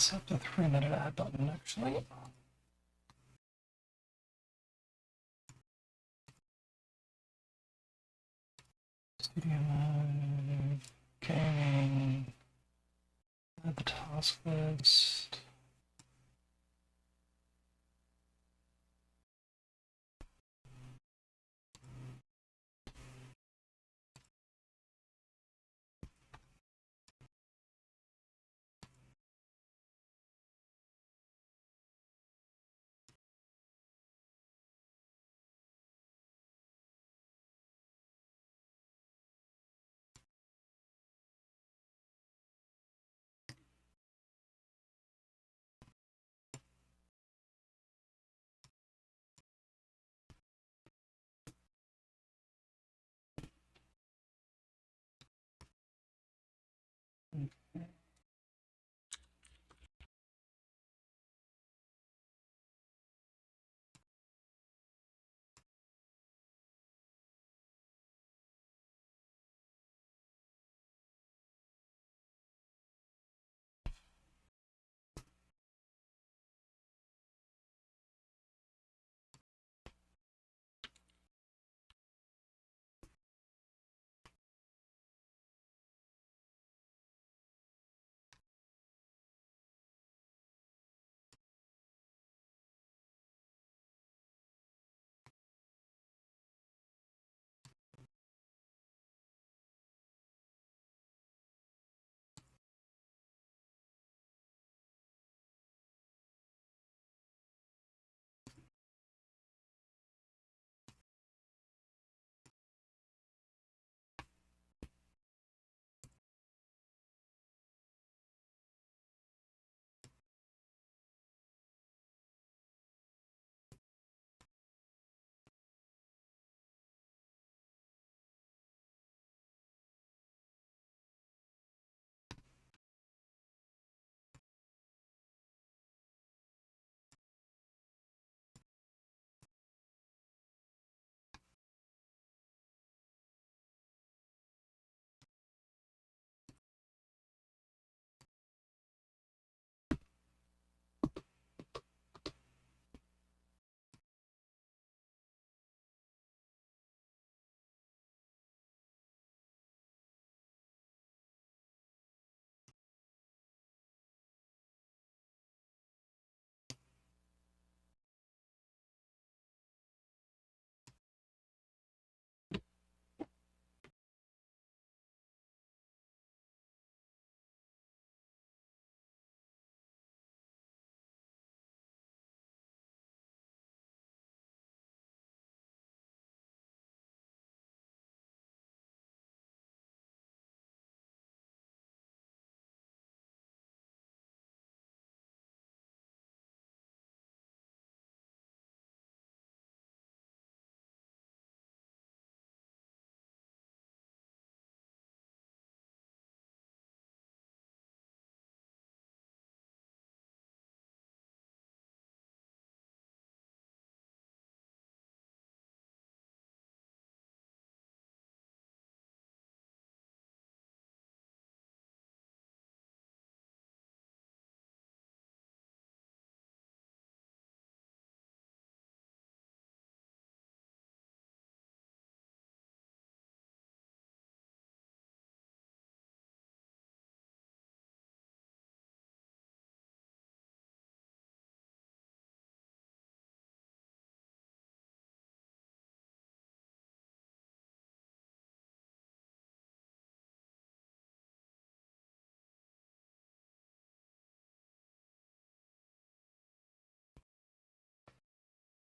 Let's hit the 3-minute ad button, actually. Studio mode, gaming, add the task list.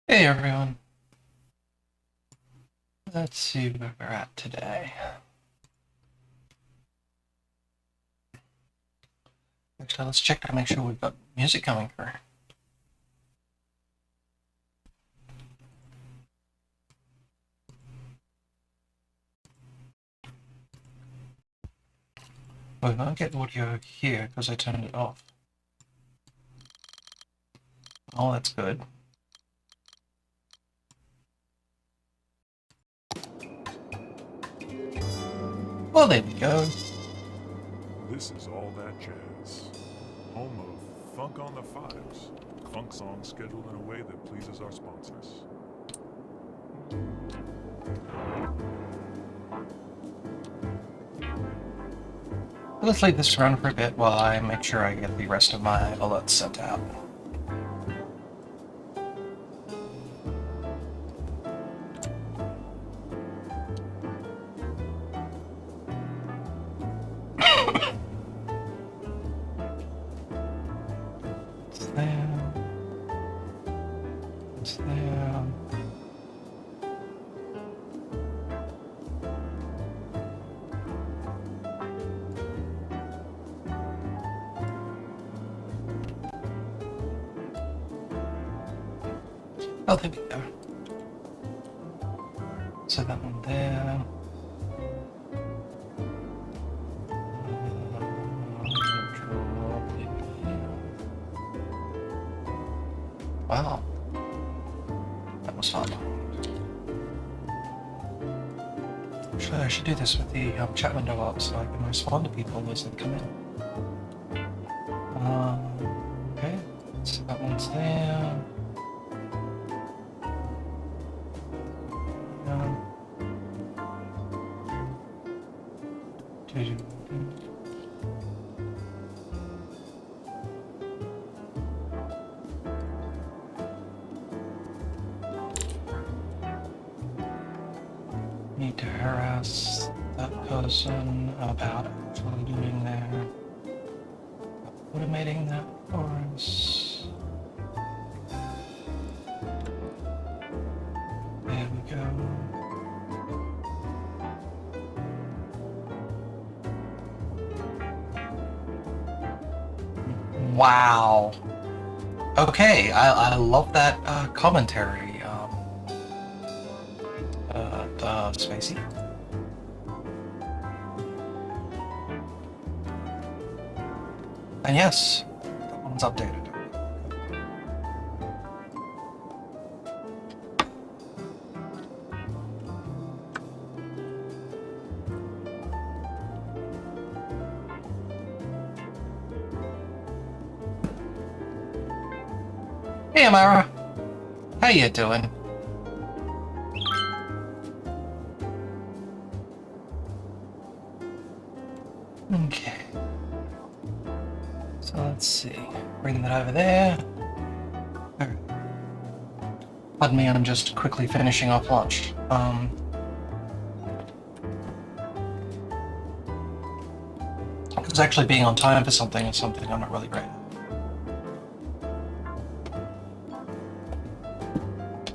Hey everyone. Let's see where we're at today. Actually, let's check to make sure we've got music coming through. We won't get audio here because I turned it off. Oh, that's good. Well, there we go. This is All That Jazz, home of Funk on the Fives. Funk songs scheduled in a way that pleases our sponsors. Let's leave this run for a bit while I make sure I get the rest of my alerts sent out. It's there. It's there. Oh, there we go. So that one there. Wow. That was fun. Actually, I should do this with the chat window up so I can respond to people as they come in. Okay, so that one's there. Need to harass that person about actually doing their automating that for us. There we go. Wow. Okay, I love that commentary, Spacey. And yes, that one's updated. Hey Amara, how you doing? Okay, so let's see, bring that over there. Alright. Pardon me, I'm just quickly finishing off lunch. Because actually being on time for something is something I'm not really great at.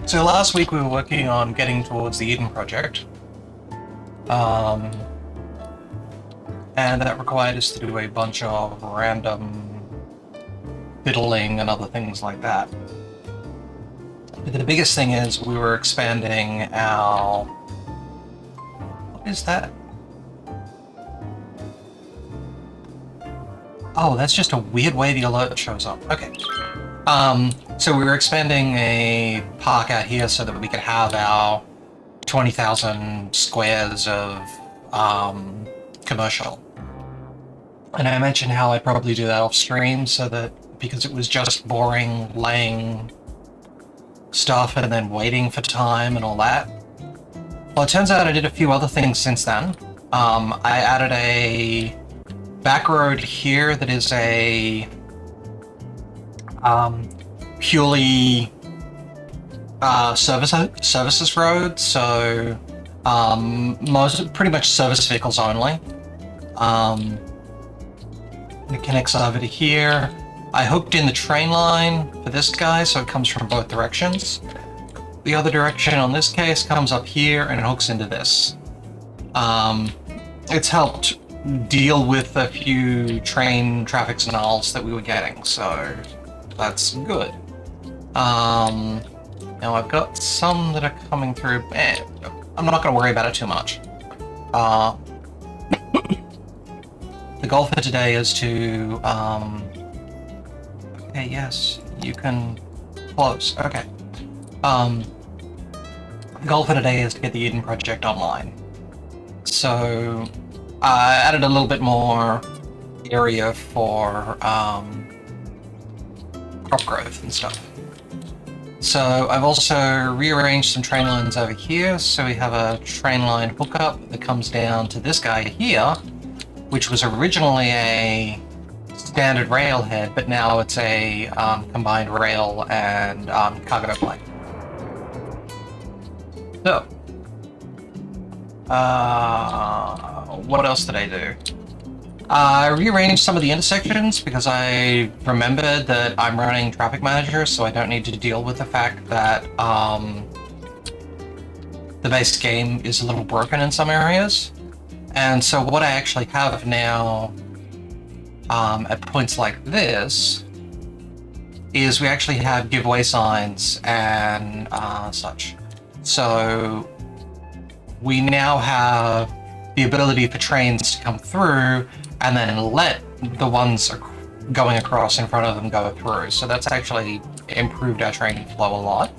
So last week we were working on getting towards the Eden project, and that required us to do a bunch of random fiddling and other things like that. But the biggest thing is we were expanding our... What is that? Oh, that's just a weird way the alert shows up. Okay. So we were expanding a park out here so that we could have our 20,000 squares of commercial. And I mentioned how I'd probably do that off stream so that, because it was just boring laying stuff and then waiting for time and all that. Well, it turns out I did a few other things since then. I added a back road here that is a purely services road, so pretty much service vehicles only. It connects over to here. I hooked in the train line for this guy, so it comes from both directions. The other direction on this case comes up here and it hooks into this. It's helped deal with a few train traffic signals that we were getting, so that's good. Now I've got some that are coming through. I'm not going to worry about it too much. The goal for today is to, okay, yes, you can close, okay. The goal for today is to get the Eden project online. So, I added a little bit more area for, crop growth and stuff. So I've also rearranged some train lines over here, so we have a train line hookup that comes down to this guy here, which was originally a standard railhead, but now it's a combined rail and cargo plane. So, what else did I do? I rearranged some of the intersections because I remembered that I'm running Traffic Manager, so I don't need to deal with the fact that the base game is a little broken in some areas. And so what I actually have now at points like this is we actually have giveaway signs and such. So we now have the ability for trains to come through and then let the ones going across in front of them go through. So that's actually improved our train flow a lot.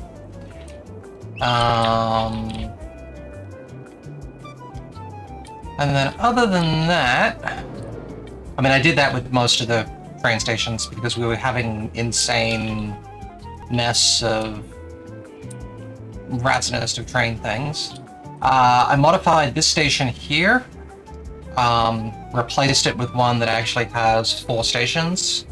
And then other than that, I mean, I did that with most of the train stations because we were having insane nests of rat's nest of train things. I modified this station here, replaced it with one that actually has 4 stations.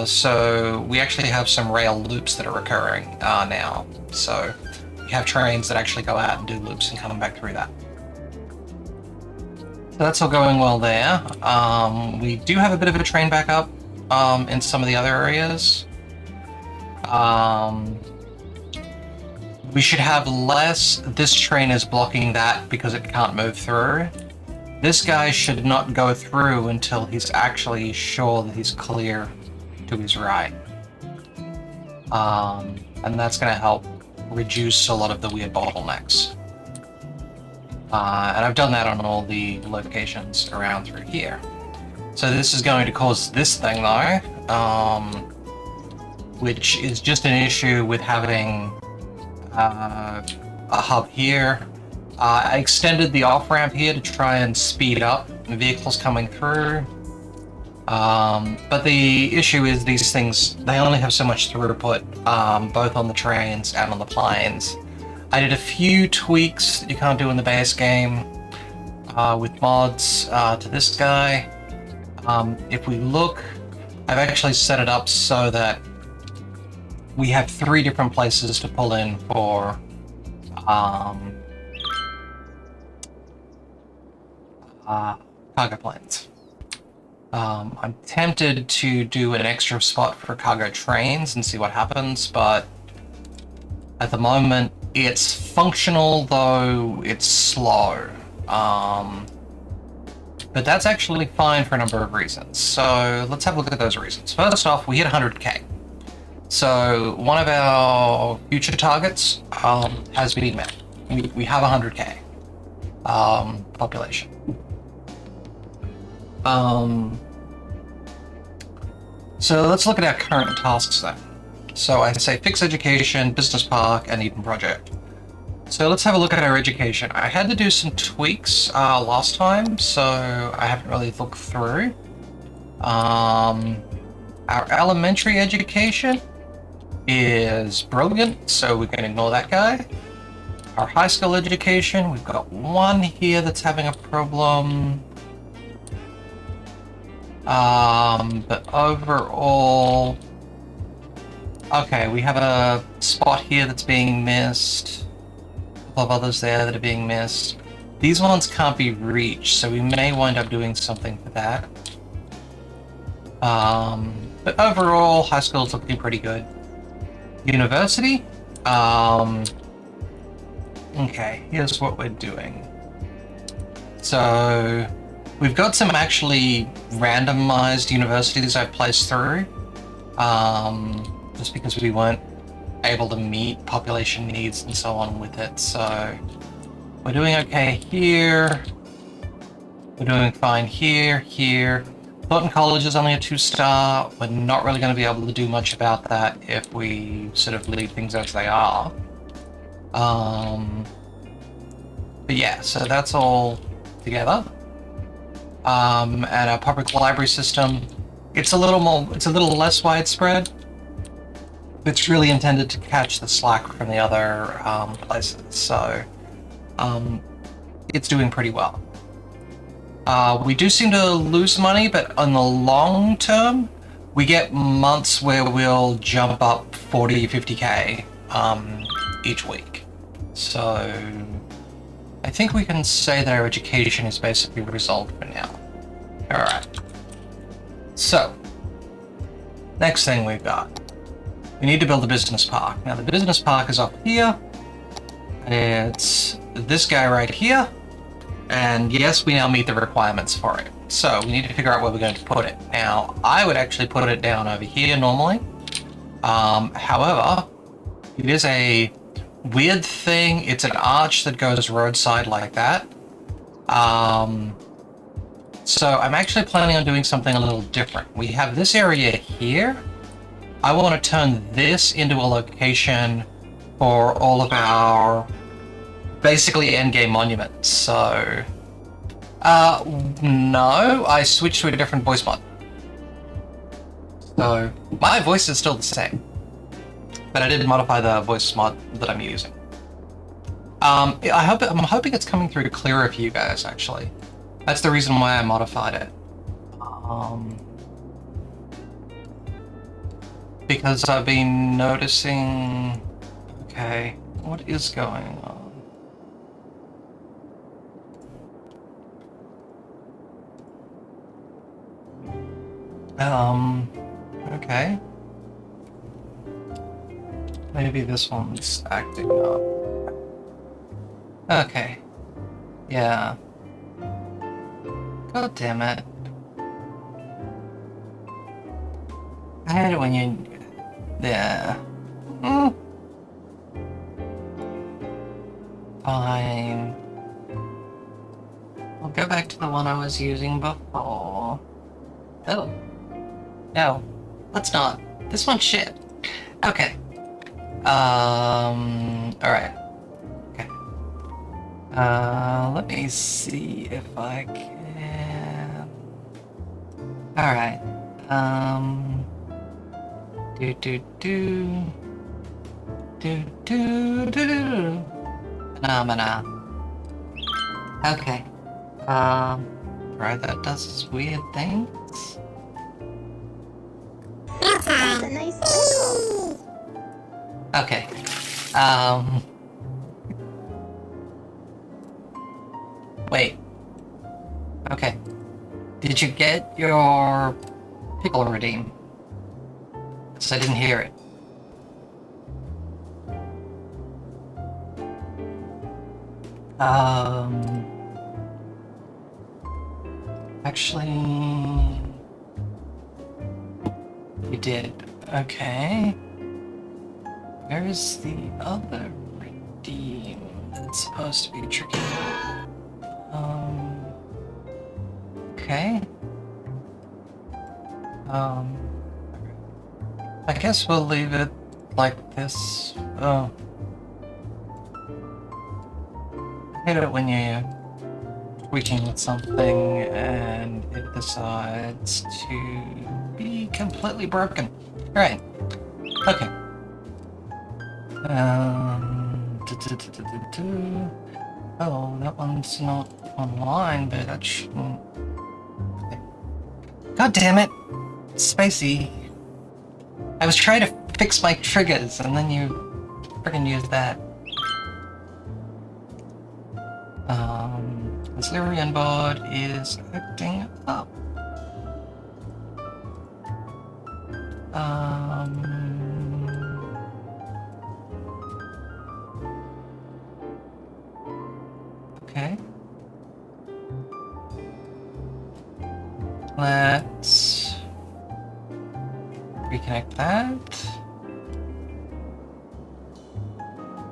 So we actually have some rail loops that are occurring now. So we have trains that actually go out and do loops and come back through that. So that's all going well there. We do have a bit of a train backup in some of the other areas. We should have less. This train is blocking that because it can't move through. This guy should not go through until he's actually sure that he's clear to his right. And that's going to help reduce a lot of the weird bottlenecks. And I've done that on all the locations around through here. So this is going to cause this thing though, which is just an issue with having a hub here. I extended the off-ramp here to try and speed up vehicles coming through. But the issue is these things, they only have so much throughput, both on the trains and on the planes. I did a few tweaks that you can't do in the base game with mods to this guy. If we look, I've actually set it up so that we have 3 different places to pull in for cargo planes. I'm tempted to do an extra spot for cargo trains and see what happens, but at the moment it's functional, though it's slow. But that's actually fine for a number of reasons. So let's have a look at those reasons. First off, we hit 100k. So one of our future targets has been met. We have 100k population. So let's look at our current tasks then. So I say fix education, business park, and Eden project. So let's have a look at our education. I had to do some tweaks last time, so I haven't really looked through. Our elementary education is brilliant, so we can ignore that guy. Our high school education, we've got one here that's having a problem. But overall, okay, we have a spot here that's being missed. A couple of others there that are being missed. These ones can't be reached, so we may wind up doing something for that. But overall, high school's looking pretty good. University, okay, here's what we're doing. So we've got some actually randomized universities I've placed through, just because we weren't able to meet population needs and so on with it. So we're doing okay here. We're doing fine here, here. Thornton College is only a 2-star. We're not really going to be able to do much about that if we sort of leave things as they are. But yeah, so that's all together. And our public library system, it's a little less widespread. it's really intended to catch the slack from the other places, so it's doing pretty well. We do seem to lose money, but on the long term, we get months where we'll jump up 40, 50k each week. So I think we can say that our education is basically resolved for now. Alright. So, next thing we've got. We need to build a business park. Now the business park is up here. It's this guy right here. And yes, we now meet the requirements for it. So we need to figure out where we're going to put it. Now, I would actually put it down over here normally. However, it is a weird thing. It's an arch that goes roadside like that. So I'm actually planning on doing something a little different. We have this area here. I want to turn this into a location for all of our basically endgame monuments. So, no, I switched to a different voice mod. So my voice is still the same, but I did modify the voice mod that I'm using. I'm hoping it's coming through clearer for you guys, actually. That's the reason why I modified it. Because I've been noticing... Okay, what is going on? Okay. Maybe this one's acting up. Okay. Yeah. God damn it. I hate it when you... Yeah. Fine. I'll go back to the one I was using before. Oh. No. Let's not. This one's shit. Okay. Alright. Okay. Let me see if I can... Alright. Phenomena. Okay. Right, that does its weird things. That's a nice circle. Okay. Wait. Okay. Did you get your pickle redeem? Because I didn't hear it. Actually... You did. Okay. Where is the other redeem that's supposed to be tricky? Okay. I guess we'll leave it like this. Oh. I hate it when you're tweaking with something and it decides to be completely broken. Alright. Okay. Oh, that one's not online, but that shouldn't... God damn it! Spacey. I was trying to fix my triggers, and then you friggin' used that. This Lyrian board is acting up. Okay. Let's reconnect that.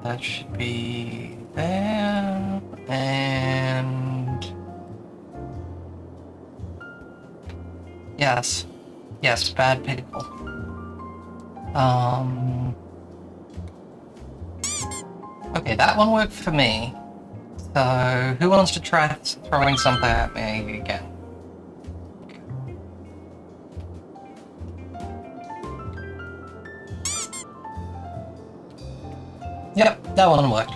That should be there, and yes, bad pickle. Okay, that one worked for me. So, who wants to try throwing something at me again? Yep, that one worked.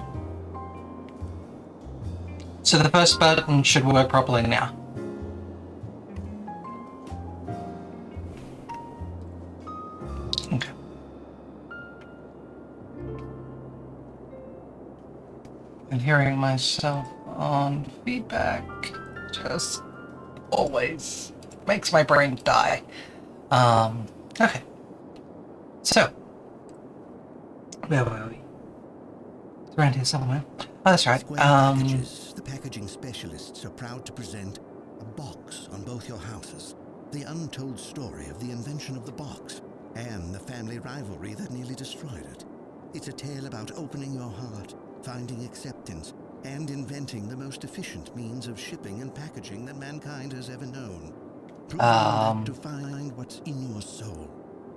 So the first button should work properly now. Okay. I'm hearing myself on feedback. Just always makes my brain die. Okay. So, where were we? It's around here somewhere. Oh, that's right. Square Packages, the packaging specialists are proud to present a box on both your houses. The untold story of the invention of the box and the family rivalry that nearly destroyed it. It's a tale about opening your heart, finding acceptance, and inventing the most efficient means of shipping and packaging that mankind has ever known. Proving that to find what's in your soul,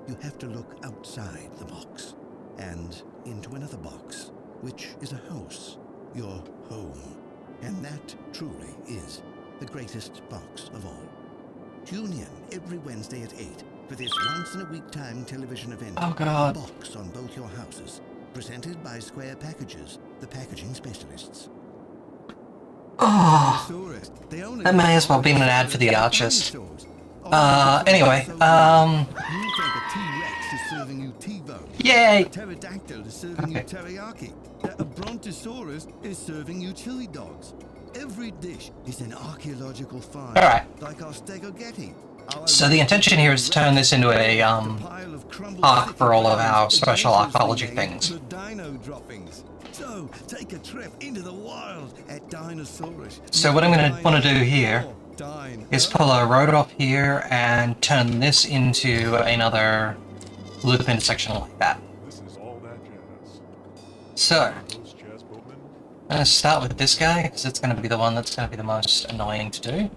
you have to look outside the box and into another box, which is a house, your home. And that truly is the greatest box of all. Tune in every Wednesday at 8 for this once-in-a-week time television event. Oh, God. Box on both your houses, presented by Square Packages, the packaging specialists. Oh, that may as well be an ad for the Archers. Anyway, You think a T-Rex is serving you T-bone. Yay! A pterodactyl is serving you teriyaki. A brontosaurus is serving you chili dogs. Every dish is an archaeological find. Alright. Like our stegogetti. So the intention here is to turn this into a, arc for all of our special archaeology things. Dino droppings. So, take a trip into the wild at Dinosaurus. So what I'm going to want to do here is pull a road off here and turn this into another loop intersection like that. This is all that jazz. So, Those jazz boatmen, I'm going to start with this guy, because it's going to be the one that's going to be the most annoying to do.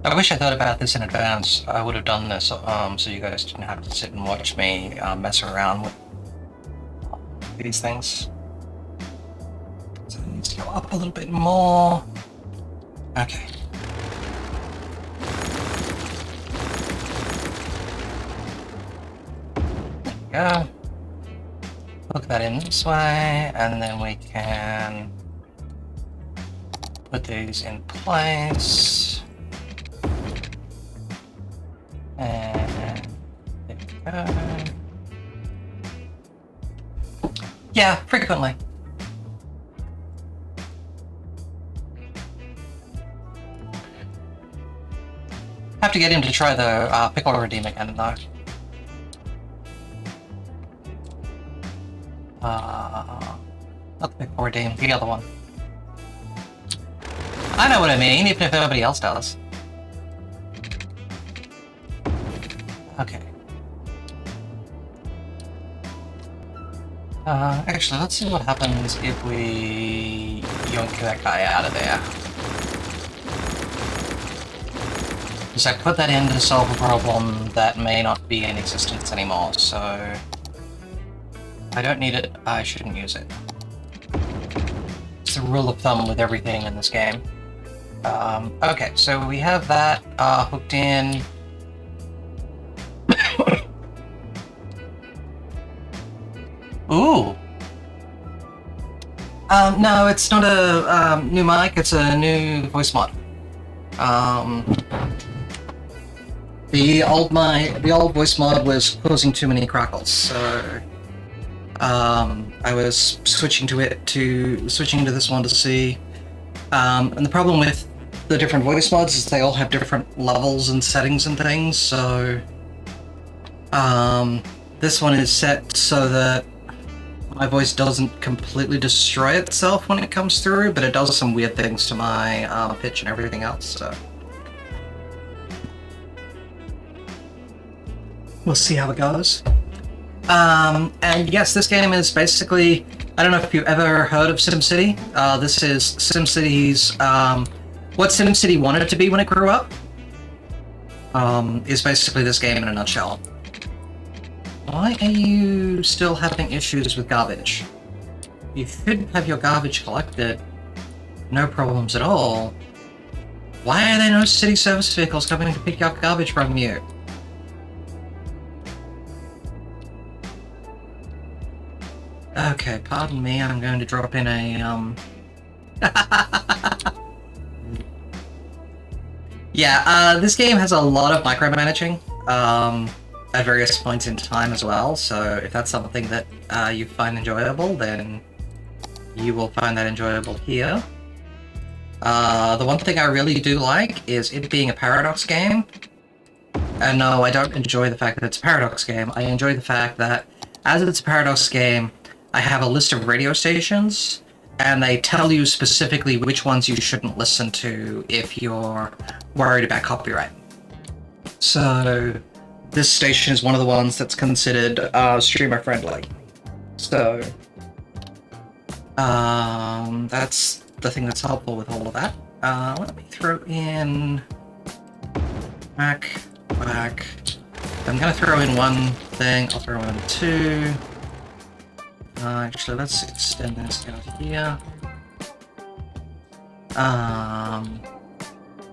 I wish I thought about this in advance. I would have done this so you guys didn't have to sit and watch me mess around with these things. So it needs to go up a little bit more. Okay. There we go. Look that in this way, and then we can put these in place. And there we go. Yeah, frequently. Have to get him to try the pickle redeem again, though. Not the pickle redeem, the other one. I know what I mean, even if nobody else does. Okay. Actually, let's see what happens if we yoink that guy out of there. Because I put that in to solve a problem that may not be in existence anymore, so... I don't need it, I shouldn't use it. It's the rule of thumb with everything in this game. Okay, so we have that hooked in. Ooh! No, it's not a new mic, it's a new voice mod. The old voice mod was causing too many crackles, so I was switching to this one to see. And the problem with the different voice mods is they all have different levels and settings and things, so this one is set so that my voice doesn't completely destroy itself when it comes through, but it does some weird things to my pitch and everything else, so we'll see how it goes. And yes, this game is basically, I don't know if you've ever heard of SimCity. This is SimCity's, what SimCity wanted to be when it grew up, is basically this game in a nutshell. Why are you still having issues with garbage? You should have your garbage collected. No problems at all. Why are there no city service vehicles coming to pick up garbage from you? Okay, pardon me, I'm going to drop in a, Yeah, this game has a lot of micromanaging, at various points in time as well, so if that's something that, you find enjoyable, then you will find that enjoyable here. The one thing I really do like is it being a Paradox game. And no, I don't enjoy the fact that it's a Paradox game. I enjoy the fact that, as it's a Paradox game, I have a list of radio stations, and they tell you specifically which ones you shouldn't listen to if you're worried about copyright. So, this station is one of the ones that's considered streamer friendly. So, that's the thing that's helpful with all of that. Let me throw in whack. I'm gonna throw in one thing, I'll throw in two. Actually, let's extend this out here.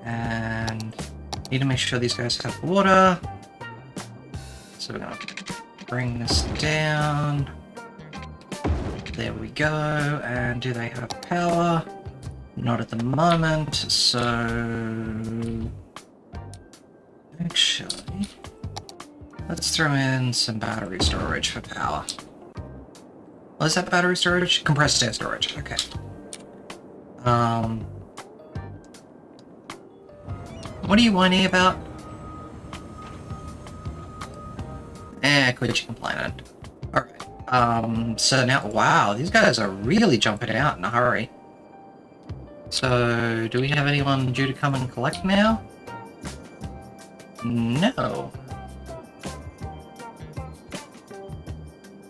And need to make sure these guys have water. So we're gonna bring this down. There we go. And do they have power? Not at the moment, so... Actually, let's throw in some battery storage for power. What is that battery storage? Compressed air storage, okay. What are you whining about? Quit your complaining. Alright, so now, wow, these guys are really jumping out in a hurry. So, do we have anyone due to come and collect now? No.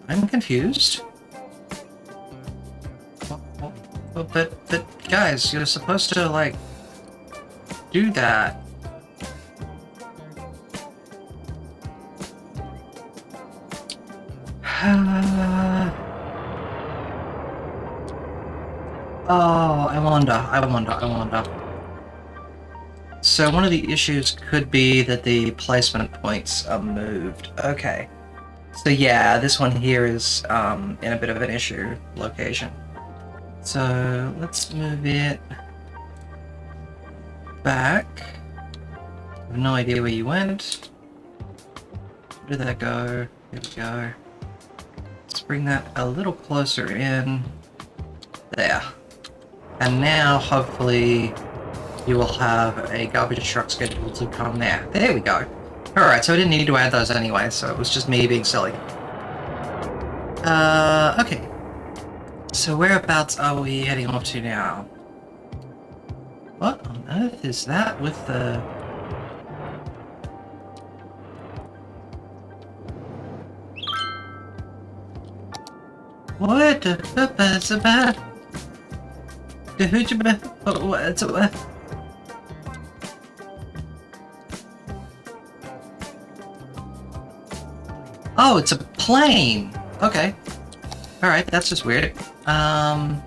I'm confused. But guys, you're supposed to, like, do that. Oh, I wonder. So one of the issues could be that the placement points are moved. Okay. So yeah, this one here is in a bit of an issue location. So let's move it back. I have no idea where you went. Where did that go? Here we go. Let's bring that a little closer in. There. And now, hopefully, you will have a garbage truck scheduled to come there. There we go. Alright, so I didn't need to add those anyway, so it was just me being silly. Okay. So whereabouts are we heading off to now? What on earth is that with the... What the fuck is about? What's it? Oh, it's a plane! Okay. Alright, that's just weird. I've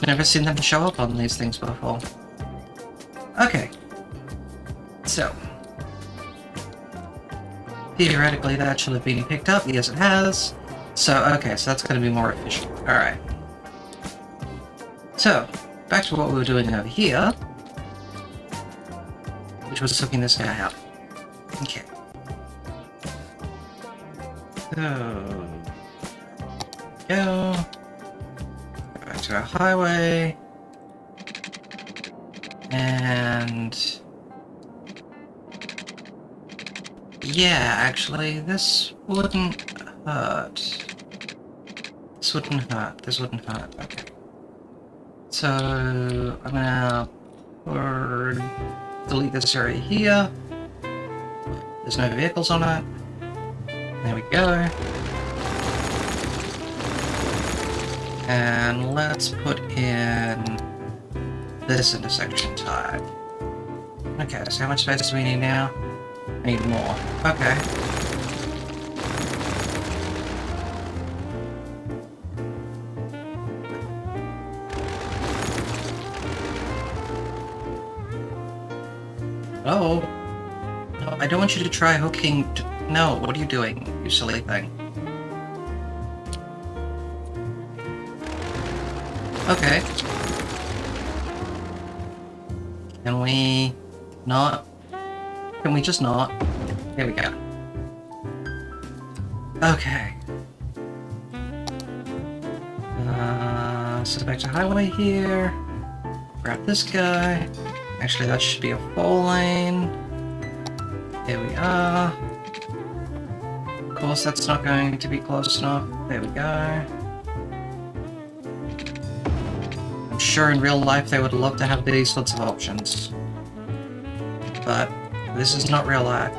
never seen them show up on these things before. Okay. So. Theoretically, that should have been picked up. Yes, it has. So, okay, so that's going to be more efficient. Alright. So, back to what we were doing over here. Which was hooking this guy up. Okay. So... Go. Back to our highway. And... yeah, actually, this wouldn't hurt. This wouldn't hurt. Okay. So, I'm gonna delete this area here. There's no vehicles on it. There we go. And let's put in this intersection type. Okay, so how much space do we need now? I need more. Okay. Oh. No, I don't want you to try hooking... No, what are you doing, you silly thing? Okay. Can we... not? Can we just not? Here we go. Okay. So back to highway here. Grab this guy. Actually, that should be a 4-lane. There we are. Of course, that's not going to be close enough. There we go. I'm sure in real life they would love to have these sorts of options. But this is not real life.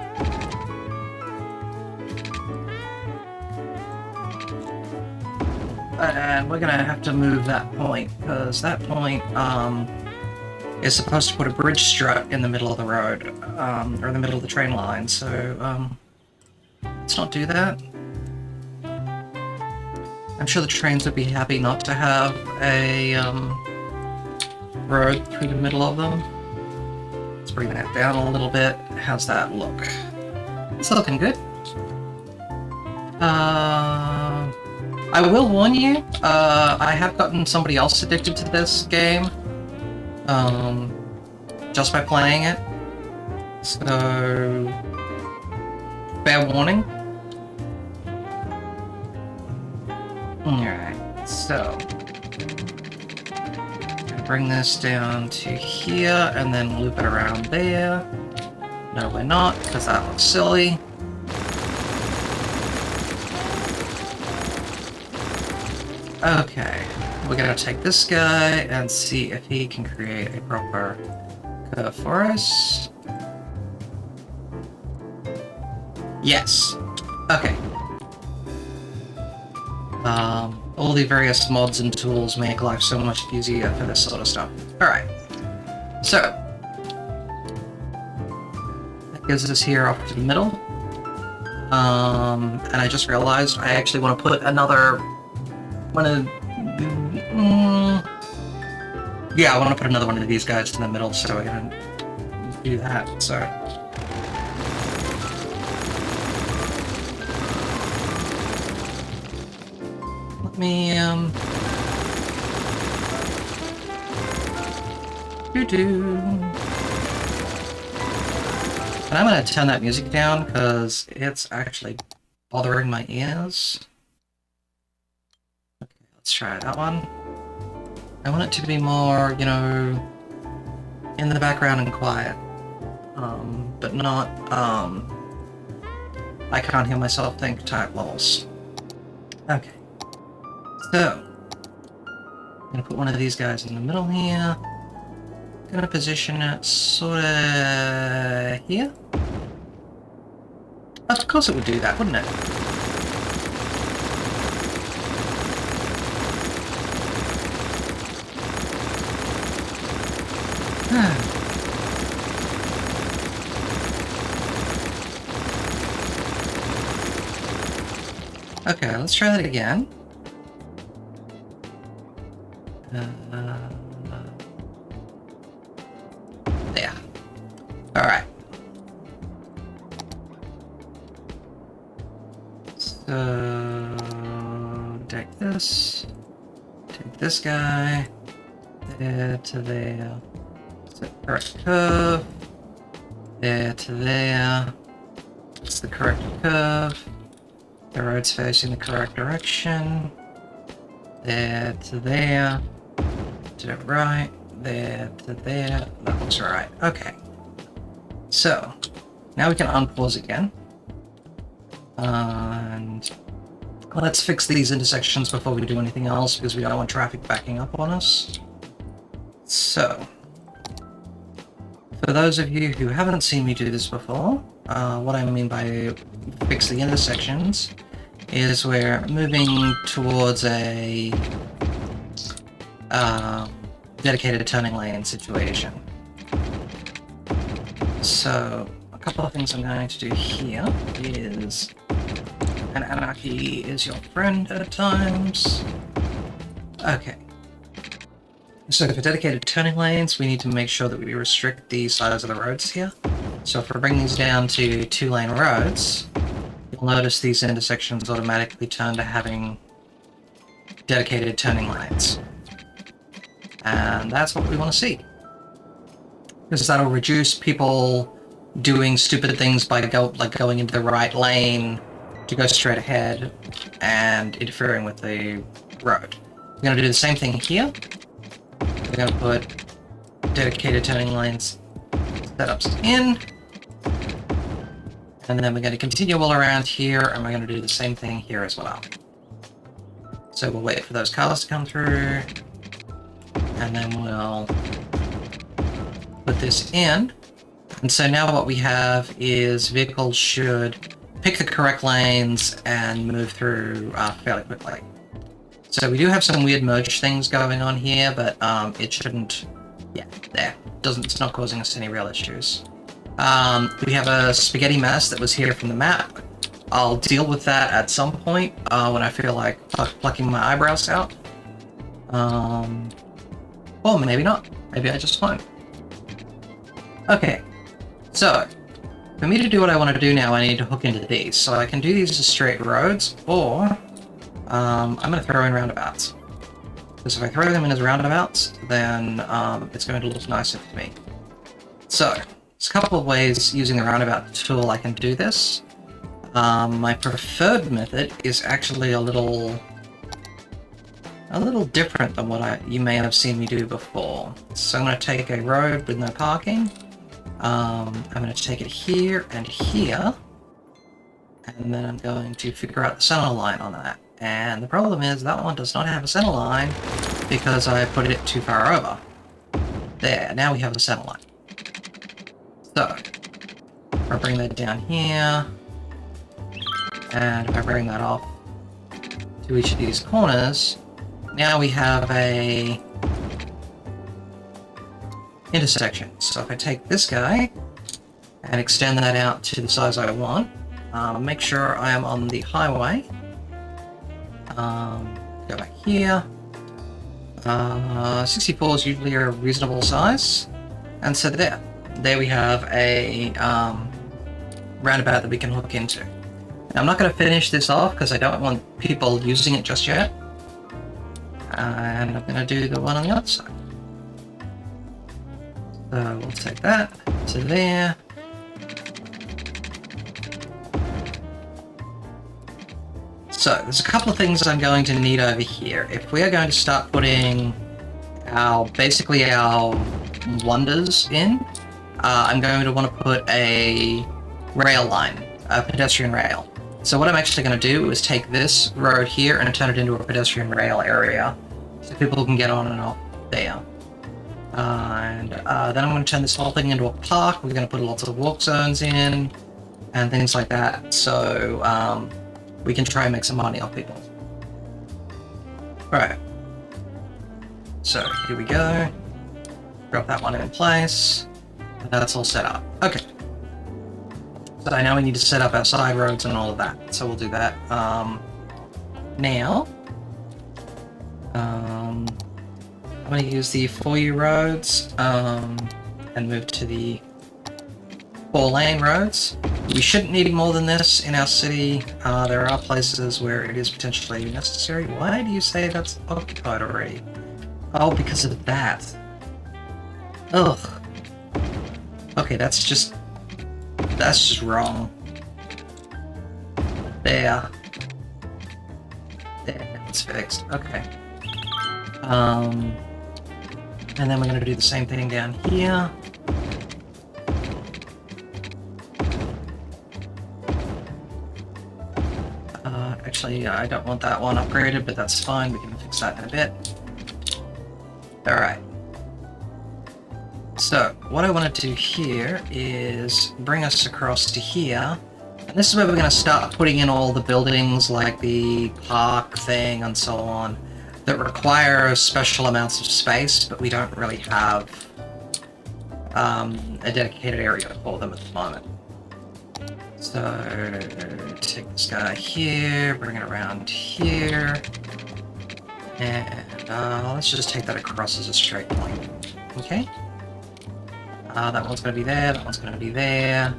And we're gonna have to move that point, because that point, is supposed to put a bridge strut in the middle of the road, or in the middle of the train line, so, let's not do that. I'm sure the trains would be happy not to have a, road through the middle of them. Let's bring that down a little bit. How's that look? It's looking good. I will warn you, I have gotten somebody else addicted to this game, just by playing it, so fair warning. Alright, so gonna bring this down to here and then loop it around there. No, we're not, because that looks silly. Okay, we're gonna take this guy and see if he can create a proper curve for us. Yes. Okay. All the various mods and tools make life so much easier for this sort of stuff. Alright. So. That gives us here off to the middle. And I just realized I actually want to put another one of... yeah, I want to put another one of these guys in the middle, so we're gonna do that, so... Let me, doo-doo. And I'm gonna turn that music down, because it's actually bothering my ears. Okay, let's try that one. I want it to be more, you know, in the background and quiet. But not, I can't hear myself think type levels. Okay. So, I'm gonna put one of these guys in the middle here. Gonna position it sorta here. Of course it would do that, wouldn't it? Okay, let's try that again. There. Alright. So... take this. Take this guy. There to there. It's the correct curve. There to there. It's the correct curve. The road's facing the correct direction. There to there. Did it right. There to there. That looks right. Okay. So, now we can unpause again. And let's fix these intersections before we do anything else, because we don't want traffic backing up on us. So, for those of you who haven't seen me do this before, what I mean by fix the intersections is we're moving towards a dedicated turning lane situation. So, a couple of things I'm going to do here is, and anarchy is your friend at times. Okay. So for dedicated turning lanes, we need to make sure that we restrict the size of the roads here. So if we're bringing these down to 2-lane roads, you'll notice these intersections automatically turn to having dedicated turning lanes. And that's what we want to see. Because that'll reduce people doing stupid things by going into the right lane to go straight ahead and interfering with the road. We're going to do the same thing here. We're going to put dedicated turning lanes setups in. And then we're going to continue all around here, and we're going to do the same thing here as well. So we'll wait for those cars to come through, and then we'll put this in. And so now what we have is vehicles should pick the correct lanes and move through fairly quickly. So we do have some weird merge things going on here, but it shouldn't... Yeah, there. It's not causing us any real issues. We have a spaghetti mess that was here from the map. I'll deal with that at some point when I feel like plucking my eyebrows out. Or maybe not. Maybe I just won't. Okay, so for me to do what I want to do now, I need to hook into these. So I can do these as straight roads, or I'm going to throw in roundabouts. Because if I throw them in as roundabouts, then it's going to look nicer for me. So, there's a couple of ways using the roundabout tool I can do this. My preferred method is actually a little different than what you may have seen me do before. So I'm going to take a road with no parking. I'm going to take it here and here, and then I'm going to figure out the center line on that. And the problem is that one does not have a center line because I put it too far over. There, now we have a center line. So, if I bring that down here, and if I bring that off to each of these corners, now we have a intersection. So if I take this guy and extend that out to the size I want, make sure I am on the highway. Go back here. 64 is usually a reasonable size, and so there we have a roundabout that we can hook into. Now, I'm not going to finish this off because I don't want people using it just yet, and I'm going to do the one on the other side. So we'll take that to there. So, there's a couple of things I'm going to need over here. If we are going to start putting basically our wonders in, I'm going to want to put a rail line, a pedestrian rail. So what I'm actually going to do is take this road here and turn it into a pedestrian rail area, so people can get on and off there. And then I'm going to turn this whole thing into a park. We're going to put lots of walk zones in, and things like that. So, we can try and make some money off people. Alright. So, here we go. Drop that one in place. And that's all set up. Okay. So now we need to set up our side roads and all of that. So we'll do that. Now, I'm going to use the for you roads and move to the 4-lane roads. We shouldn't need more than this in our city. There are places where it is potentially necessary. Why do you say that's occupied already? Oh, because of that. Ugh. Okay, that's just wrong. There. There, it's fixed. Okay. And then we're going to do the same thing down here. Actually, I don't want that one upgraded, but that's fine. We can fix that in a bit. Alright. So, what I want to do here is bring us across to here. And this is where we're going to start putting in all the buildings, like the park thing and so on, that require special amounts of space, but we don't really have a dedicated area for them at the moment. So, take this guy here, bring it around here, and let's just take that across as a straight line. Okay? That one's going to be there, that one's going to be there.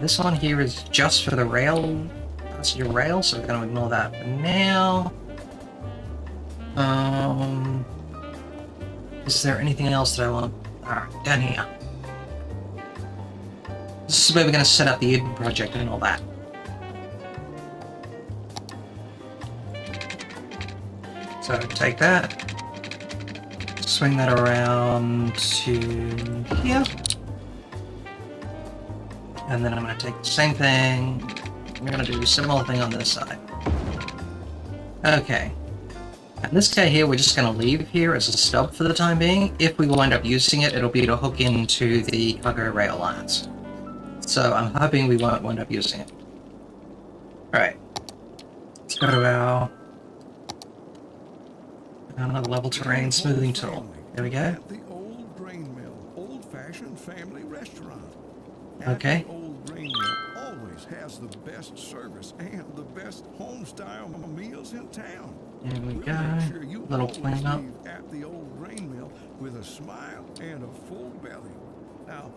This one here is just for the rail, passenger rail, so we're going to ignore that for now. Is there anything else that I want? Alright, down here. This is where we're going to set up the Eden project and all that. So take that. Swing that around to here. And then I'm going to take the same thing. I'm going to do a similar thing on this side. Okay. And this guy here, we're just going to leave here as a stub for the time being. If we wind up using it, it'll be to hook into the cargo rail lines. So I'm hoping we won't wind up using it. Alright. Let's go to our another level terrain smoothing tool. There we go. At the old grain mill, old-fashioned family restaurant. Okay. The old grain mill always has the best service and the best home-style meals in town. There we We'll go. make sure you Little always clean up. leave at the old grain mill with a smile and a full belly. Now,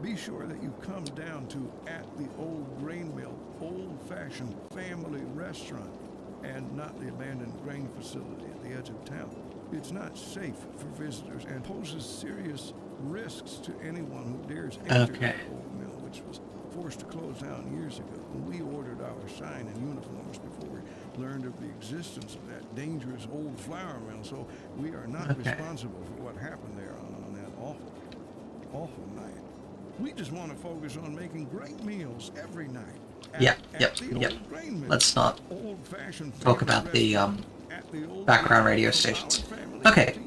be sure that you come down to at the old grain mill, old-fashioned family restaurant, and not the abandoned grain facility at the edge of town. It's not safe for visitors and poses serious risks to anyone who dares enter the old mill, which was forced to close down years ago. When we ordered our sign and uniforms before we learned of the existence of that dangerous old flour mill, so we are not responsible for what happened there on that awful night. We just want to focus on making great meals every night. Yep. Let's not talk about the background radio stations. Okay.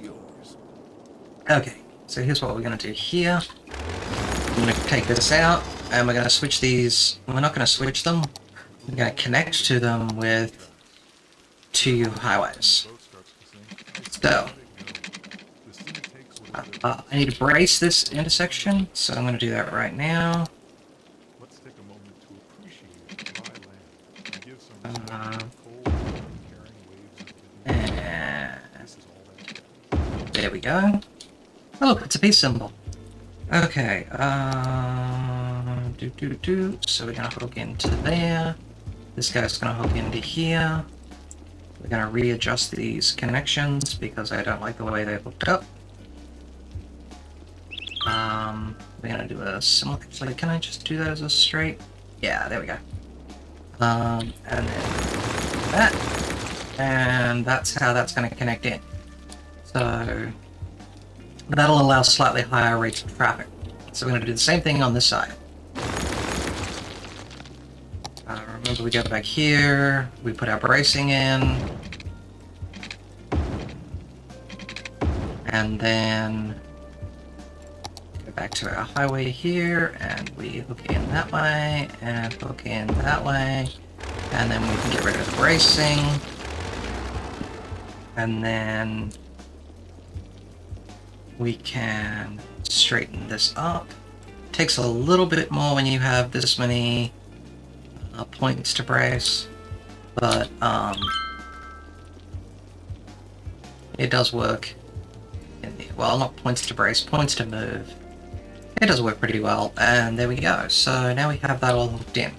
Okay, so here's what we're going to do here. I'm going to take this out, and we're going to switch these. We're not going to switch them. We're going to connect to them with 2 highways. So, I need to brace this intersection, so I'm going to do that right now. Let's take a moment to appreciate dry land and give some cold, carrying waves. And This is all that. there we go. Oh, look, it's a peace symbol. Okay, so we're gonna hook into there. This guy's gonna hook into here. We're gonna readjust these connections because I don't like the way they're hooked up. We're gonna do a similar, actually, can I just do that as a straight? Yeah, there we go. And then that. And that's how that's gonna connect in. So that'll allow slightly higher rates of traffic. So we're going to do the same thing on this side. Remember, we go back here, we put our bracing in, and then go back to our highway here, and we hook in that way, and hook in that way, and then we can get rid of the bracing, and then we can straighten this up. Takes a little bit more when you have this many points to brace, but it does work. Well, not points to brace, points to move. It does work pretty well, and there we go. So now we have that all hooked in.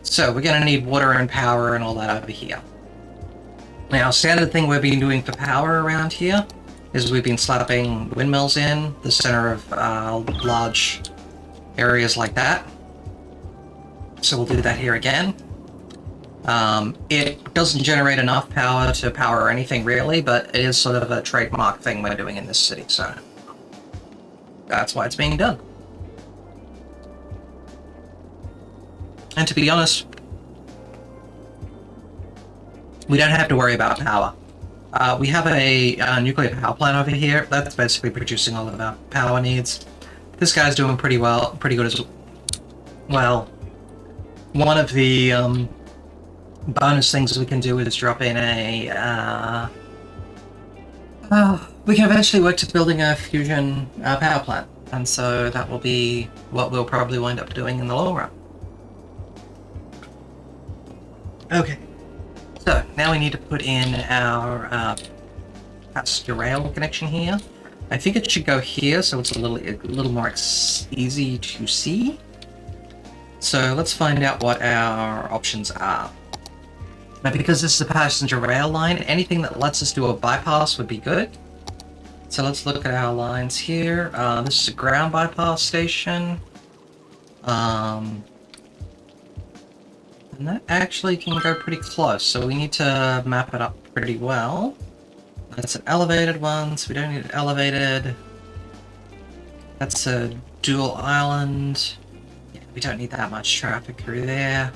So we're going to need water and power and all that over here. Now, standard thing we've been doing for power around here is we've been slapping windmills in the center of large areas like that. So we'll do that here again. It doesn't generate enough power to power anything really, but it is sort of a trademark thing we're doing in this city, so that's why it's being done. And to be honest, we don't have to worry about power. We have a nuclear power plant over here. That's basically producing all of our power needs. This guy's doing pretty well, pretty good as well. One of the bonus things we can do is drop in a... we can eventually work to building a fusion power plant, and so that will be what we'll probably wind up doing in the long run. Okay. So, now we need to put in our passenger rail connection here. I think it should go here, so it's a little more easy to see. So let's find out what our options are. Now, because this is a passenger rail line, anything that lets us do a bypass would be good. So let's look at our lines here. This is a ground bypass station. And that actually can go pretty close, so we need to map it up pretty well. That's an elevated one, so we don't need it elevated. That's a dual island. Yeah, we don't need that much traffic through there.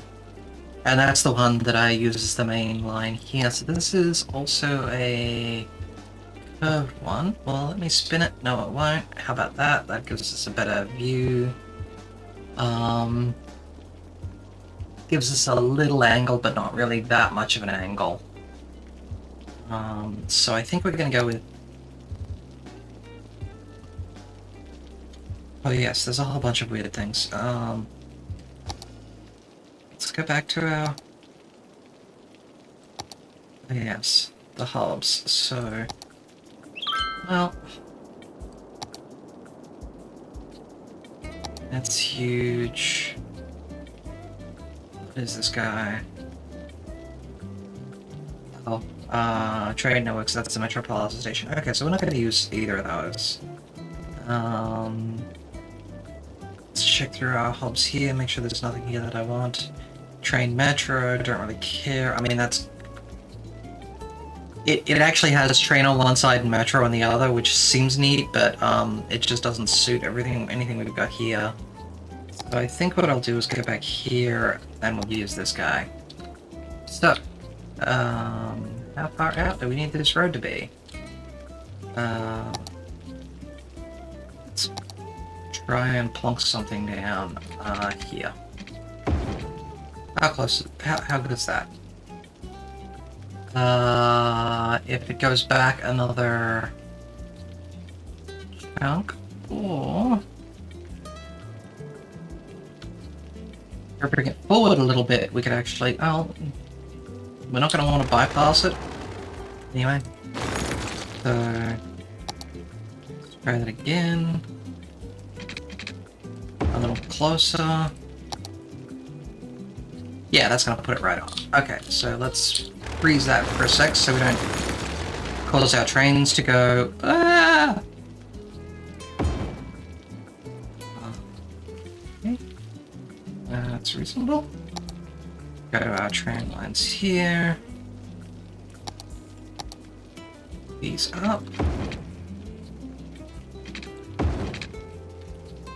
And that's the one that I use as the main line here. So this is also a curved one. Well, let me spin it. No, it won't. How about that? That gives us a better view. Gives us a little angle, but not really that much of an angle. So I think we're going to go with... Oh yes, there's a whole bunch of weird things. Let's go back to our... Yes, the hubs. So... Well... That's huge. What is this guy? Oh, trade networks, that's the Metropolitan Station. Okay, so we're not going to use either of those. Let's check through our hubs here, make sure there's nothing here that I want. Train metro, don't really care. I mean, that's... It actually has train on one side and metro on the other, which seems neat, but it just doesn't suit anything we've got here. So I think what I'll do is go back here, and we'll use this guy. So, how far out do we need this road to be? Let's try and plonk something down here. How close? How good is that? If it goes back another chunk, or if we bring it forward a little bit, we could actually. Oh, we're not going to want to bypass it anyway. So let's try that again. A little closer. Yeah, that's going to put it right on. Okay, so let's freeze that for a sec so we don't cause our trains to go. Ah! Okay. That's reasonable. Go to our train lines here. These up.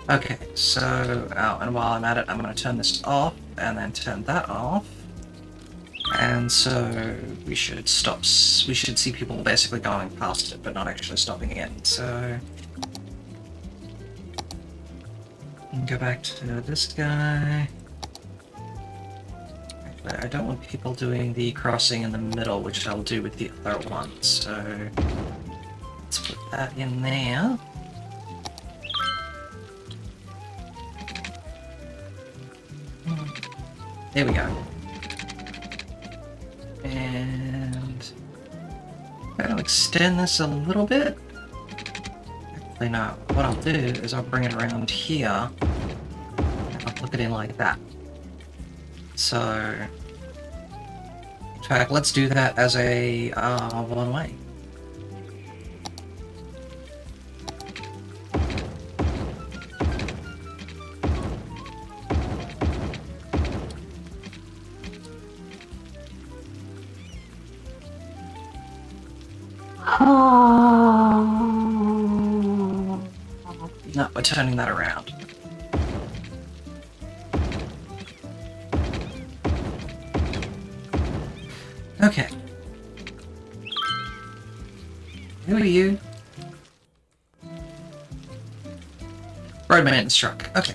Okay, so, and while I'm at it, I'm going to turn this off, and then turn that off. And so, we should stop, we should see people basically going past it, but not actually stopping it. So, go back to this guy. Actually, I don't want people doing the crossing in the middle, which I'll do with the other one. So, let's put that in there. There we go. And I'll extend this a little bit. Actually, no. What I'll do is I'll bring it around here. And I'll plug it in like that. So, in fact, let's do that as a one-way. No, we're turning that around. Okay. Who are you? Road maintenance truck. Okay.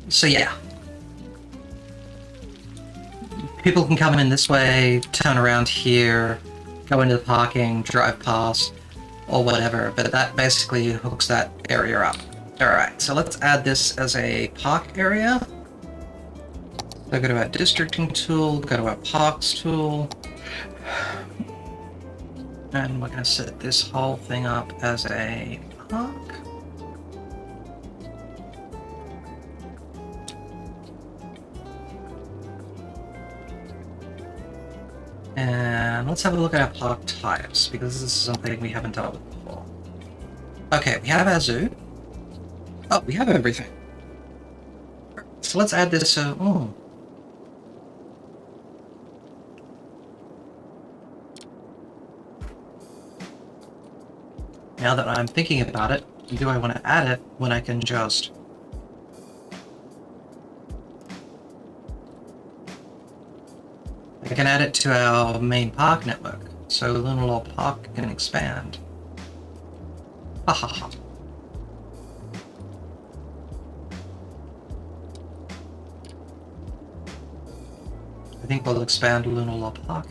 So yeah. People can come in this way, turn around here, go into the parking, drive past, or whatever, but that basically hooks that area up. Alright, so let's add this as a park area. So go to our districting tool, go to our parks tool. And we're going to set this whole thing up as a park. And let's have a look at our park types, because this is something we haven't dealt with before. Okay, we have our zoo. Oh, we have everything. So let's add this, oh. Now that I'm thinking about it, do I want to add it when I can just... I can add it to our main park network, so Lunalaw Park can expand. Ha ha ha. I think we'll expand Lunalaw Park.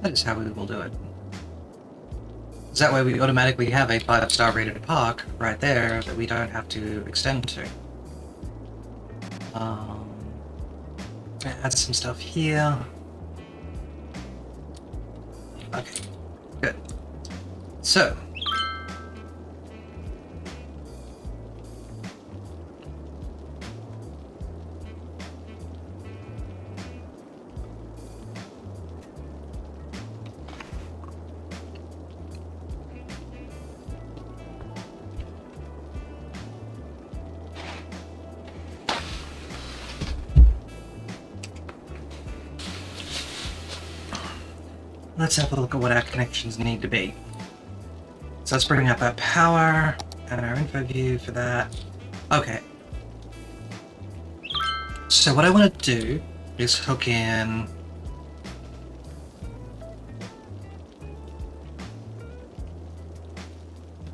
That is how we will do it. Because that way we automatically have a 5-star rated park right there that we don't have to extend to. Add some stuff here. Okay, good. So, let's have a look at what our connections need to be. So let's bring up our power and our info view for that. Okay. So what I want to do is hook in...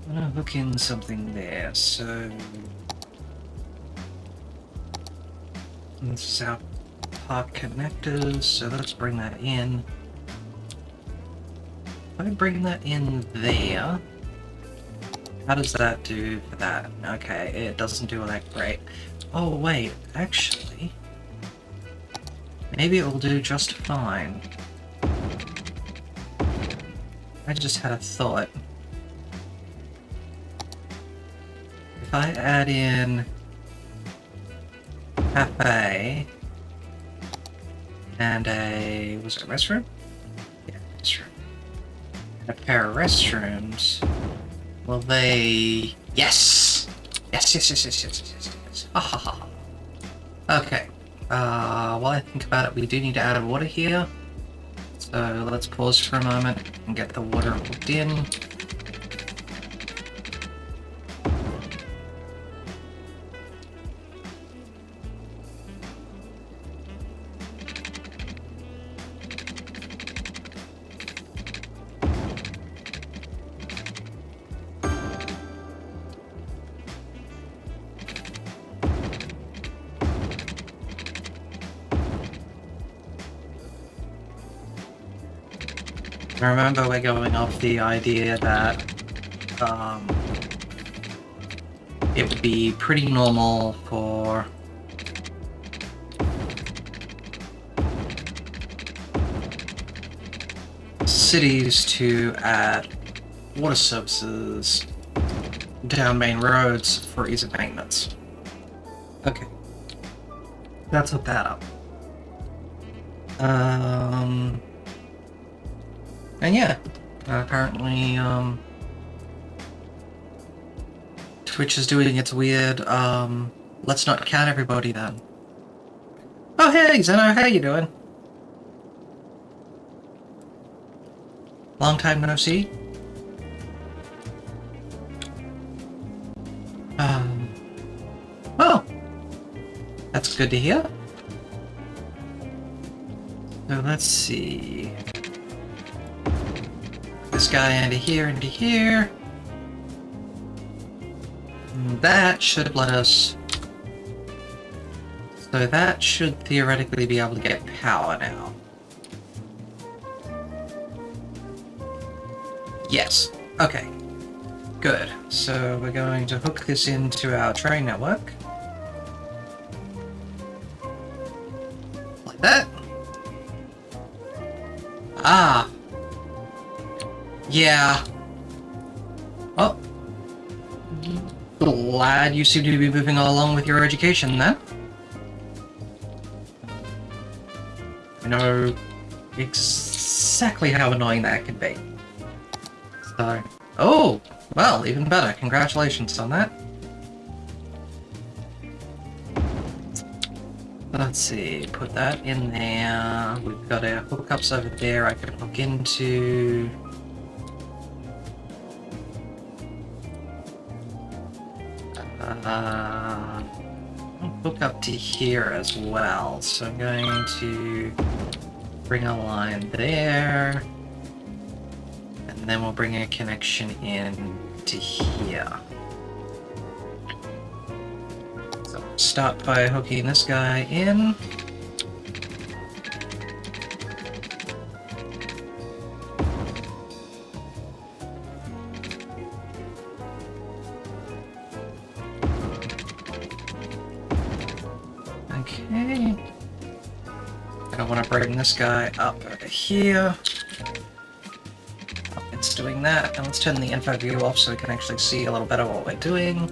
I'm going to hook in something there, so... This is our park connectors, so let's bring that in. If I bring that in there, how does that do for that? Okay, it doesn't do that great. Oh wait, actually, maybe it will do just fine. I just had a thought. If I add in cafe and a, was it a restroom? Yeah, restroom. A pair of restrooms. Will they... Yes! Yes. Ha ha ha. Okay. While I think about it, we do need to add water here. So let's pause for a moment and get the water hooked in. Remember, we're going off the idea that it would be pretty normal for cities to add water services down main roads for ease of maintenance. Okay, let's hook that up. And yeah, apparently, Twitch is doing its weird, let's not count everybody then. Oh hey, Zeno, how you doing? Long time no see. Well, that's good to hear. So let's see. This guy into here, into here. And that should let us... So that should theoretically be able to get power now. Yes. Okay. Good. So we're going to hook this into our train network. Like that. Ah! Yeah. Oh. Glad you seem to be moving along with your education then. I know exactly how annoying that can be. So, oh, well, even better. Congratulations on that. Let's see, put that in there. We've got our hookups over there I can hook into. Hook up to here as well. So I'm going to bring a line there. And then we'll bring a connection in to here. So start by hooking this guy in. Okay. I want to bring this guy up over here. Oh, it's doing that. And let's turn the info view off so we can actually see a little better what we're doing.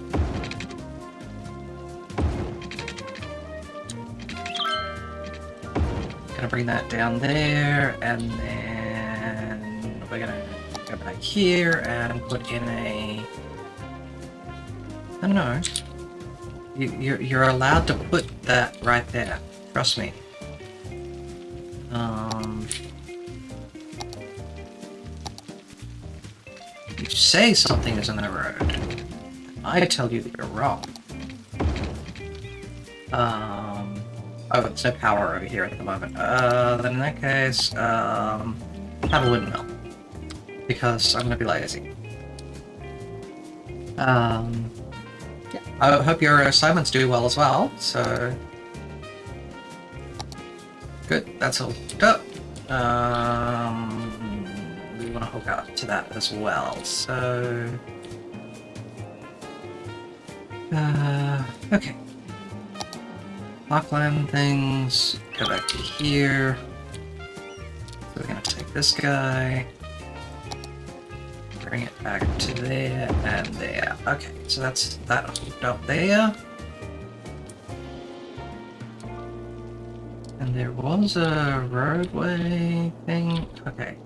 Gonna bring that down there, and then we're gonna go back here and put in a... I don't know. You're allowed to put that right there. Trust me. You say something is in the road. I tell you that you're wrong. Oh, there's no power over here at the moment. Then in that case, have a windmill. Because I'm gonna be lazy. Yeah. I hope your assignments do well as well, so... Good, that's all hooked up. We want to hook up to that as well, so... okay. Parkland things, go back to here. So we're gonna take this guy, bring it back to there and there. Okay, so that's that hooked up there. And there was a roadway thing. Okay.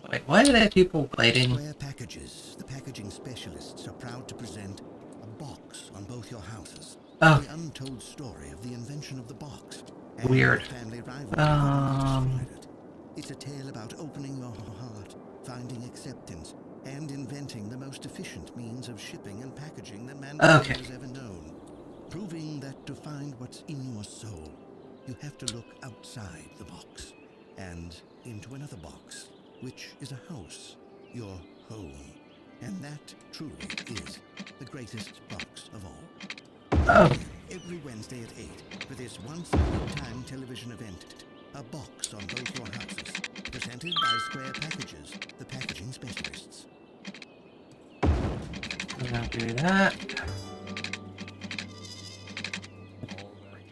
Wait, why are there people waiting? Square Packages, the packaging specialists, are proud to present a box on both your houses. Oh. The untold story of the invention of the box. Weird. Family rivalry. It's a tale about opening your heart, finding acceptance, and inventing the most efficient means of shipping and packaging that mankind has ever known. Proving that to find what's in your soul, you have to look outside the box and into another box, which is a house, your home. And that truly is the greatest box of all. Oh. Every Wednesday at 8 for this once-in-a-lifetime television event, a box on both your houses, presented by Square Packages, the packaging specialists. I'm gonna do that.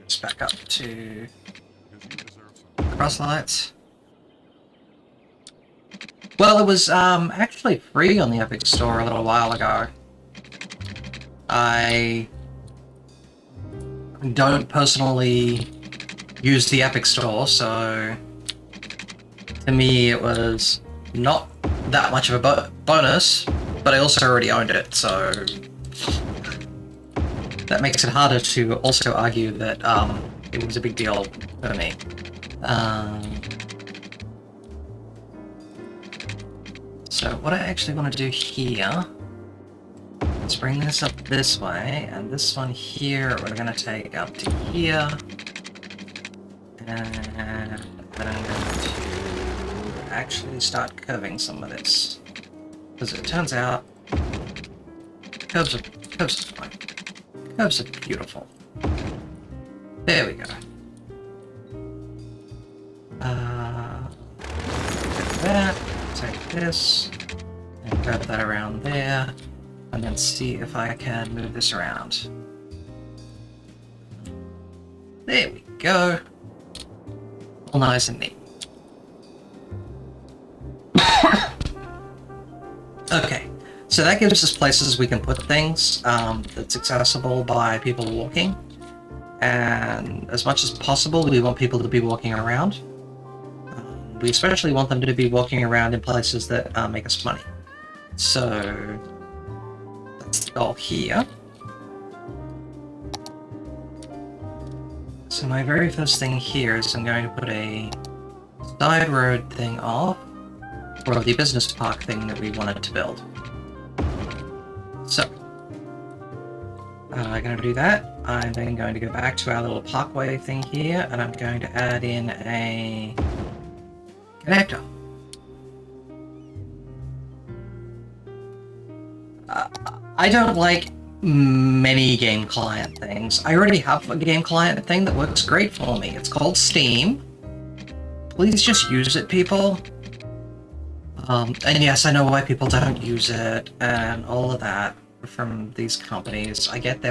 Just back up to cross lights. Well, it was actually free on the Epic Store a little while ago. I don't personally use the Epic Store, so to me it was not that much of a bonus, but I also already owned it, so that makes it harder to also argue that it was a big deal for me. So what I actually want to do here, let's bring this up this way, and this one here we're going to take up to here, and then I'm going to actually start curving some of this, because it turns out curves are fine. Curves are beautiful. There we go. Take that, take this, and grab that around there, and then see if I can move this around. There we go. All nice and neat. Okay, so that gives us places we can put things that's accessible by people walking. And as much as possible, we want people to be walking around. We especially want them to be walking around in places that make us money. So that's the goal here. So my very first thing here is I'm going to put a side road thing off for the business park thing that we wanted to build. So I'm going to do that. I'm then going to go back to our little parkway thing here, and I'm going to add in a connector. I don't like many game client things. I already have a game client thing that works great for me. It's called Steam. Please just use it, people. And yes, I know why people don't use it and all of that from these companies. I get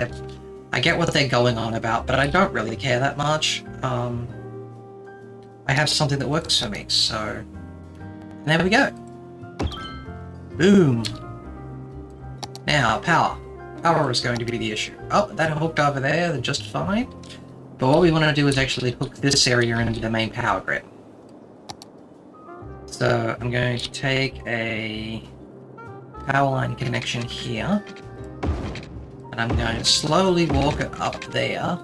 what they're going on about, but I don't really care that much. I have something that works for me, so there we go. Boom. Now, power. Power is going to be the issue. Oh, that hooked over there just fine. But what we want to do is actually hook this area into the main power grid. So I'm going to take a power line connection here, and I'm going to slowly walk it up there,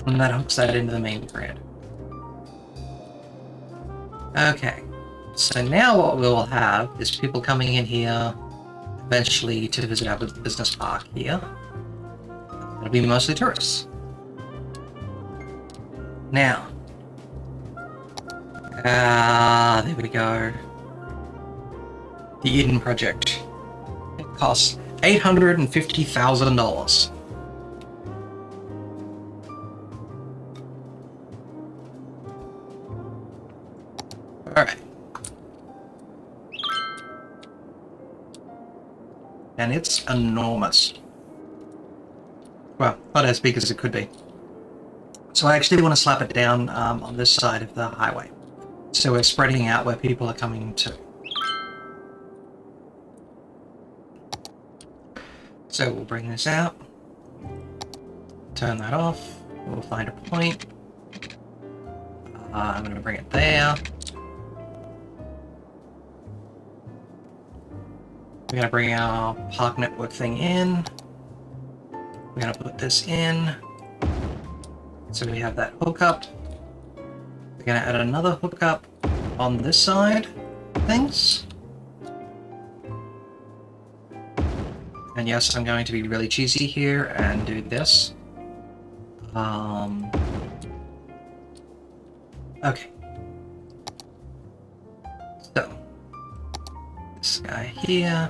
and that hooks that into the main grid. Okay, so now what we'll have is people coming in here eventually to visit our business park here. It'll be mostly tourists. Now, there we go. The Eden Project. It costs $850,000. Alright. And it's enormous. Well, not as big as it could be. So I actually want to slap it down on this side of the highway. So we're spreading out where people are coming to. So we'll bring this out. Turn that off. We'll find a point. I'm going to bring it there. We're going to bring our park network thing in. We're going to put this in. So we have that hookup. We're going to add another hookup on this side of things. And yes, I'm going to be really cheesy here and do this. Okay. So, this guy here.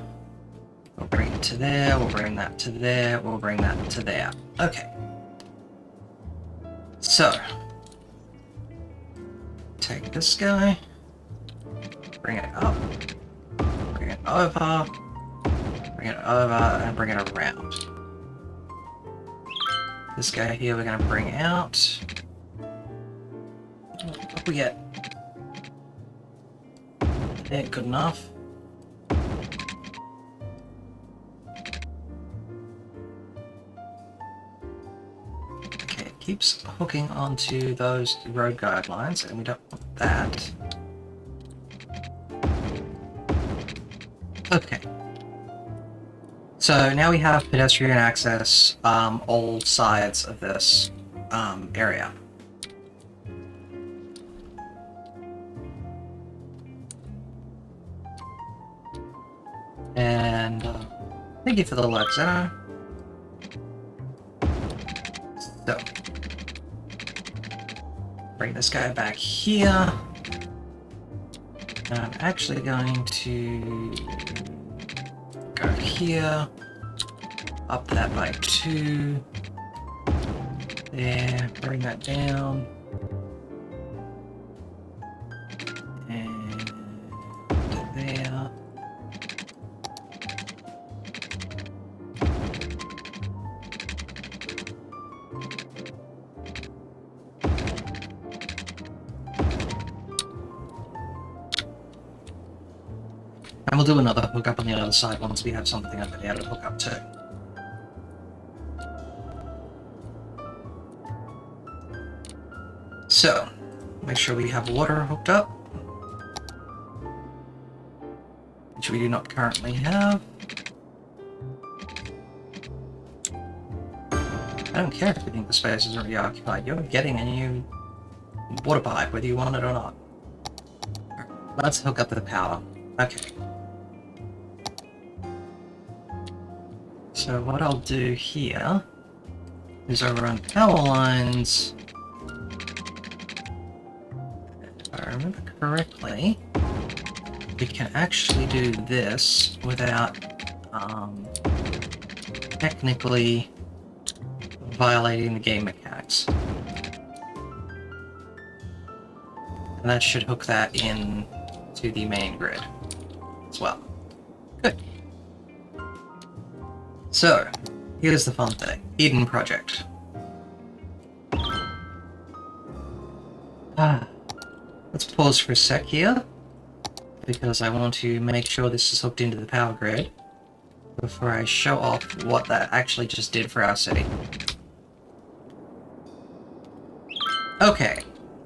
We'll bring it to there, we'll bring that to there, we'll bring that to there. Okay. So, take this guy, bring it up, bring it over, and bring it around. This guy here we're going to bring out. What we get? Yeah, good enough. Okay, it keeps hooking onto those road guidelines, and we don't want that. Okay. So now we have pedestrian access all sides of this area. And thank you for the like, Zeno. So, bring this guy back here. And I'm actually going to go here, up that by 2, there, bring that down, and there. And we'll do another hookup on the other side once we have something over there to hook up to. So, make sure we have water hooked up, which we do not currently have. I don't care if you think the space is already occupied. You're getting a new water pipe, whether you want it or not. Let's hook up the power. Okay. So what I'll do here is overrun power lines. If I remember correctly, we can actually do this without technically violating the game mechanics. And that should hook that in to the main grid as well. Good. So, here's the fun thing. Eden Project. Let's pause for a sec here, because I want to make sure this is hooked into the power grid before I show off what that actually just did for our city. Okay,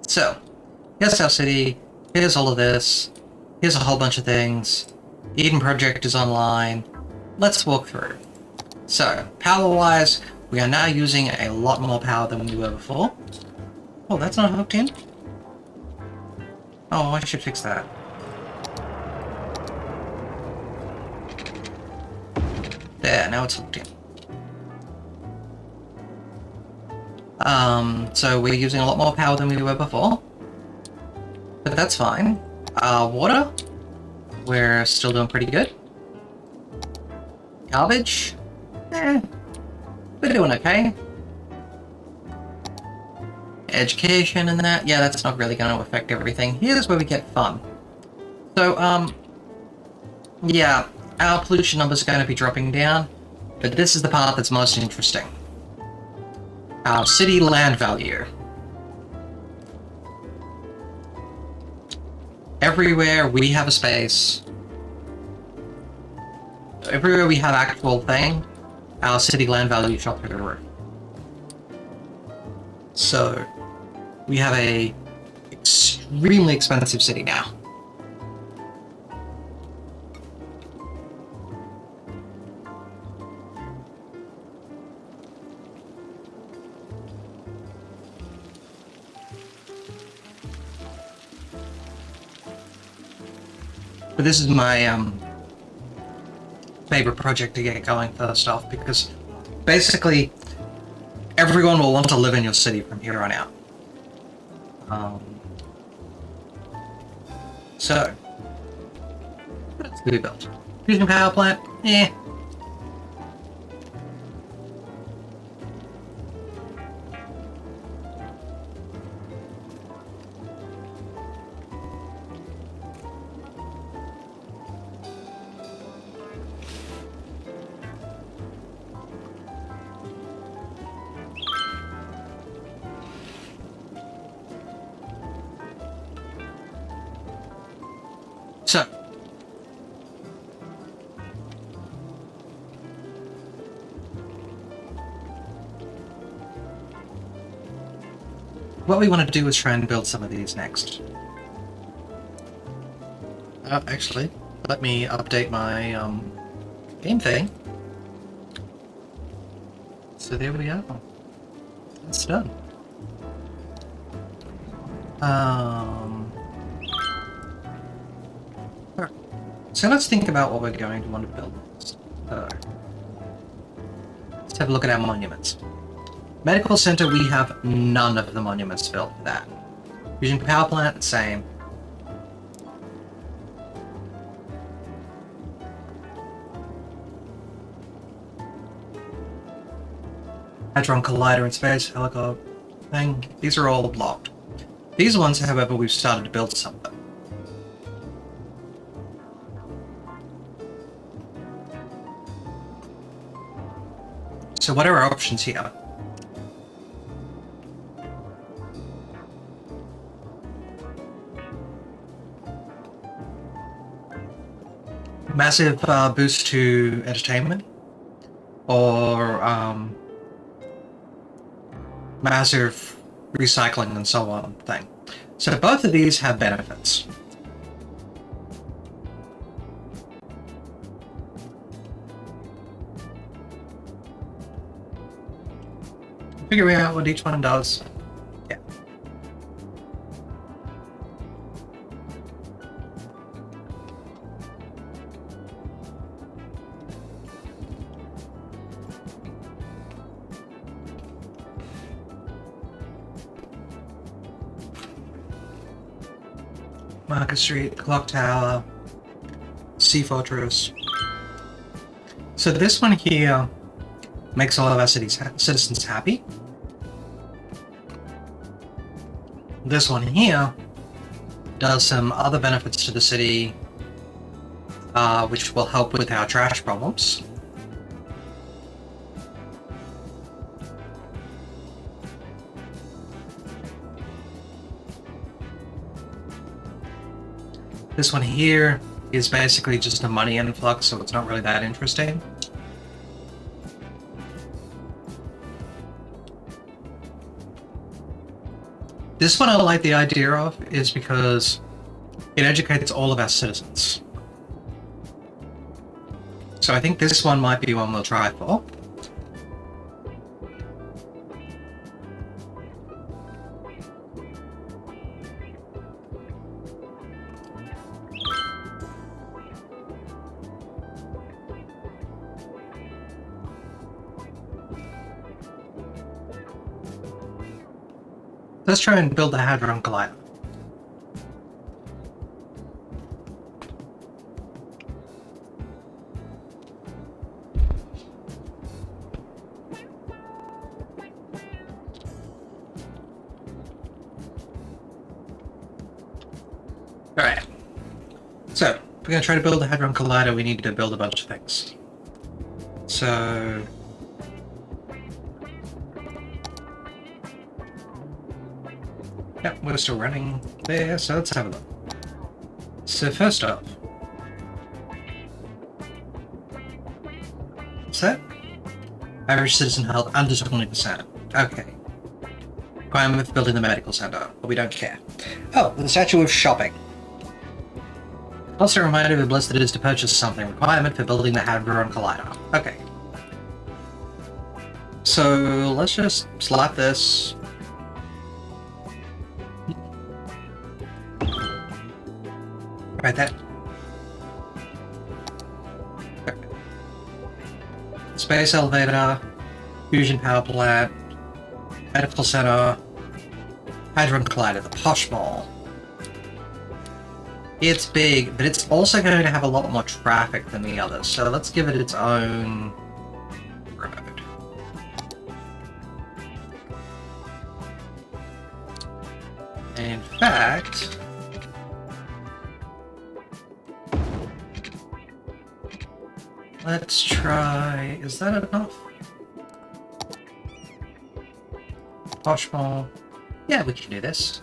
so, here's our city, here's all of this, here's a whole bunch of things, Eden Project is online, let's walk through. So, power-wise, we are now using a lot more power than we were before. Oh, that's not hooked in? Oh, I should fix that. There, now it's hooked in. So we're using a lot more power than we were before. But that's fine. Water, we're still doing pretty good. Garbage, we're doing okay. Education and that, yeah, that's not really going to affect everything. Here's where we get fun. So, yeah, our pollution numbers are going to be dropping down, but this is the part that's most interesting. Our city land value. Everywhere we have a space, everywhere we have actual thing, our city land value shot through the roof. So, we have a extremely expensive city now. But this is my favorite project to get going first off, because basically everyone will want to live in your city from here on out. So, what's to be built? Fusion power plant? Eh. So, what we want to do is try and build some of these next. Actually, let me update my game thing. So there we are. It's done. So let's think about what we're going to want to build next. Let's have a look at our monuments. Medical Center, we have none of the monuments built for that. Fusion power plant, same. Hadron Collider and Space Helicopter thing, these are all blocked. These ones, however, we've started to build some of them. So what are our options here? massive boost to entertainment, or massive recycling and so on thing. So both of these have benefits. Figuring out what each one does. Yeah. Market Street, Clock Tower, Sea Fortress. So this one here makes all of our citizens happy. This one here does some other benefits to the city, which will help with our trash problems. This one here is basically just a money influx, so it's not really that interesting. This one I like the idea of is because it educates all of our citizens. So I think this one might be one we'll try for. Let's try and build a Hadron Collider. Alright. So, if we're going to try to build a Hadron Collider, we need to build a bunch of things. So... Yep, we're still running there, so let's have a look. So first off, what's that? Average citizen health under 20%. Okay. Requirement for building the medical center, but we don't care. Oh, the statue of shopping. Also a reminder of bliss that it is to purchase something. Requirement for building the Hadron Collider. Okay. So let's just slap this. Right there. Okay. Space elevator, fusion power plant, medical center, Hadron Collider, the posh mall. It's big, but it's also going to have a lot more traffic than the others, so let's give it its own road. In fact, let's try... is that enough? Posh mall. Yeah, we can do this.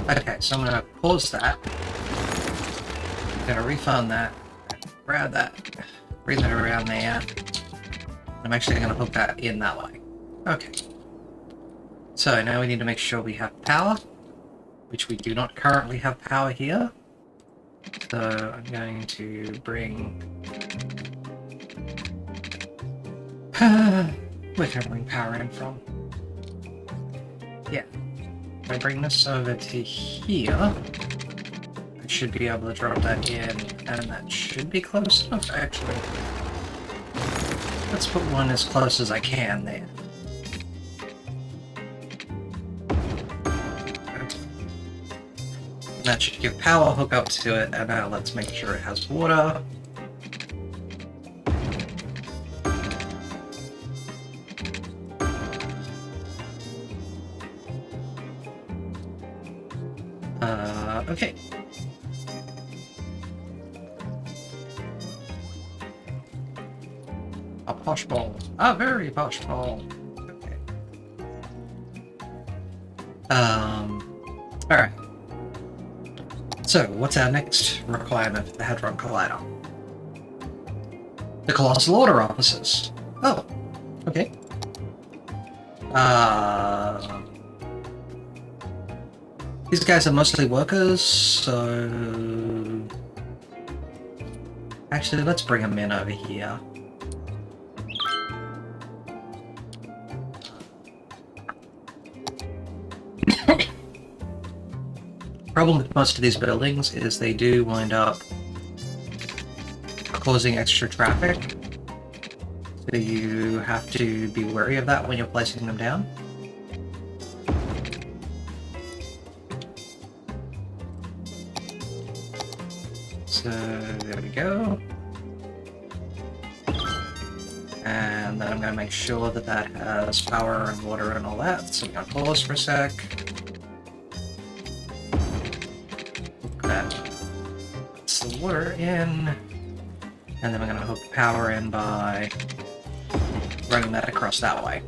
Okay, so I'm gonna pause that. I'm gonna refund that. Grab that. Bring that around there. I'm actually gonna hook that in that way. Okay. So now we need to make sure we have power, which we do not currently have power here. So I'm going to bring... where can I bring power in from? Yeah. If I bring this over to here, I should be able to drop that in, and that should be close enough, actually. Let's put one as close as I can there. That should give power hookup to it, and now let's make sure it has water. Okay. A posh ball. A very posh ball. Okay. Alright. So, what's our next requirement for the Hadron Collider? The Colossal Order officers. Oh, okay. These guys are mostly workers, so... Actually, let's bring them in over here. Problem with most of these buildings is they do wind up causing extra traffic. So you have to be wary of that when you're placing them down. So there we go. And then I'm going to make sure that that has power and water and all that. So I'm going to pause for a sec. That's the water in. And then I'm going to hook power in by running that across that way.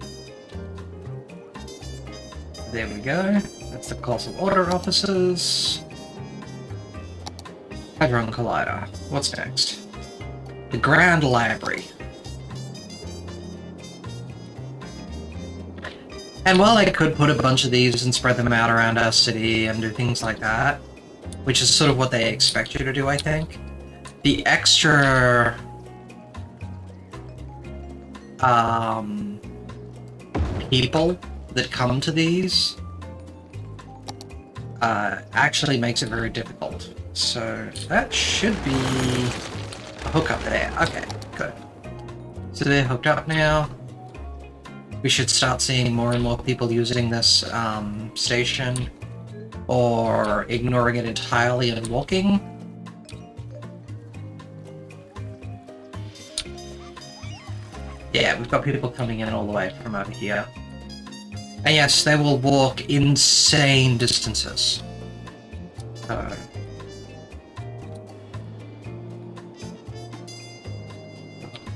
There we go. That's the Colossal Order offices. Hadron Collider. What's next? The Grand Library. And while I could put a bunch of these and spread them out around our city and do things like that, which is sort of what they expect you to do, I think, the extra people that come to these actually makes it very difficult. So that should be a hookup there. Okay, good. So they're hooked up now. We should start seeing more and more people using this station or ignoring it entirely and walking. Yeah, we've got people coming in all the way from over here. And yes, they will walk insane distances. So...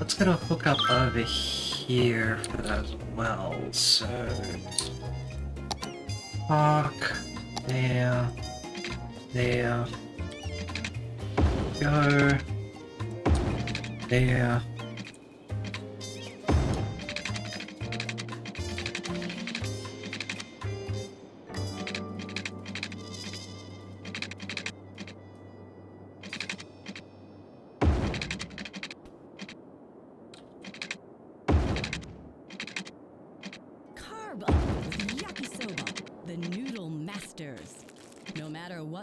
let's get a hook up over here for that as well. So... park, there, there, go, there.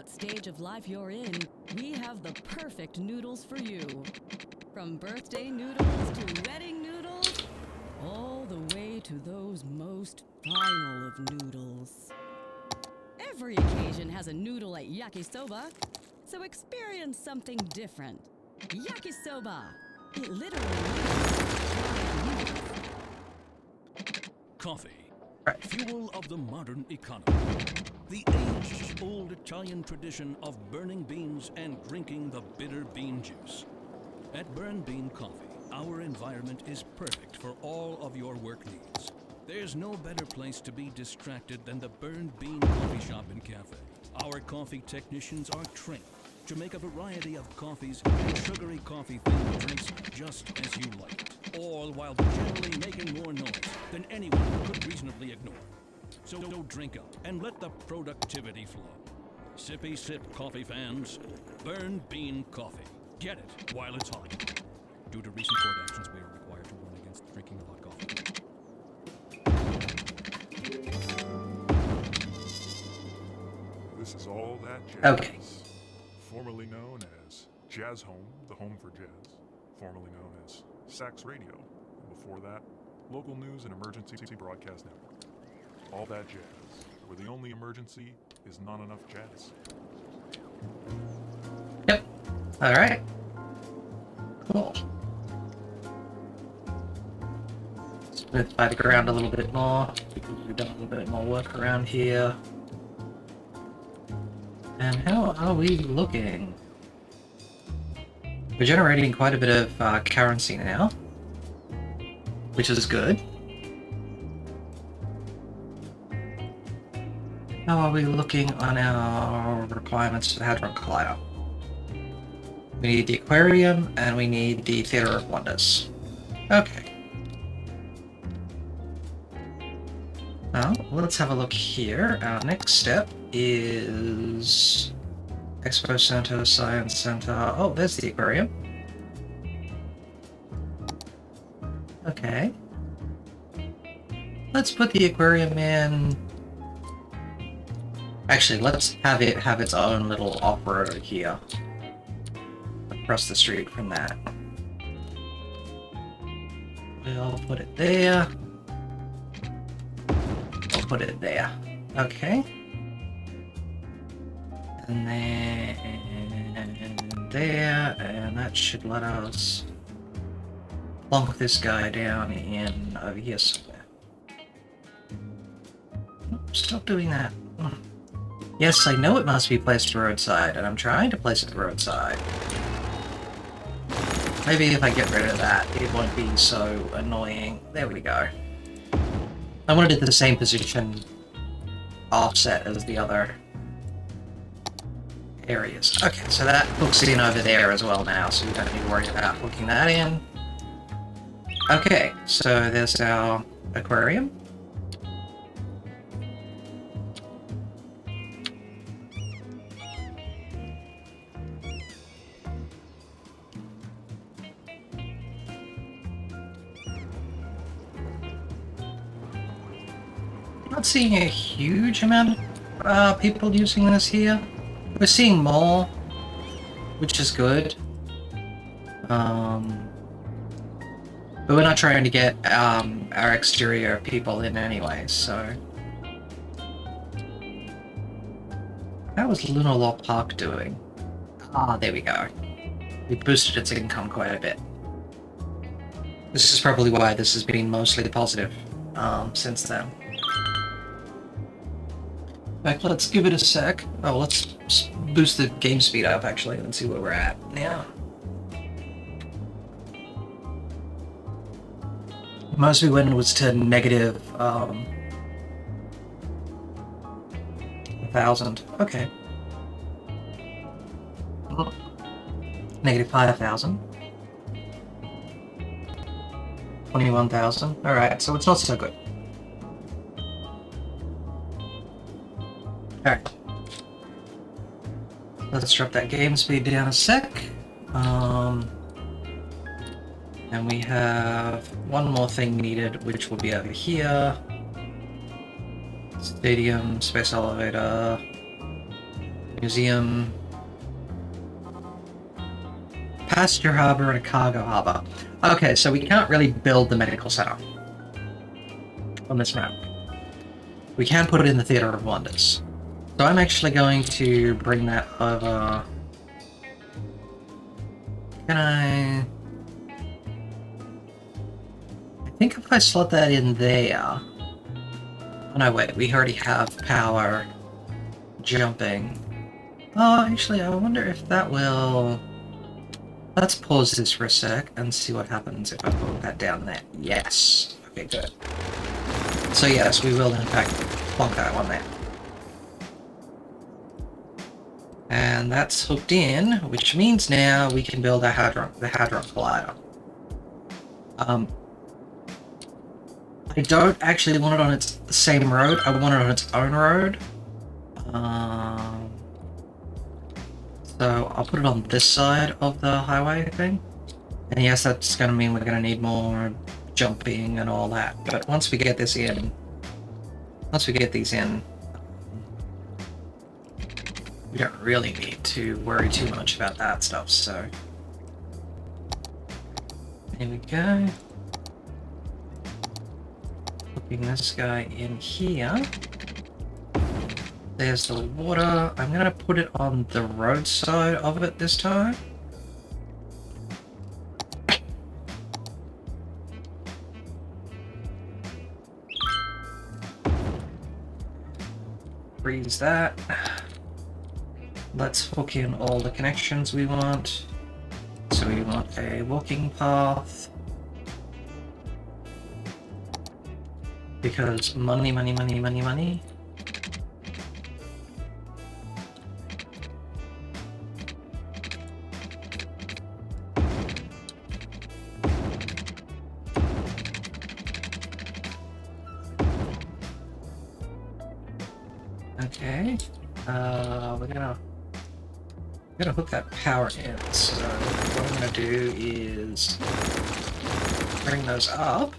Stage of life you're in, we have the perfect noodles for you. From birthday noodles to wedding noodles, all the way to those most final of noodles. Every occasion has a noodle at Yakisoba, so experience something different. Yakisoba. It literally means coffee. Fuel of the modern economy. The age-old Italian tradition of burning beans and drinking the bitter bean juice. At Burn Bean Coffee, our environment is perfect for all of your work needs. There's no better place to be distracted than the Burn Bean Coffee Shop and Cafe. Our coffee technicians are trained to make a variety of coffees and sugary coffee-themed drinks just as you like it, all while generally making more noise than anyone could reasonably ignore. So don't drink up and let the productivity flow. Sippy sip coffee fans, Burn Bean Coffee. Get it while it's hot. Due to recent court actions, we are required to warn against drinking hot coffee. This is All That Jazz. Okay. Formerly known as Jazz Home, the home for jazz. Formerly known as Sax Radio. And before that, Local News and Emergency Broadcast Network. All That Jazz, where the only emergency is not enough jazz. Yep. Alright. Cool. Smooth by the ground a little bit more, because we've done a little bit more work around here. And how are we looking? We're generating quite a bit of currency now, which is good. How are we looking on our requirements for the Hadron Collider? We need the aquarium and we need the Theatre of Wonders. Okay. Well, let's have a look here. Our next step is Expo Center, Science Center. Oh, there's the aquarium. Okay. Let's put the aquarium in. Actually, let's have it have its own little off-road here. Across the street from that. We'll put it there. We'll put it there. Okay. And then there, and that should let us plonk this guy down in over here somewhere. Stop doing that. Yes, I know it must be placed roadside, and I'm trying to place it roadside. Maybe if I get rid of that, it won't be so annoying. There we go. I wanted it the same position offset as the other areas. Okay, so that hooks in over there as well now, so we don't need to worry about hooking that in. Okay, so there's our aquarium. Not seeing a huge amount of people using this here. We're seeing more, which is good. But we're not trying to get our exterior people in anyway, so... How was Lunar Law Park doing? Ah, there we go. We boosted its income quite a bit. This is probably why this has been mostly positive since then. In fact, let's give it a sec. Oh, let's boost the game speed up actually and see where we're at now. Mostly when it was to negative 1,000. Okay. Negative 5,000. 21,000. Alright, so it's not so good. Alright. Let's drop that game speed down a sec. And we have one more thing needed, which will be over here. Stadium, space elevator, museum, passenger harbor, and a cargo harbor. Okay, so we can't really build the medical center on this map. We can put it in the Theatre of Wonders. So I'm actually going to bring that over. Can I think if I slot that in there... Oh no, wait, we already have power jumping. Oh, actually, I wonder if that will... Let's pause this for a sec and see what happens if I put that down there. Yes. Okay, good. So yes, we will in fact plonk that one there. And that's hooked in, which means now we can build the Hadron Collider. I don't actually want it on its same road, I want it on its own road. So I'll put it on this side of the highway thing. And yes, that's going to mean we're going to need more jumping and all that. But once we get these in, we don't really need to worry too much about that stuff, so... There we go. Putting this guy in here. There's the water. I'm gonna put it on the roadside of it this time. Freeze that. Let's hook in all the connections we want. So we want a walking path. Because money, money, money, money, money. Okay. We're gonna hook that power in. So what I'm gonna do is bring those up.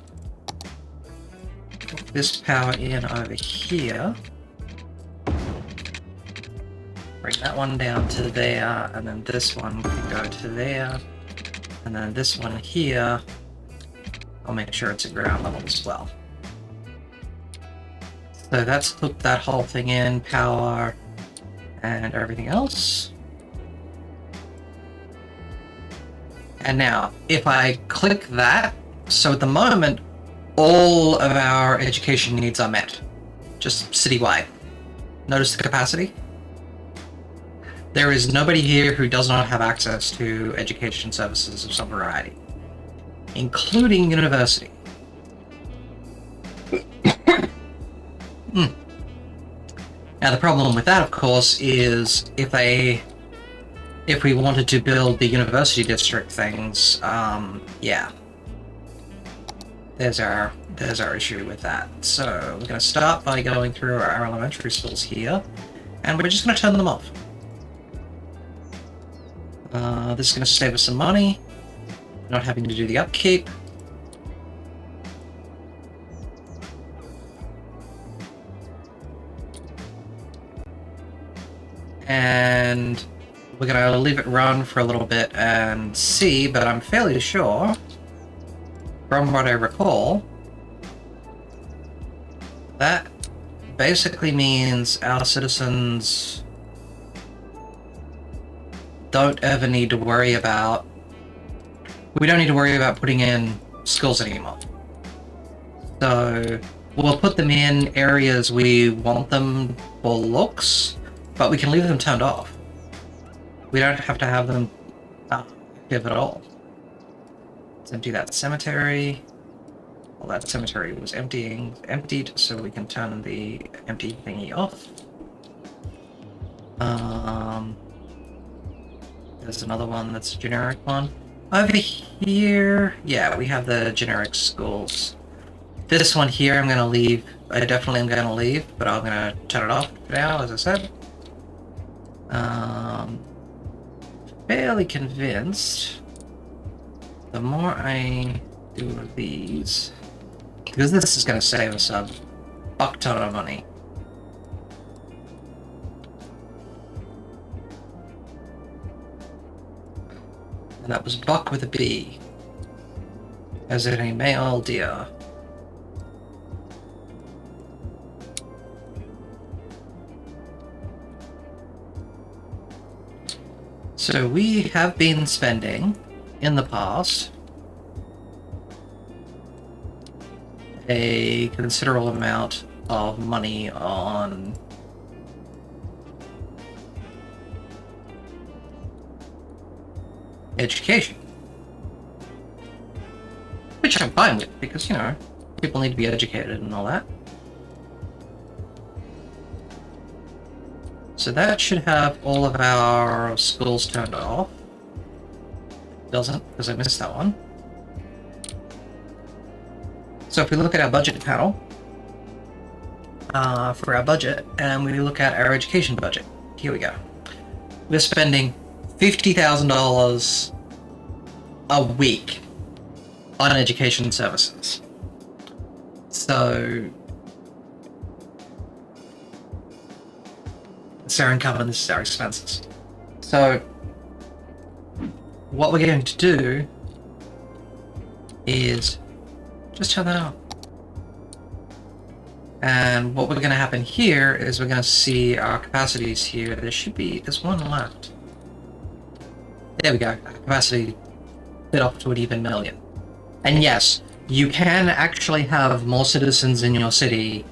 Hook this power in over here. Bring that one down to there, and then this one can go to there. And then this one here, I'll make sure it's at ground level as well. So that's hooked that whole thing in, power, and everything else. And now, if I click that, so at the moment, all of our education needs are met, just citywide. Notice the capacity? There is nobody here who does not have access to education services of some variety, including university. Now the problem with that, of course, is if we wanted to build the university district things, yeah. There's our issue with that. So we're going to start by going through our elementary schools here, and we're just going to turn them off. This is going to save us some money, not having to do the upkeep. And we're going to leave it run for a little bit and see, but I'm fairly sure, from what I recall, that basically means our citizens don't ever need to worry about... We don't need to worry about putting in schools anymore. So we'll put them in areas we want them for looks, but we can leave them turned off. We don't have to have them active at all. Let's empty that cemetery. Well, that cemetery was emptied, so we can turn the empty thingy off. There's another one that's a generic one. Over here, yeah, we have the generic schools. This one here I'm gonna leave. I definitely am gonna leave, but I'm gonna turn it off for now, as I said. Fairly convinced the more I do of these, because this is going to save us a buck ton of money. And that was buck with a B, as in a male deer. So we have been spending, in the past, a considerable amount of money on education. Which I'm fine with, because, you know, people need to be educated and all that. So that should have all of our schools turned off. It doesn't, because I missed that one. So if we look at our budget panel, for our budget, and we look at our education budget, here we go. We're spending $50,000 a week on education services. So this is our income and this is our expenses. So what we're going to do is just turn that on. And what we're going to happen here is we're going to see our capacities here. There's one left. There we go. Capacity bit off to an even million. And yes, you can actually have more citizens in your city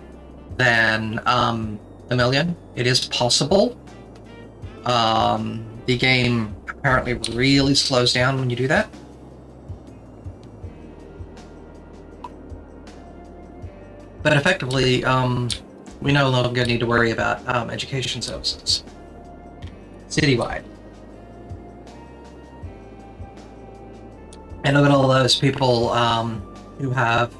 than a million. It is possible. The game apparently really slows down when you do that. But effectively, we no longer need to worry about education services citywide. And look at all those people who have,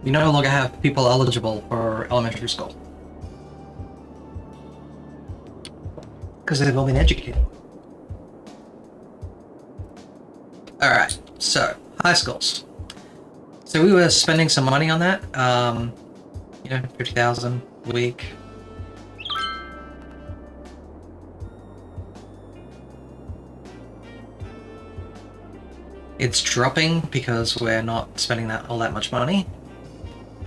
we no longer have people eligible for elementary school. Because they've all been educated. Alright, so, high schools. So we were spending some money on that. 50,000 a week. It's dropping because we're not spending all that much money.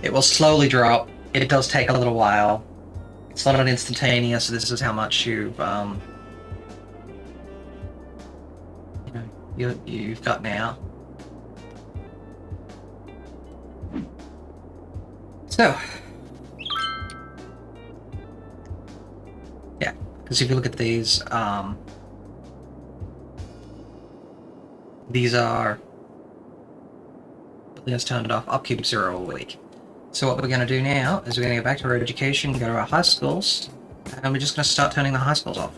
It will slowly drop. It does take a little while. It's not an instantaneous. This is how much you've you've got now. So yeah, because if you look at these are buildings turned off, upkeep 0 a week. So what we're going to do now is we're going to go back to our education, go to our high schools, and we're just going to start turning the high schools off.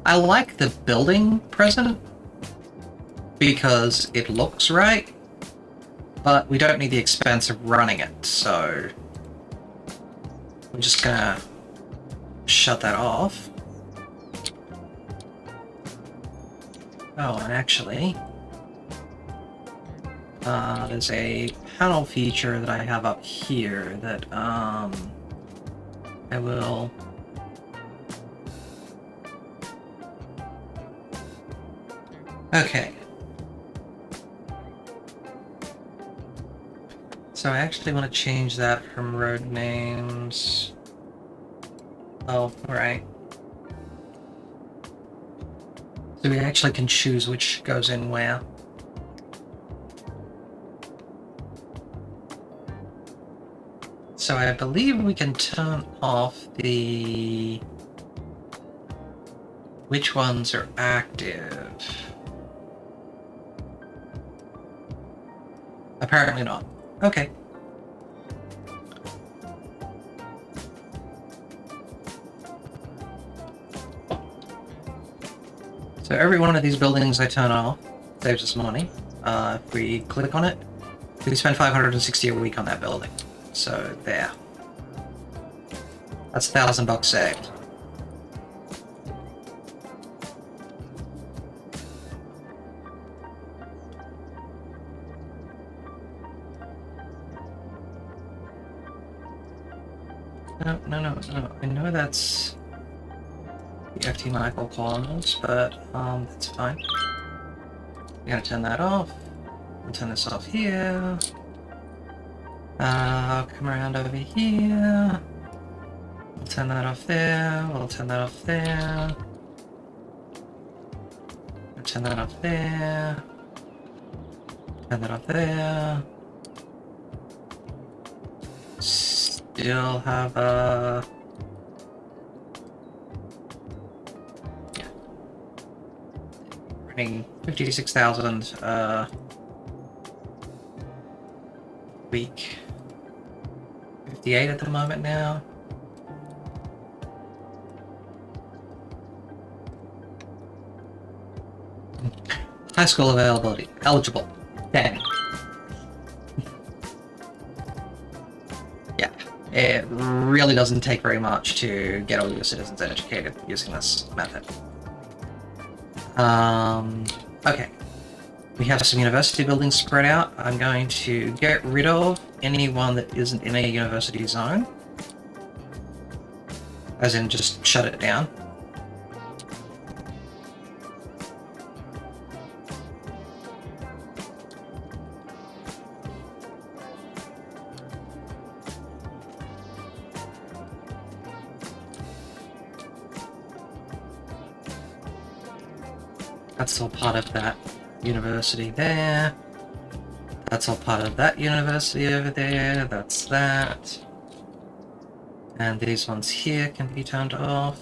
I like the building present because it looks right, but we don't need the expense of running it, so we're just going to shut that off. Oh, and actually, there's a panel feature that I have up here that I will... Okay. So I actually want to change that from road names. Oh, right. So we actually can choose which goes in where. So I believe we can turn off the... which ones are active. Apparently not. Okay. So every one of these buildings I turn off saves us money. If we click on it, we spend 560 a week on that building. So there. That's $1,000 saved. No. I know that's the FT Michael columns, but that's fine. We're gonna turn that off. We'll turn this off here. I'll come around over here. We'll turn that off there. We'll turn that off there. We'll turn that off there. Turn that off there. Still have a... yeah. Running 56,000 week. 58 at the moment now. High school availability. Eligible. 10. Yeah. It really doesn't take very much to get all your citizens educated using this method. Okay. We have some university buildings spread out. I'm going to get rid of anyone that isn't in a university zone. As in, just shut it down. That's all part of that university there. That's all part of that university over there. That's that. And these ones here can be turned off.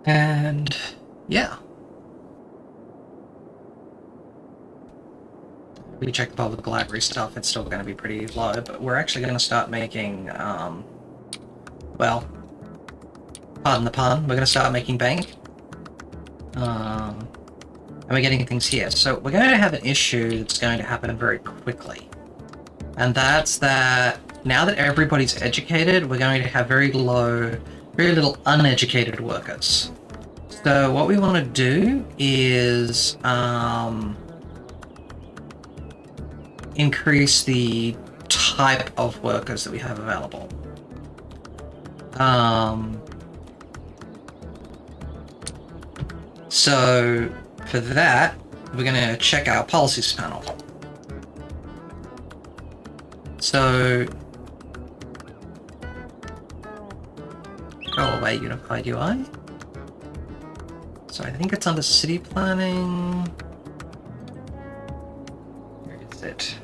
And yeah. We check the public library stuff, it's still going to be pretty low, but we're actually going to start making, well, pardon the pun, we're going to start making bank. and we're getting things here. So we're going to have an issue that's going to happen very quickly. And that's that now that everybody's educated, we're going to have very little uneducated workers. So what we want to do is increase the type of workers that we have available. So for that, we're going to check our policies panel. So go away, Unified UI. So I think it's under city planning. Where is it?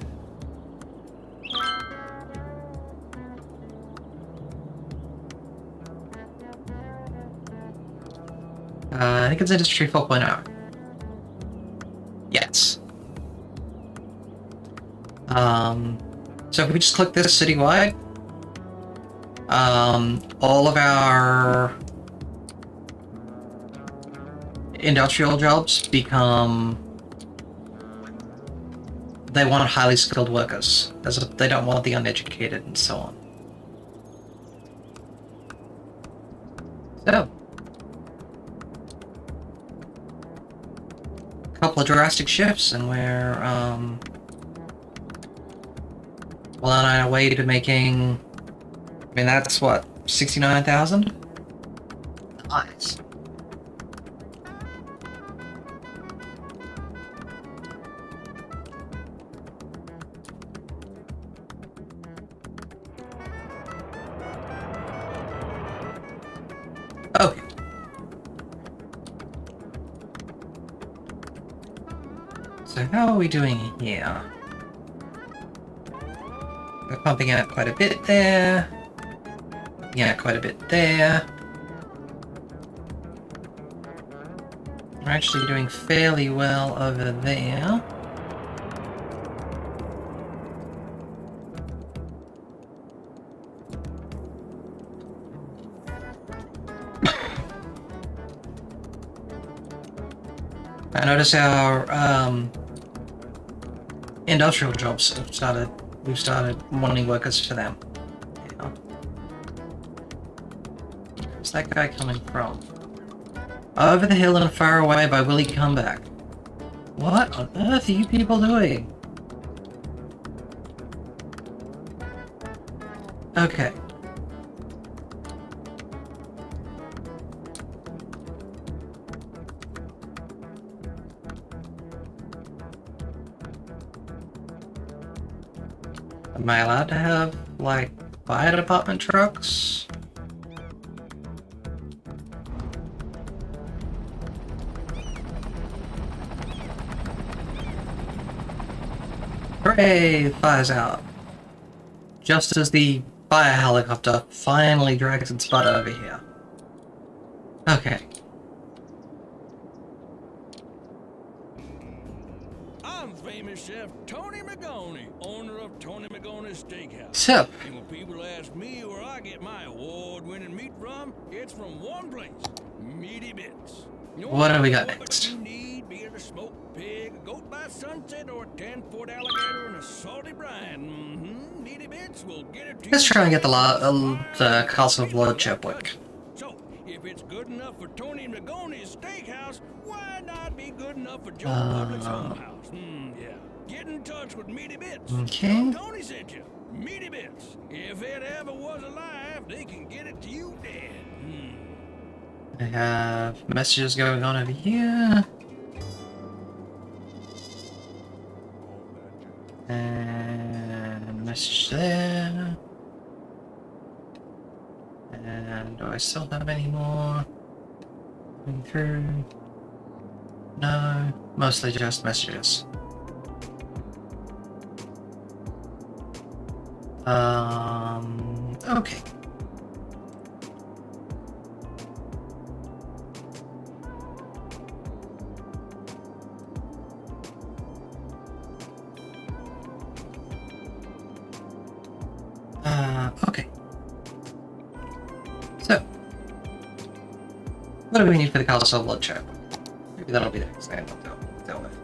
I think it's Industry 4.0. Yes. So if we just click this citywide, all of our industrial jobs become, they want highly skilled workers, they don't want the uneducated and so on. So, a couple of drastic shifts and we're well on our way to making, I mean that's what, 69,000? Nice. Okay. So how are we doing here? We're pumping out quite a bit there. Yeah, quite a bit there. We're actually doing fairly well over there. I notice our industrial jobs have started. We've started wanting workers for them. Yeah. Where's that guy coming from? Over the hill and far away by Willie Comeback. What on earth are you people doing? Okay. Am I allowed to have, like, fire department trucks? Hooray! The fire's out. Just as the fire helicopter finally drags its butt over here. Okay. I'm famous chef Tony McGoney, owner of Tony McGoney's Steakhouse. So, And when people ask me where I get my award-winning meat from, it's from one place, Meaty Bits. You know what do we got what next? You need, be it a smoked pig, a goat by sunset, or a 10-foot alligator and a salty brine. Meaty Bits will get it to let's you. try and get the Castle of Lord Chepwick. So, if it's good enough for Tony McGoney's Steakhouse, why not be good enough for Joe Public's Home House? Yeah. Get in touch with Meaty Bits. Okay. Tell Tony sent you. Meaty Bits. If it ever was alive, they can get it to you dead. I have messages going on over here. And message there. And do I still have any more coming through? No, mostly just messages. Okay. Okay. So, what do we need for the Castle of Lord Chepwick? Maybe that'll be the next thing I'll deal with.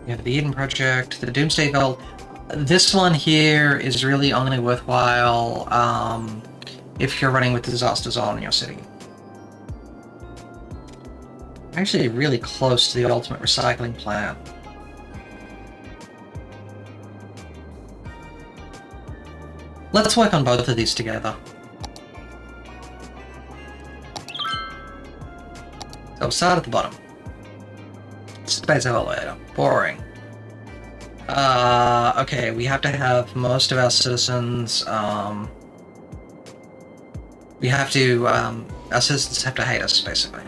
We have the Eden Project, the Doomsday Gold. This one here is really only worthwhile if you're running with the Disaster Zone in your city. Actually really close to the ultimate recycling plant. Let's work on both of these together. So start at the bottom. Space elevator. Boring. Okay, we have to have most of our citizens, our citizens have to hate us, basically.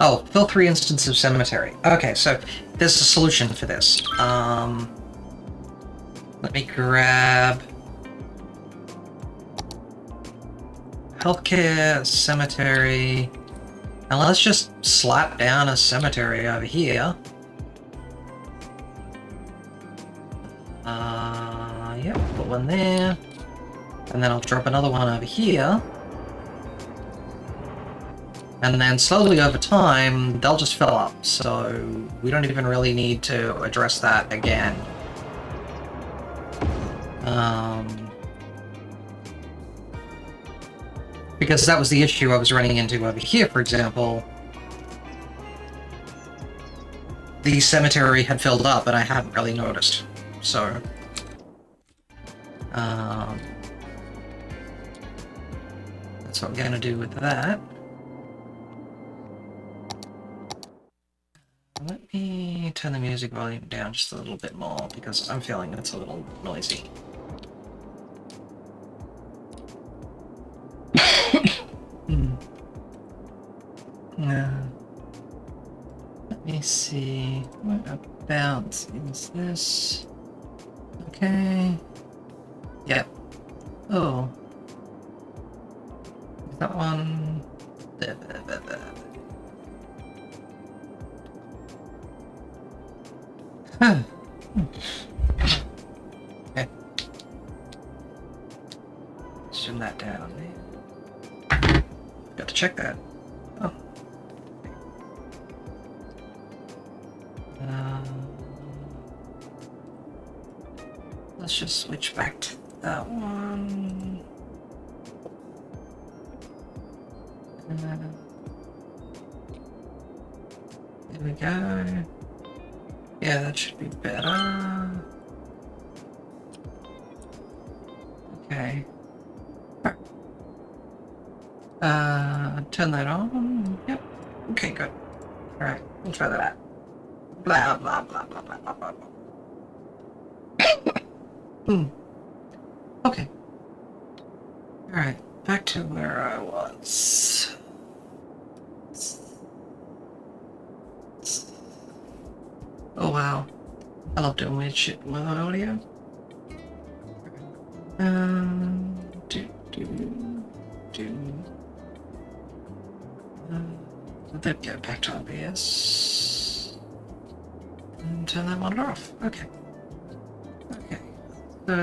Oh, fill 3 instances of cemetery. Okay, so there's a solution for this. Let me grab healthcare, cemetery, and let's just slap down a cemetery over here. Yep, put one there, and then I'll drop another one over here. And then slowly over time, they'll just fill up, so we don't even really need to address that again. Because that was the issue I was running into over here, for example. The cemetery had filled up and I hadn't really noticed, so... that's what I'm gonna do with that. Let me turn the music volume down just a little bit more, because I'm feeling it's a little noisy. Let me see, what about is this? Okay. Yep. Oh. Is that one? Huh. Okay. Zoom that down. Got to check that. Oh. Let's just switch back to that one. There we go. Yeah, that should be better. Okay. Turn that on. Yep. Okay, good. Alright, we'll try that out. Blah, blah, blah, blah, blah, blah, blah. Okay. Alright, back to where I was. Oh wow. I love doing weird shit with my audio. Then go back to OBS. And turn that monitor off. Okay. Okay. So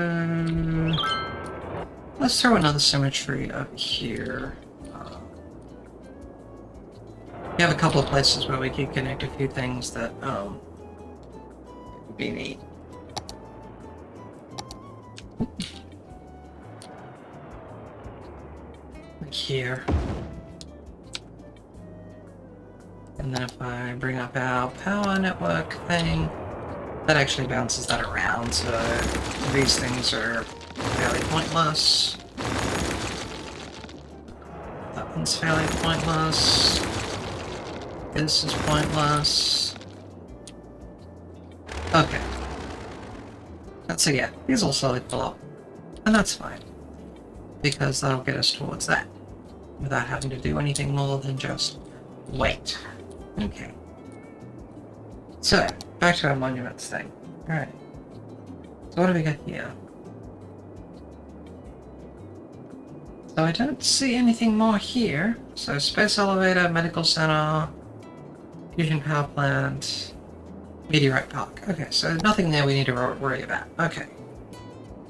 let's throw another cemetery over here. We have a couple of places where we can connect a few things that would be neat. Like here. And then if I bring up our power network thing, that actually bounces that around, so these things are fairly pointless. That one's fairly pointless. This is pointless. Okay. So yeah, these will slowly fill up. And that's fine. Because that'll get us towards that. Without having to do anything more than just wait. Okay. So, back to our monuments thing. Alright. So what do we got here? So I don't see anything more here. So space elevator, medical center, fusion power plant, meteorite park. Okay, so nothing there we need to worry about. Okay.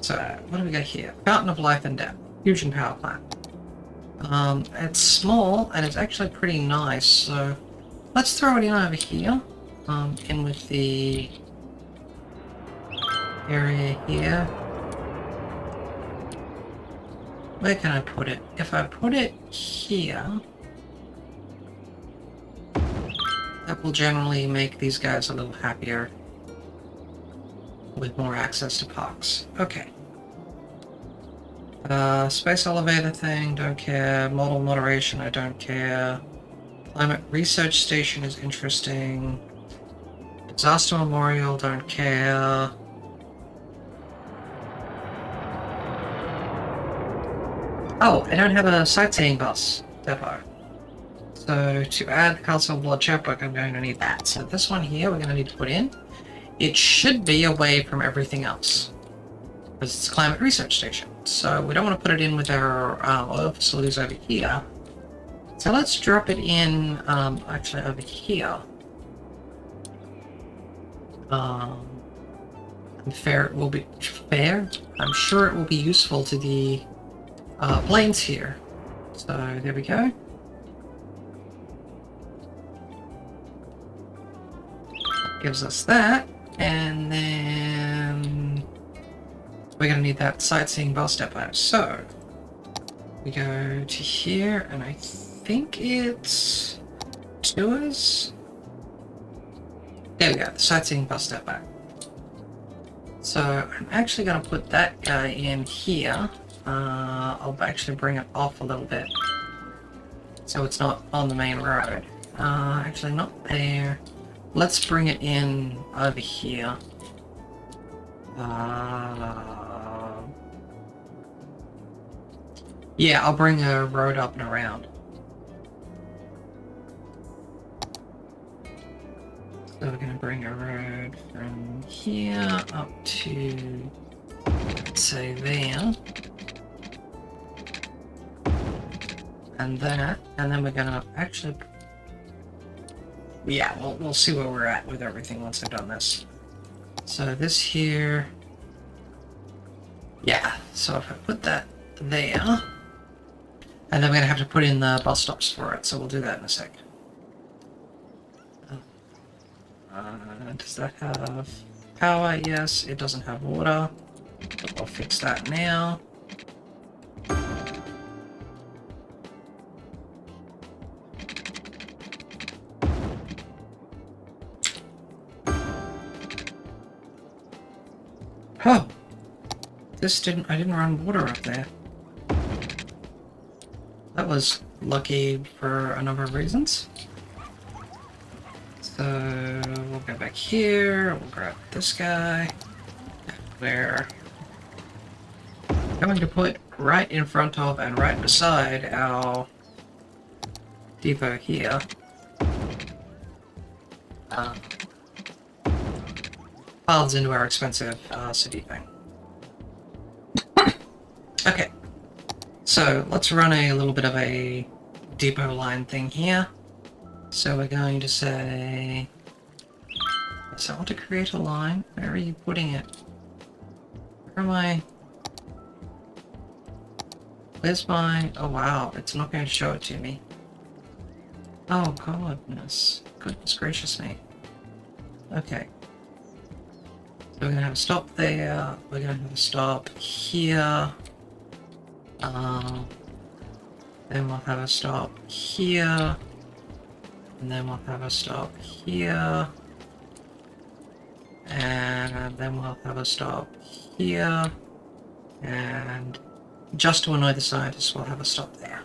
So, what do we got here? Fountain of Life and Death. Fusion power plant. It's small, and it's actually pretty nice, so let's throw it in over here. In with the area here. Where can I put it? If I put it here, that will generally make these guys a little happier with more access to parks. Okay. Space elevator thing, don't care. Model moderation, I don't care. Climate research station is interesting. Disaster memorial, don't care. Oh, I don't have a sightseeing bus depot. So to add Castle Blood chapbook, I'm going to need that. So this one here, we're going to need to put in. It should be away from everything else, because it's a climate research station. So we don't want to put it in with our oil facilities over here. So let's drop it in, actually over here. I'm sure it will be useful to the planes here. So there we go. Gives us that, and then we're gonna need that sightseeing bus depot. So we go to here, and I think it's tours. There we go, the sightseeing bus depot. So I'm actually gonna put that guy in here. I'll actually bring it off a little bit, so it's not on the main road. Actually not there. Let's bring it in over here. Yeah, I'll bring a road up and around. So we're gonna bring a road from here up to, let's say, there. And that, and then we're gonna actually, yeah, we'll see where we're at with everything once I've done this. So this here, yeah, so if I put that there, and then we're gonna have to put in the bus stops for it, so we'll do that in a sec. Does that have power? Yes, it doesn't have water. I'll fix that now. Oh! I didn't run water up there. That was lucky for a number of reasons. So we'll go back here, we'll grab this guy. We're going to put right in front of and right beside our depot here. Piles into our expensive city thing. Okay, so let's run a little bit of a depot line thing here. So we're going to say, so I want to create a line. Where are you putting it? Where am I? Where's my, oh wow, it's not going to show it to me. Oh goodness gracious me. Okay. So we're going to have a stop there, we're going to have a stop here. Then we'll have a stop here. And then we'll have a stop here. And then we'll have a stop here. And just to annoy the scientists, we'll have a stop there.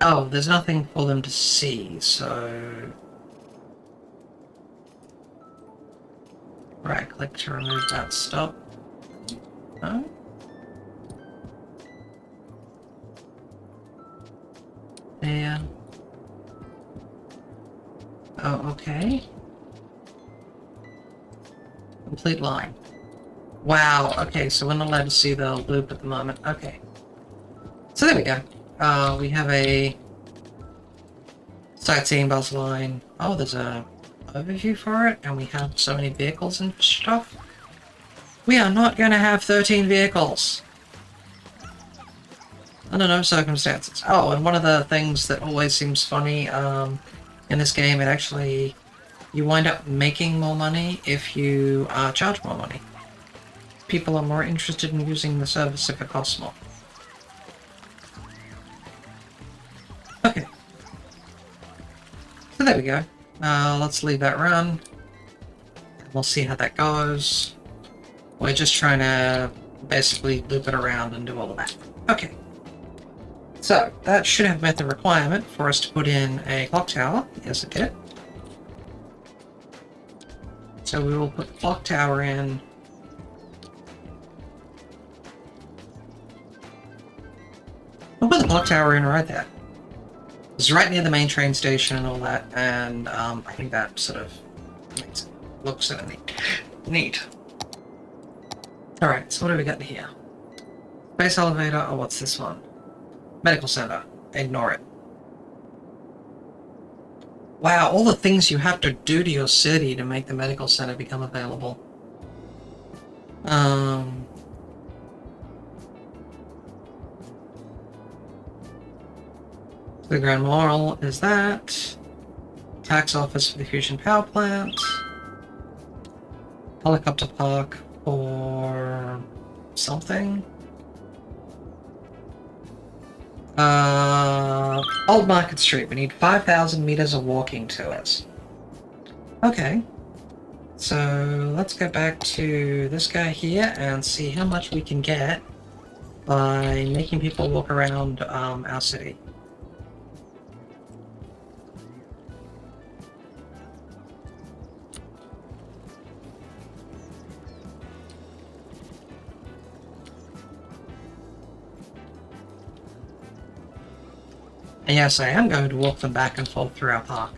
Oh, there's nothing for them to see, so... Right, click to remove that stop. No? There. Oh, okay. Complete line. Wow, okay, so we're not allowed to see the loop at the moment. Okay. So there we go. We have a sightseeing bus line. Oh, there's a overview for it, and we have so many vehicles and stuff. We are not going to have 13 vehicles. Under no circumstances. Oh, and one of the things that always seems funny in this game, it actually... You wind up making more money if you charge more money. People are more interested in using the service if it costs more. Okay. So there we go. Let's leave that run. We'll see how that goes. We're just trying to basically loop it around and do all of that. Okay. So, that should have met the requirement for us to put in a clock tower. Yes, it did. So we will put the clock tower in. We'll put the clock tower in right there. It's right near the main train station and all that, and I think that sort of makes it look sort of neat. Alright, so what do we got in here? Space elevator, oh, what's this one? Medical center. Ignore it. Wow, all the things you have to do to your city to make the medical center become available. The Grand Mall is that. Tax office for the fusion power plant. Helicopter park or something. Old Market Street. We need 5,000 meters of walking to it. Okay. So let's go back to this guy here and see how much we can get by making people walk around our city. And yes, I am going to walk them back and forth through our park.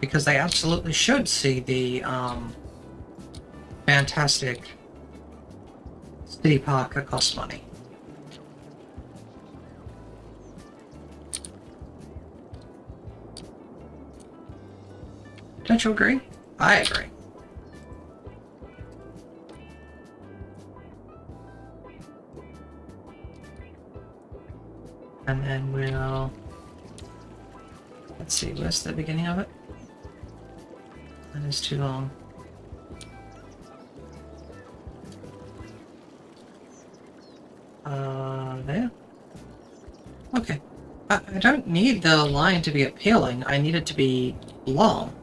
Because they absolutely should see the fantastic city park that costs money. Don't you agree? I agree. And then we'll... Let's see, where's the beginning of it? That is too long. There? Okay. I don't need the line to be appealing, I need it to be long.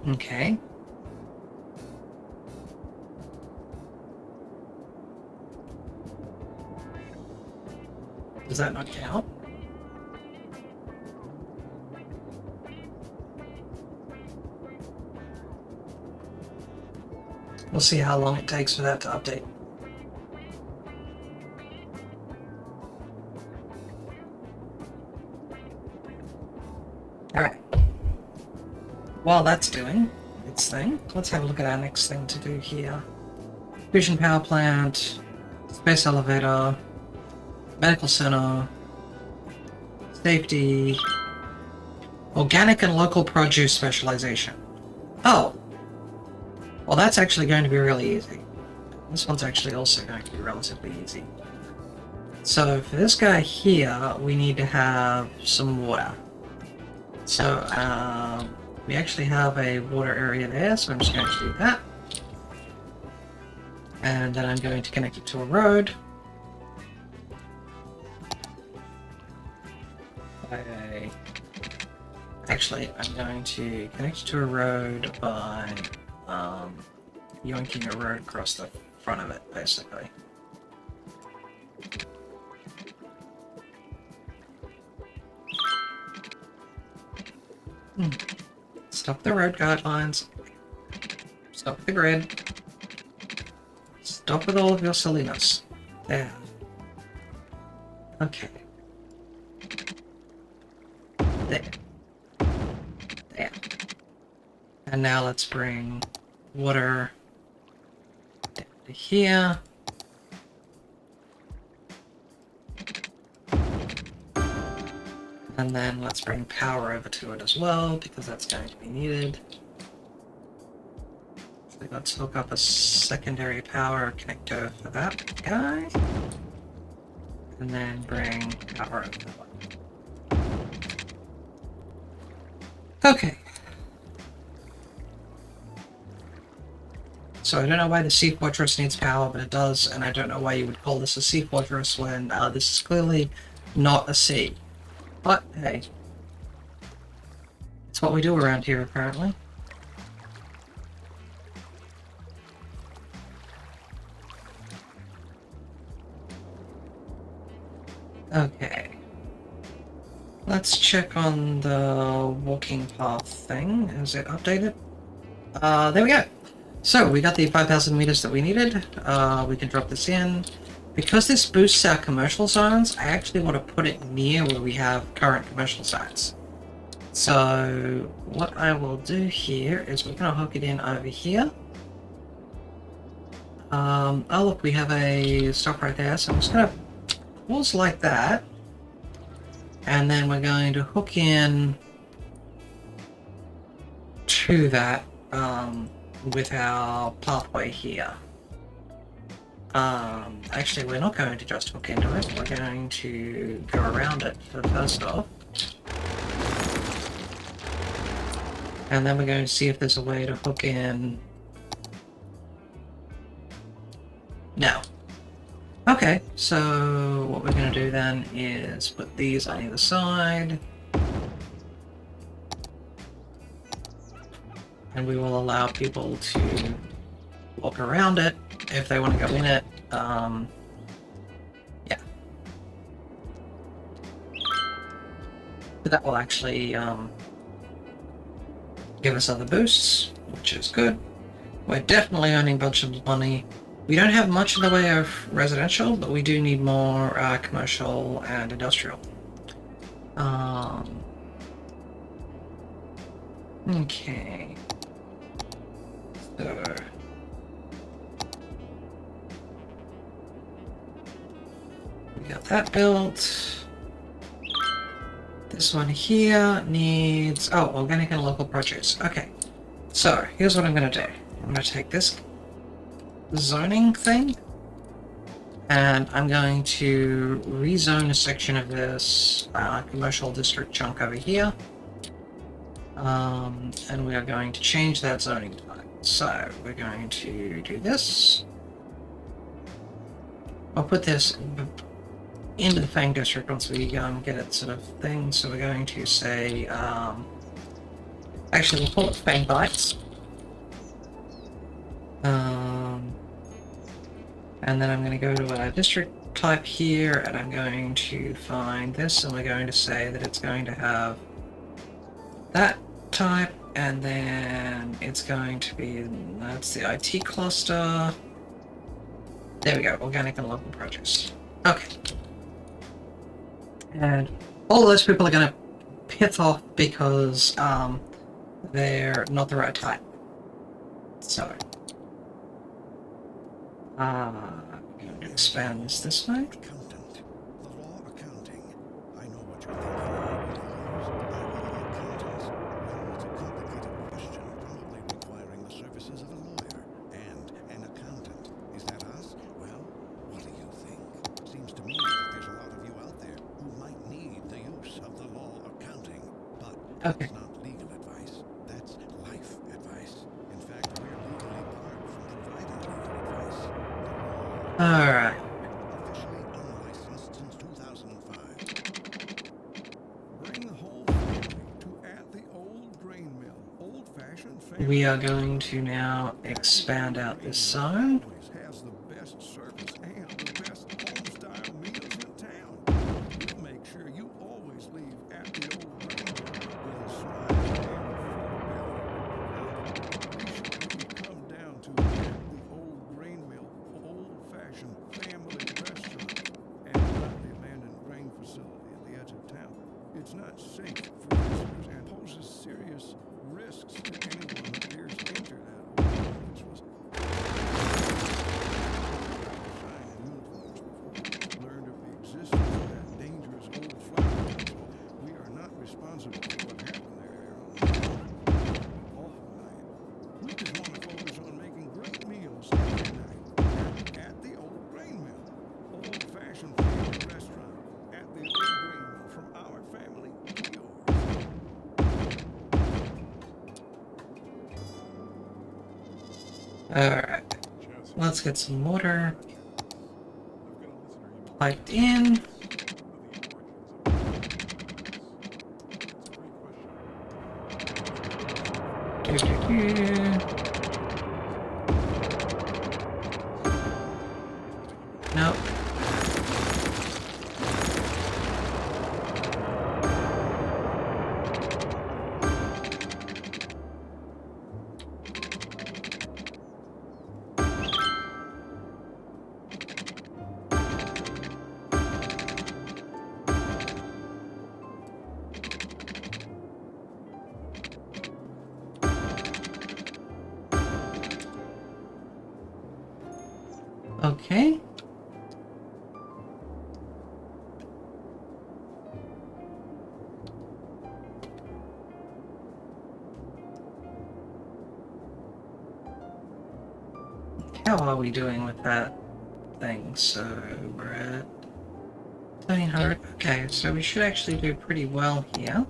Okay. Does that not count? We'll see how long it takes for that to update. Alright. While that's doing its thing, let's have a look at our next thing to do here. Fusion power plant, space elevator, medical center, safety, organic and local produce specialization. Oh! Well, that's actually going to be really easy. This one's actually also going to be relatively easy. So for this guy here, we need to have some water. So, we actually have a water area there, so I'm just going to do that. And then I'm going to connect it to a road. Actually, I'm going to connect it to a road by yoinking a road across the front of it, basically. Stop the road guidelines. Stop the grid. Stop with all of your silliness. There. Okay. There. And now let's bring water down to here. And then let's bring power over to it as well, because that's going to be needed. So let's hook up a secondary power connector for that guy. And then bring power over. Okay. So I don't know why the Sea Fortress needs power, but it does, and I don't know why you would call this a Sea Fortress when this is clearly not a sea. But, hey. It's what we do around here, apparently. Okay. Let's check on the walking path thing. Is it updated? There we go. So, we got the 5,000 meters that we needed. We can drop this in. Because this boosts our commercial zones, I actually want to put it near where we have current commercial zones. So, what I will do here is we're going to hook it in over here. Oh look, we have a stop right there, so I'm just going to pause like that. And then we're going to hook in to that with our pathway here. Actually, we're not going to just hook into it, we're going to go around it first off. And then we're going to see if there's a way to hook in... No. Okay, so what we're going to do then is put these on either side. And we will allow people to walk around it if they want to go in it. Yeah. But that will actually give us other boosts, which is good. We're definitely earning a bunch of money. We don't have much in the way of residential, but we do need more commercial and industrial. Okay. So... we got that built. This one here needs... oh, organic and local produce. Okay. So, here's what I'm going to do. I'm going to take this zoning thing, and I'm going to rezone a section of this commercial district chunk over here. And we are going to change that zoning type. So, we're going to do this. I'll put this into the Fang district once we get it sort of thing. So we're going to say, actually we'll call it Fang Bites. And then I'm going to go to a district type here, and I'm going to find this, and we're going to say that it's going to have that type, and then it's going to be, that's the IT cluster. There we go, organic and local produce. Okay. And all those people are going to pith off because they're not the right type. So, I'm going to expand this way. Accountant. The law accounting. I know what you're thinking. Accountants. Well, it's a complicated question, probably requiring the services of a lawyer and an accountant. Is that us? Well, what do you think? Seems to me that there's a lot of you out there who might need the use of the law accounting, but Okay. that's not legal advice. That's life advice. In fact, we're legally barred from providing legal advice. Alright. Officially unlicensed since 2005. Bring the whole family to at the old grain mill. Old-fashioned family. We are going to now expand out this zone. Always has the best service and the best home-style meals in town. We'll make sure you always leave at the old grain mill with a smile and a full belly. Be sure you come down to at the old grain mill, old-fashioned family restaurant, and not the abandoned grain facility at the edge of town. It's not safe for visitors and poses serious risks to anyone who We just want to focus on making great meals every night at the Old Grain Mill. Old-fashioned family restaurant at the Old Grain Mill, from our family to yours. Alright, Jazz. let's get some water I've got a listener email. piped in. It's a great question. Nope. Okay. How are we doing with that thing? So we're at 1700. Okay, so we should actually do pretty well here.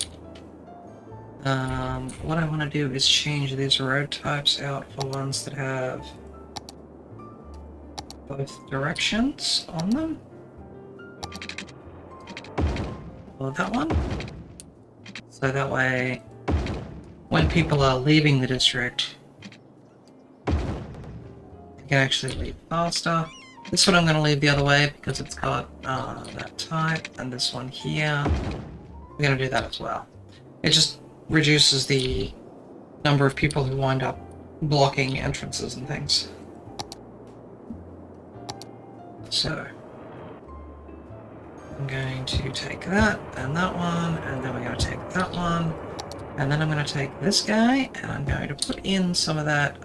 What I want to do is change these road types out for ones that have both directions on them. Or that one. So that way, when people are leaving the district, they can actually leave faster. This one I'm going to leave the other way because it's got that type, and this one here, we're going to do that as well. It just reduces the number of people who wind up blocking entrances and things. So, I'm going to take that and that one, and then we're going to take that one, and then I'm going to take this guy, and I'm going to put in some of that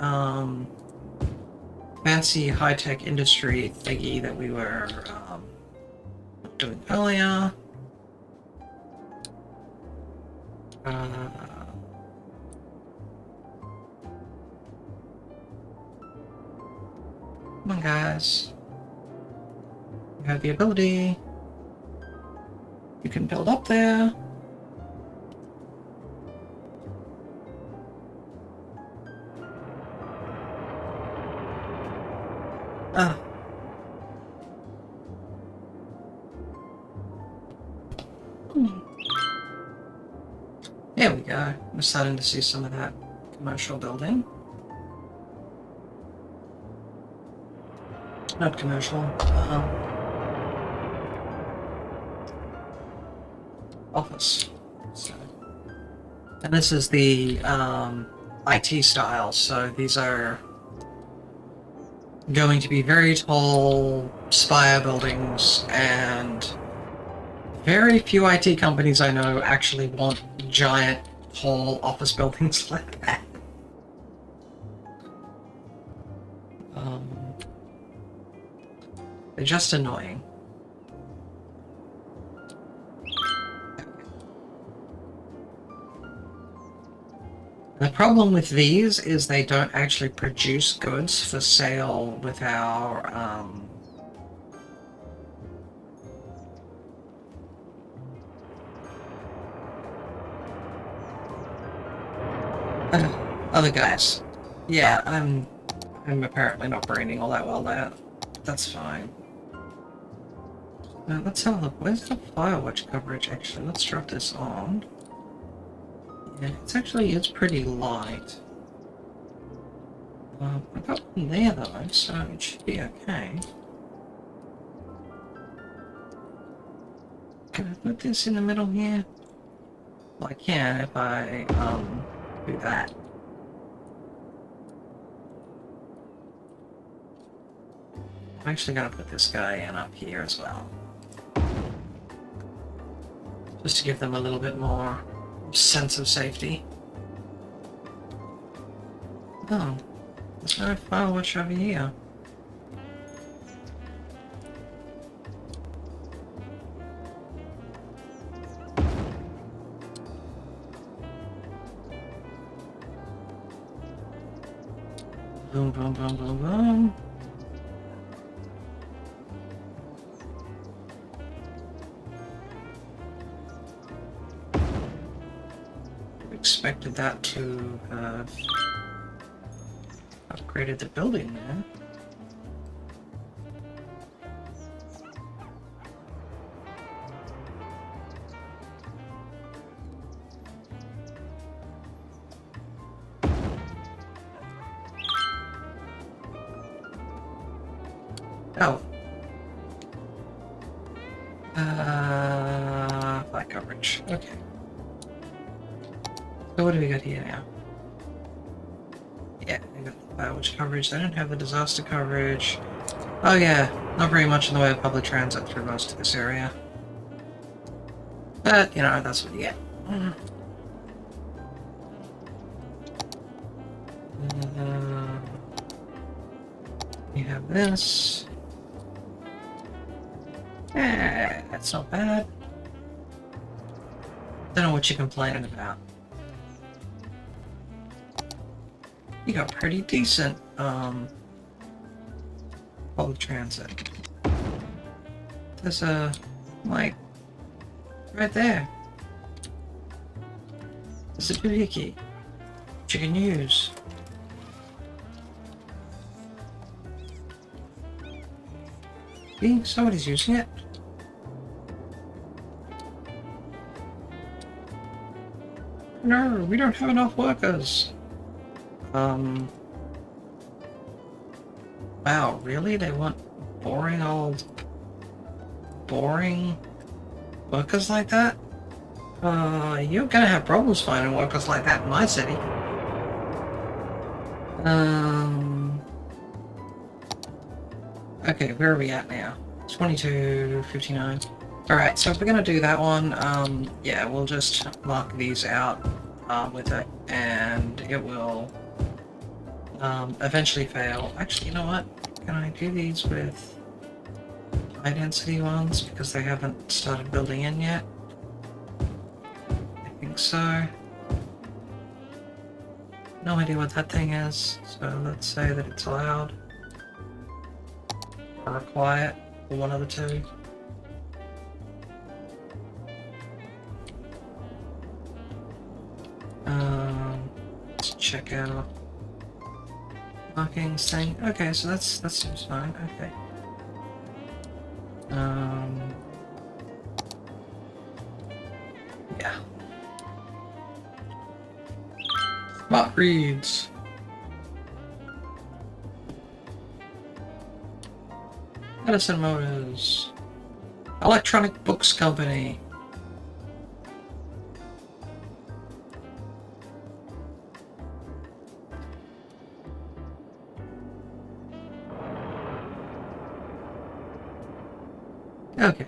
fancy high-tech industry thingy that we were doing earlier. Come on, guys. You have the ability. You can build up there. Ah. There we go. We're starting to see some of that commercial building. Not commercial. Office. So, and this is the IT style. So these are going to be very tall spire buildings, and very few IT companies I know actually want giant tall office buildings like that. They're just annoying. The problem with these is they don't actually produce goods for sale with our other guys. Yeah, I'm apparently not branding all that well there. That's fine. Now let's have a look. Where's the Firewatch coverage actually? Let's drop this on. Yeah, it's pretty light. I've got one there though, so it should be okay. Can I put this in the middle here? Well, I can if I do that. I'm actually gonna put this guy in up here as well. Just to give them a little bit more sense of safety. Oh, there's no Firewatch over here. Boom, boom, boom, boom, boom. Expected that to have upgraded the building there. Oh. Flat coverage. Okay. So what do we got here now? Yeah, I got the fire coverage. I don't have the disaster coverage. Oh yeah, not very much in the way of public transit through most of this area. But, you know, that's what you get. We have this. That's not bad. Don't know what you're complaining about. You got pretty decent, public transit. There's a, like, right there. There's a doohickey, which you can use. See, somebody's using it. No, we don't have enough workers. Wow, really? They want boring workers like that? You're gonna have problems finding workers like that in my city. Okay, where are we at now? 22:59. Alright, so if we're gonna do that one, yeah, we'll just mark these out with it, and it will eventually fail. Actually, you know what? Can I do these with high density ones because they haven't started building in yet? I think so. No idea what that thing is, so let's say that it's allowed. Or required, or one of the two. Let's check out markings thing. Okay, so that seems fine. Okay. Yeah. Smart reads. Edison Motors. Electronic Books Company. Okay.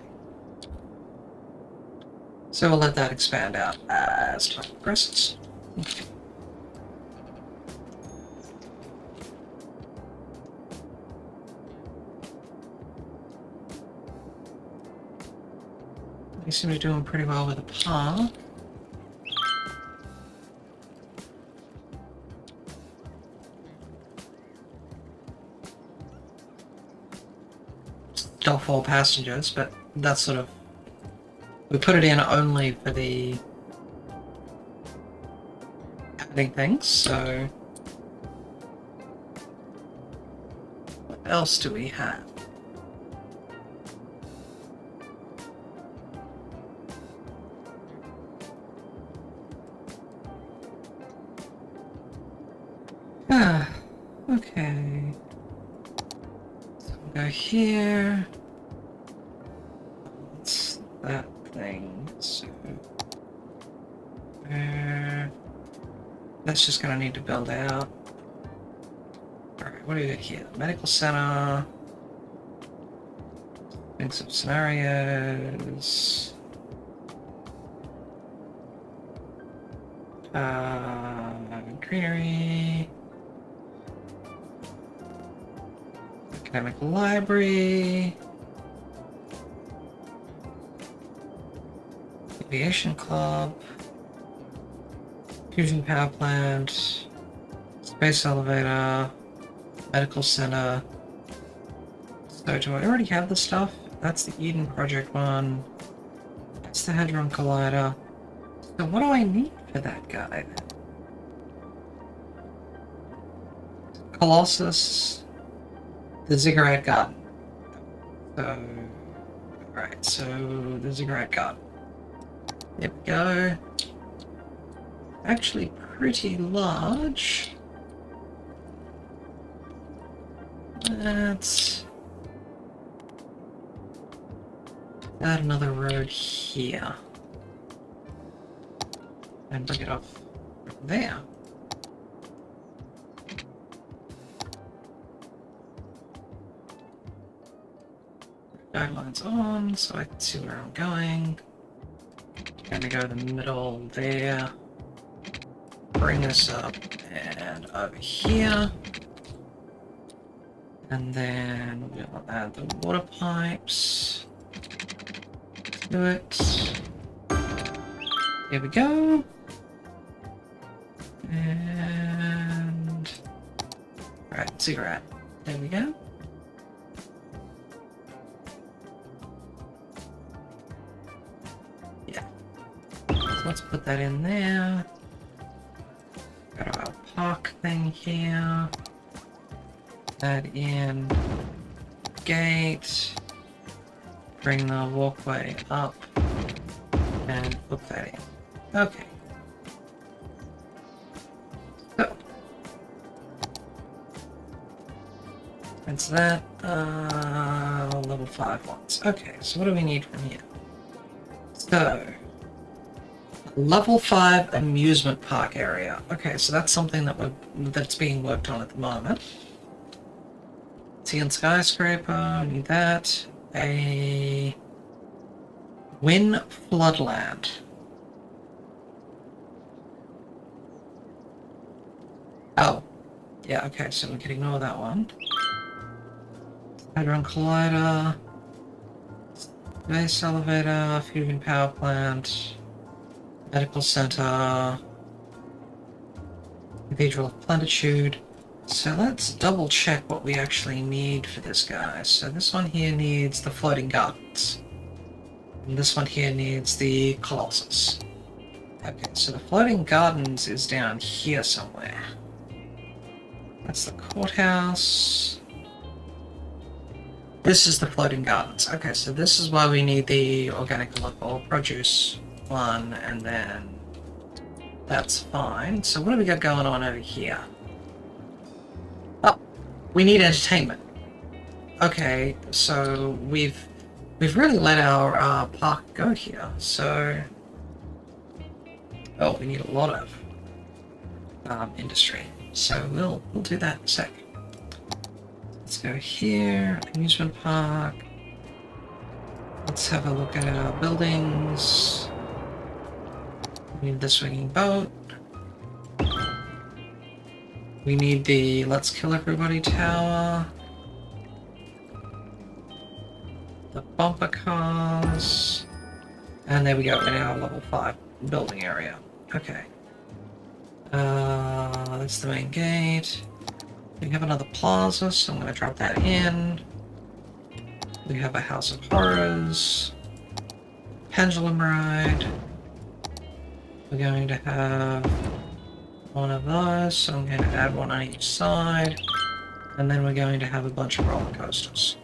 So we'll let that expand out as time progresses. Okay. They seem to be doing pretty well with the paw. Still 4 passengers, but that's sort of... We put it in only for the adding things, so... What else do we have? Okay. So we'll go here. What's that thing? So, that's just gonna need to build out. Alright, what do we got here? Medical center. Think some scenarios. Greenery. Academic library. Aviation club. Fusion power plant. Space elevator. Medical center. So do I already have the stuff? That's the Eden Project one. That's the Hadron Collider. So what do I need for that guy then? Colossus. The Ziggurat Garden. So... Alright, so the Ziggurat Garden. There we go. Actually pretty large. Let's add another road here. And bring it off there. Guidelines on, so I can see where I'm going. Gonna go in the middle there. Bring this up and over here. And then we'll add the water pipes to it. There we go. And... Alright, Ziggurat. There we go. Yeah. So let's put that in there. Got our park thing here. That in. Gate. Bring the walkway up. And put that in. Okay. So. That's that. Level 5 ones. Okay, so what do we need from here? So. Level 5 amusement park area. Okay, so that's something that's being worked on at the moment. Sea and skyscraper, we need that. A Win Floodland. Oh. Yeah, okay, so we can ignore that one. Hadron Collider. Space elevator, fusion power plant. Medical center. Cathedral of Plenitude. So let's double check what we actually need for this guy. So this one here needs the floating gardens. And this one here needs the Colossus. Okay, so the floating gardens is down here somewhere. That's the courthouse. This is the floating gardens. Okay, so this is why we need the organic or produce one, and then that's fine. So what do we got going on over here? Oh, we need entertainment. Okay, so we've really let our park go here. So, oh, we need a lot of industry. So we'll do that in a sec. Let's go here, amusement park. Let's have a look at our buildings. We need the swinging boat. We need the Let's Kill Everybody tower. The bumper cars. And there we go, in our level 5 building area. Okay. That's the main gate. We have another plaza, so I'm going to drop that in. We have a House of Horrors. Pendulum ride. We're going to have one of those, so I'm going to add one on each side. And then we're going to have a bunch of roller coasters.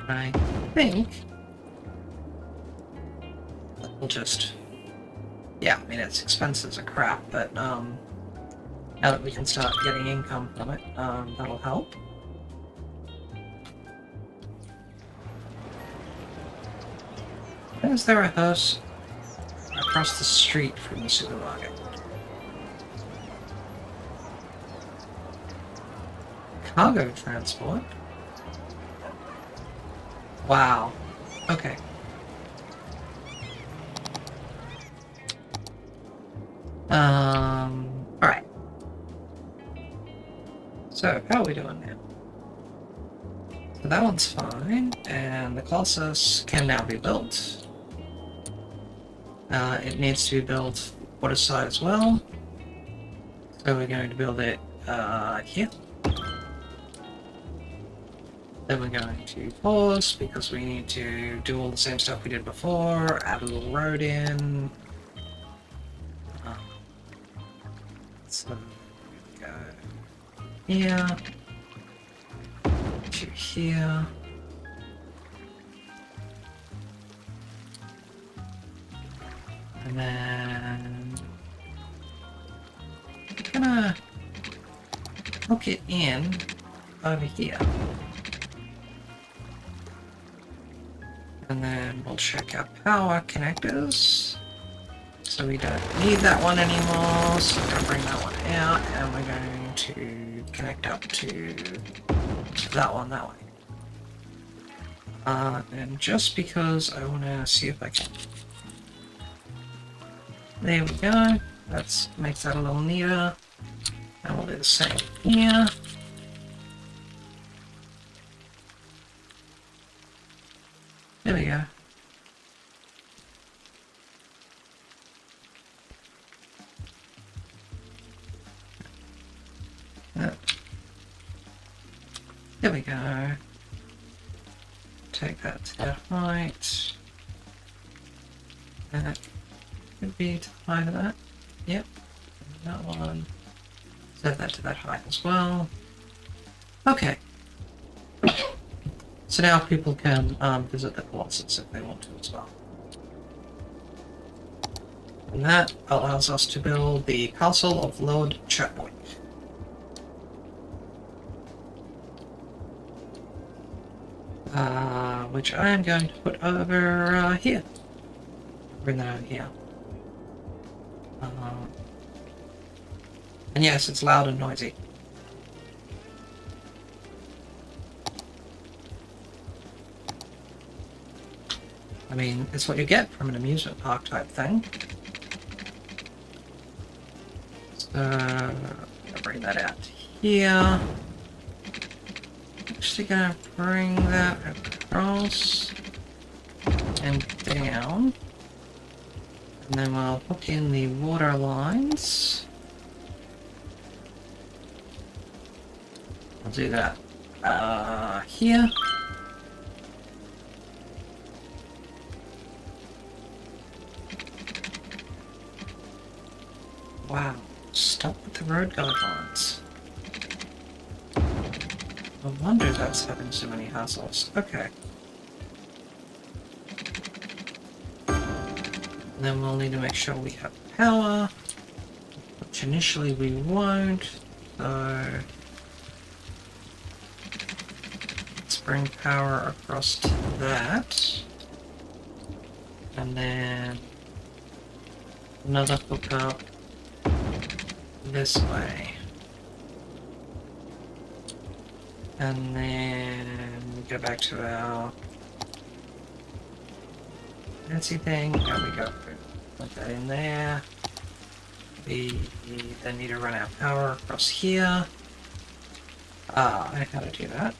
I think we'll just, yeah, I mean, its expenses are crap, but now that we can start getting income from it, that'll help. Is there a house across the street from the supermarket? Cargo transport? Wow. Okay. Alright. So, how are we doing now? So that one's fine, and the Colossus can now be built. It needs to be built water side as well. So we're going to build it here. Then we're going to pause because we need to do all the same stuff we did before, add a little road in. So go here to here. And then I'm gonna hook it in over here. And then we'll check our power connectors. So we don't need that one anymore, so we're going to bring that one out, and we're going to connect up to that one that way. And just because I want to see if I can... There we go. That makes that a little neater. And we'll do the same here. There we go. There we go. Take that to that height. That could be to the height of that. Yep. And that one. Set that to that height as well. Okay. So now people can visit the Colossus if they want to as well. And that allows us to build the Castle of Lord Chatboy. Which I am going to put over here. Bring that over here. And yes, it's loud and noisy. I mean, it's what you get from an amusement park type thing. So, I'll bring that out here. Actually gonna bring that across and down. And then we'll hook in the water lines. I'll do that here. Wow, stop with the road guidelines. No wonder that's having so many hassles. Okay. And then we'll need to make sure we have power, which initially we won't, so let's bring power across to that. And then another hookup this way. And then we go back to our fancy thing. There we go. Put that in there. We then need to run our power across here. I know how to do that.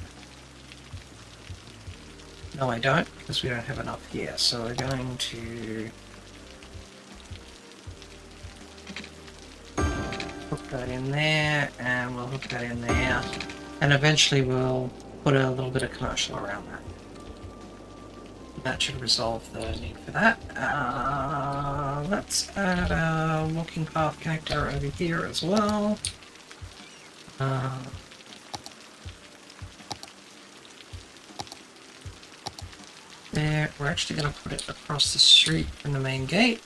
No, I don't, because we don't have enough here. So we're going to hook that in there, and we'll hook that in there. And eventually we'll put a little bit of commercial around that. That should resolve the need for that. Let's add a walking path connector over here as well. There, we're actually going to put it across the street from the main gate.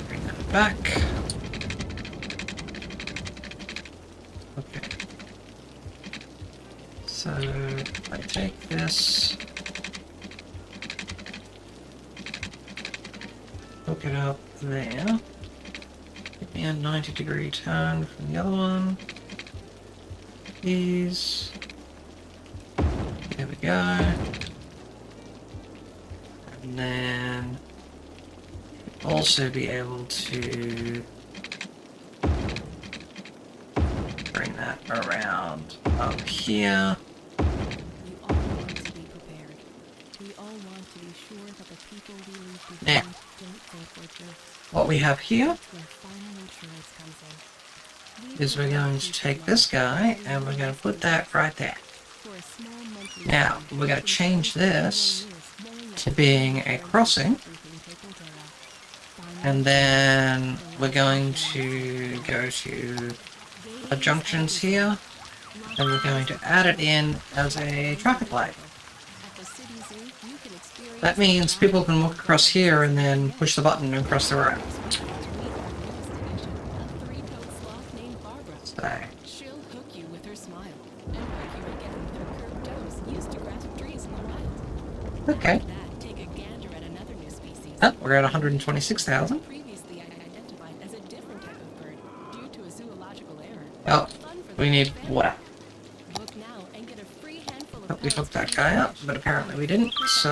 Bring that back. Okay. So, if I take this, hook it up there, give me a 90-degree turn from the other one. These. There we go. And then also be able to bring that around up here. You all want to be prepared. We all want to be sure that the people we leave Now, behind don't think we're jerks. what we have here That's where final insurance comes in. is we're going to take this guy and we're going to put that right there. For a small monthly Now, fee, we're going to you can change spend this 20 years to knowing being that a everything crossing, taken care of. and then we're going to go to the junctions here, and we're going to add it in as a traffic light. At the city zoo, you can experience That means people can walk across here and then push the button and cross the road. So, She'll hook you with her smile and hook you again with her curved toes used to grasp trees in the wild. okay. After that, take a gander at another new species. Oh, we're at 126,000. Previously identified as a different type of bird due to a zoological error. Oh, Fun for the we need family. water. Look now and get a free handful of Oh, we pellets hooked that for guy your up, lunch. but apparently we didn't, so...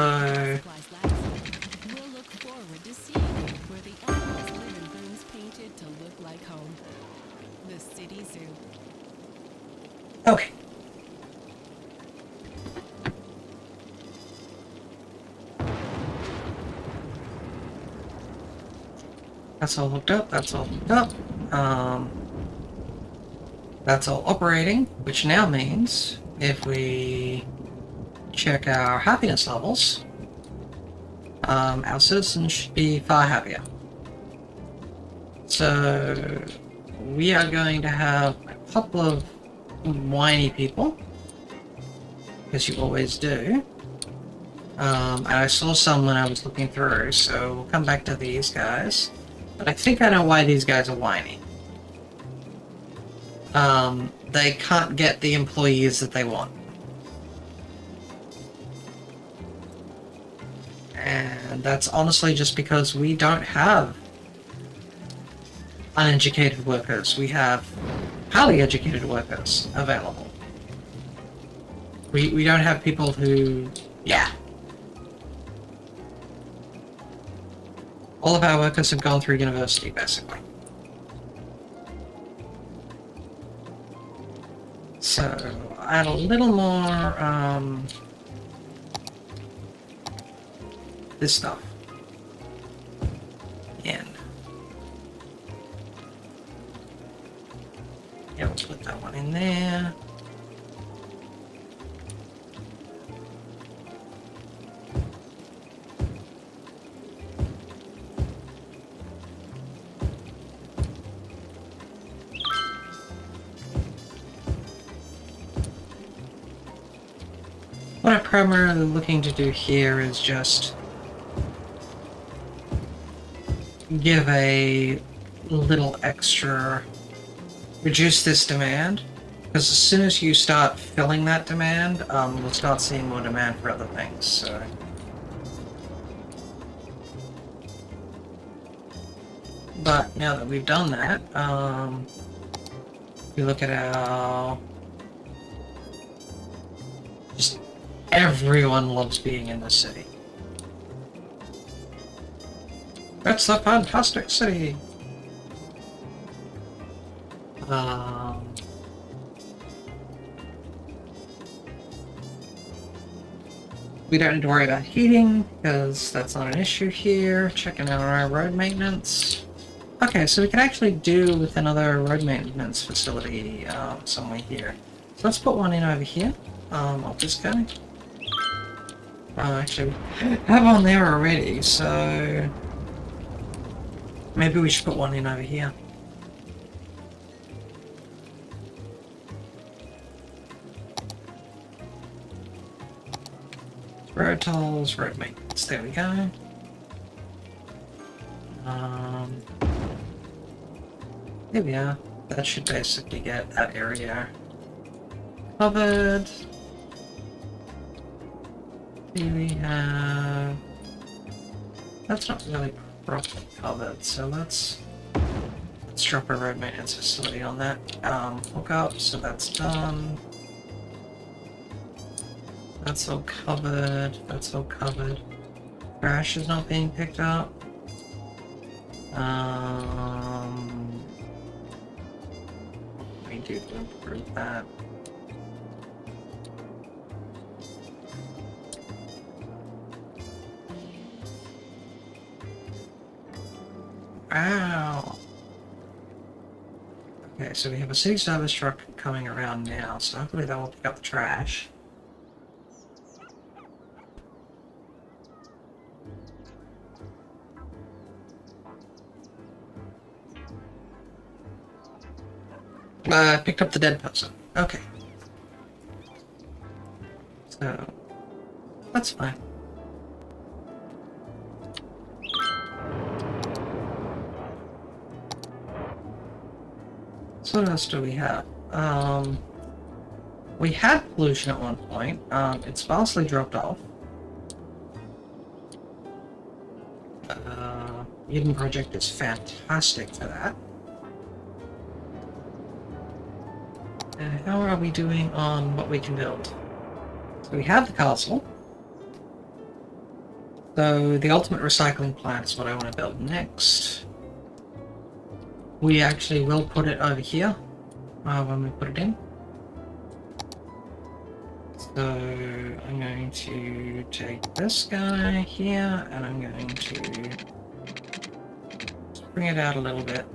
We'll look forward to seeing you where the animals live in rooms painted to look like home. The City Zoo. Okay. That's all hooked up, that's all hooked up. That's all operating, which now means if we check our happiness levels, our citizens should be far happier. So we are going to have a couple of whiny people, as you always do. And I saw some when I was looking through, so we'll come back to these guys. But I think I know why these guys are whiny. They can't get the employees that they want. And that's honestly just because we don't have uneducated workers. We have highly educated workers available. We don't have people who... yeah. All of our workers have gone through university, basically. So, add a little more, this stuff. And... yeah, we'll put that one in there. What I'm primarily looking to do here is just give a little extra, reduce this demand, because as soon as you start filling that demand, we'll start seeing more demand for other things, so. But now that we've done that, we look at our... just everyone loves being in the city. That's the fantastic city! We don't need to worry about heating, because that's not an issue here. Checking out our road maintenance. Okay, so we can actually do with another road maintenance facility somewhere here. So let's put one in over here, of this guy. Actually, we have one there already, so maybe we should put one in over here. Road tolls, road maintenance, there we go. There we are. That should basically get that area covered. Here we have... that's not really properly covered, so let's drop a road maintenance facility on that. Hook up, so that's done. That's all covered, that's all covered. Trash is not being picked up. We do to improve that. Ow! Okay, so we have a city service truck coming around now, so hopefully that will pick up the trash. Picked up the dead person. Okay. So, that's fine. So what else do we have? We had pollution at one point. It's vastly dropped off. Eden Project is fantastic for that. How are we doing on what we can build? So we have the castle. So the ultimate recycling plant is what I want to build next. We actually will put it over here when we put it in. So I'm going to take this guy here and I'm going to bring it out a little bit.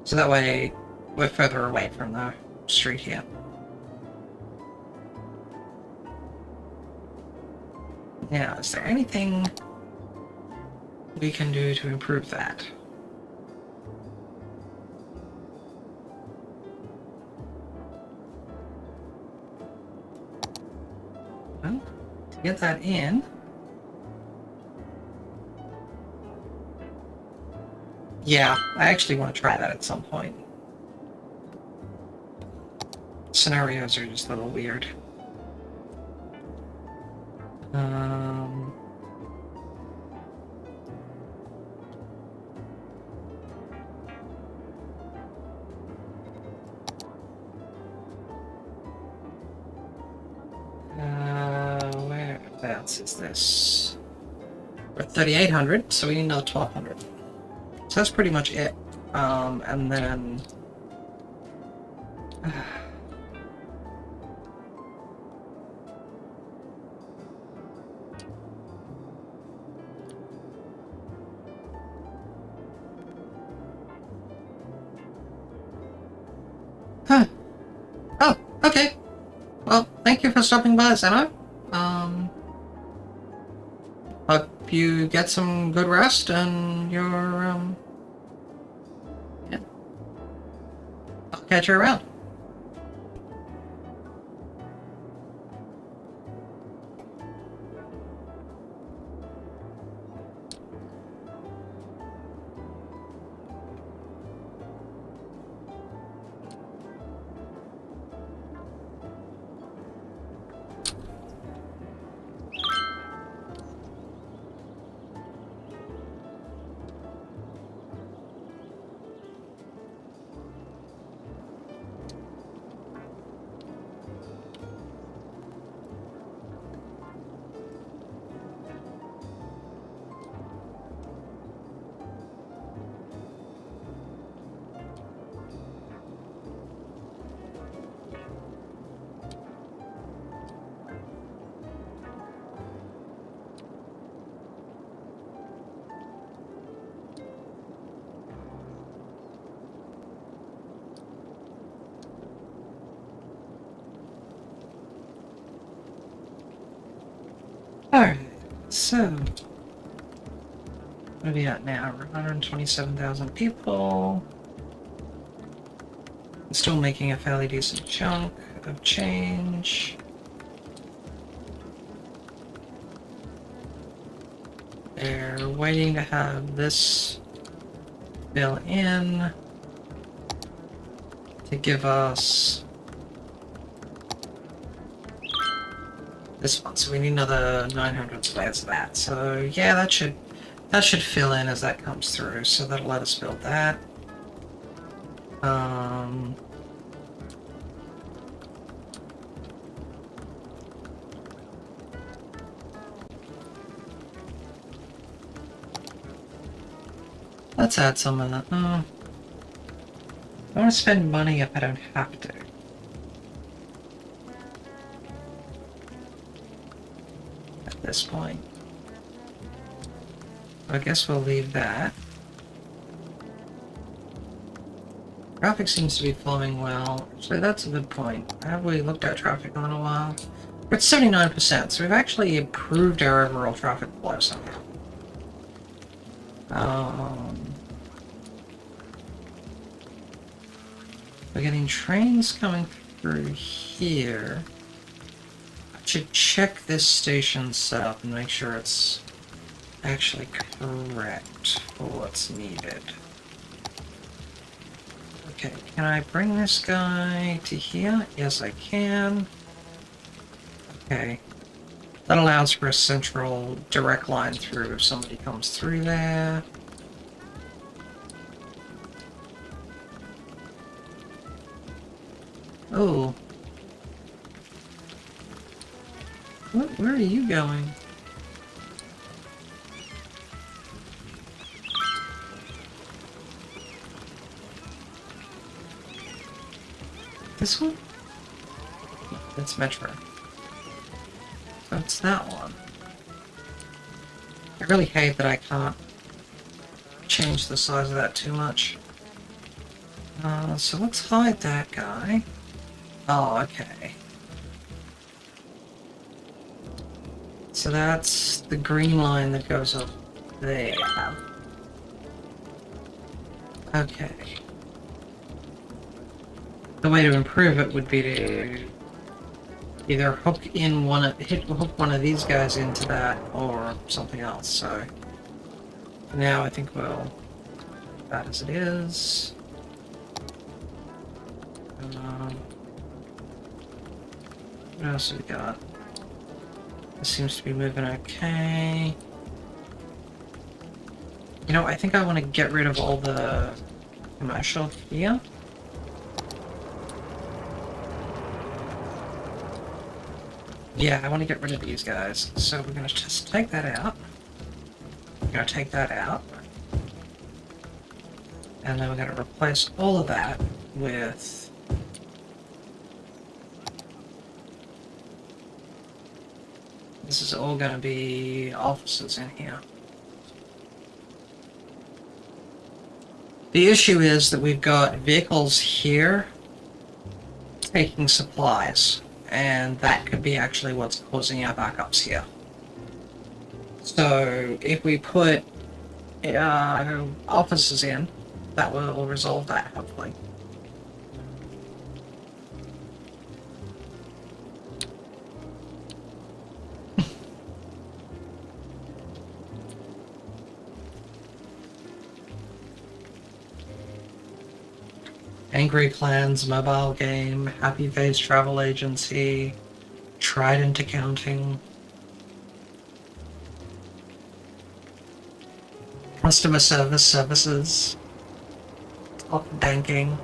So that way we're further away from the street here. Now, is there anything we can do to improve that? Well, to get that in, yeah, I actually want to try that at some point. Scenarios are just a little weird. Whereabouts is this? We're at 3,800, so we need another 1,200. So that's pretty much it. And then... Huh. Oh, okay. Well, thank you for stopping by, Zeno. Hope you get some good rest and you're, yeah. I'll catch you around. Alright, so... what are we at now? We're 127,000 people. Still making a fairly decent chunk of change. They're waiting to have this bill in to give us this one, so we need another 900 spares of that. So yeah, that should fill in as that comes through. So that'll let us build that. Let's add some of that. I want to spend money if I don't have to. At this point. I guess we'll leave that. Traffic seems to be flowing well. Actually, that's a good point. Have we looked at traffic in a while? We're at 79%, so we've actually improved our overall traffic flow somehow. We're getting trains coming through here. I should check this station setup and make sure it's actually correct for what's needed. Okay, can I bring this guy to here? Yes, I can. Okay. That allows for a central direct line through if somebody comes through there. Oh. Where are you going? This one? That's Metro. So it's that one. I really hate that I can't change the size of that too much. So let's hide that guy. Oh, okay. So that's the green line that goes up there. Okay. The way to improve it would be to either hook one of these guys into that or something else. So for now I think we'll leave that as it is. What else have we got? This seems to be moving okay. You know, I think I want to get rid of all the commercial here. Yeah, I want to get rid of these guys. So we're going to just take that out. We're going to take that out. And then we're going to replace all of that with... This is all going to be offices in here. The issue is that we've got vehicles here taking supplies, and that could be actually what's causing our backups here. So if we put offices in, that will resolve that, hopefully. Angry Clans mobile game, Happy Face travel agency, Trident accounting, customer service services, top banking.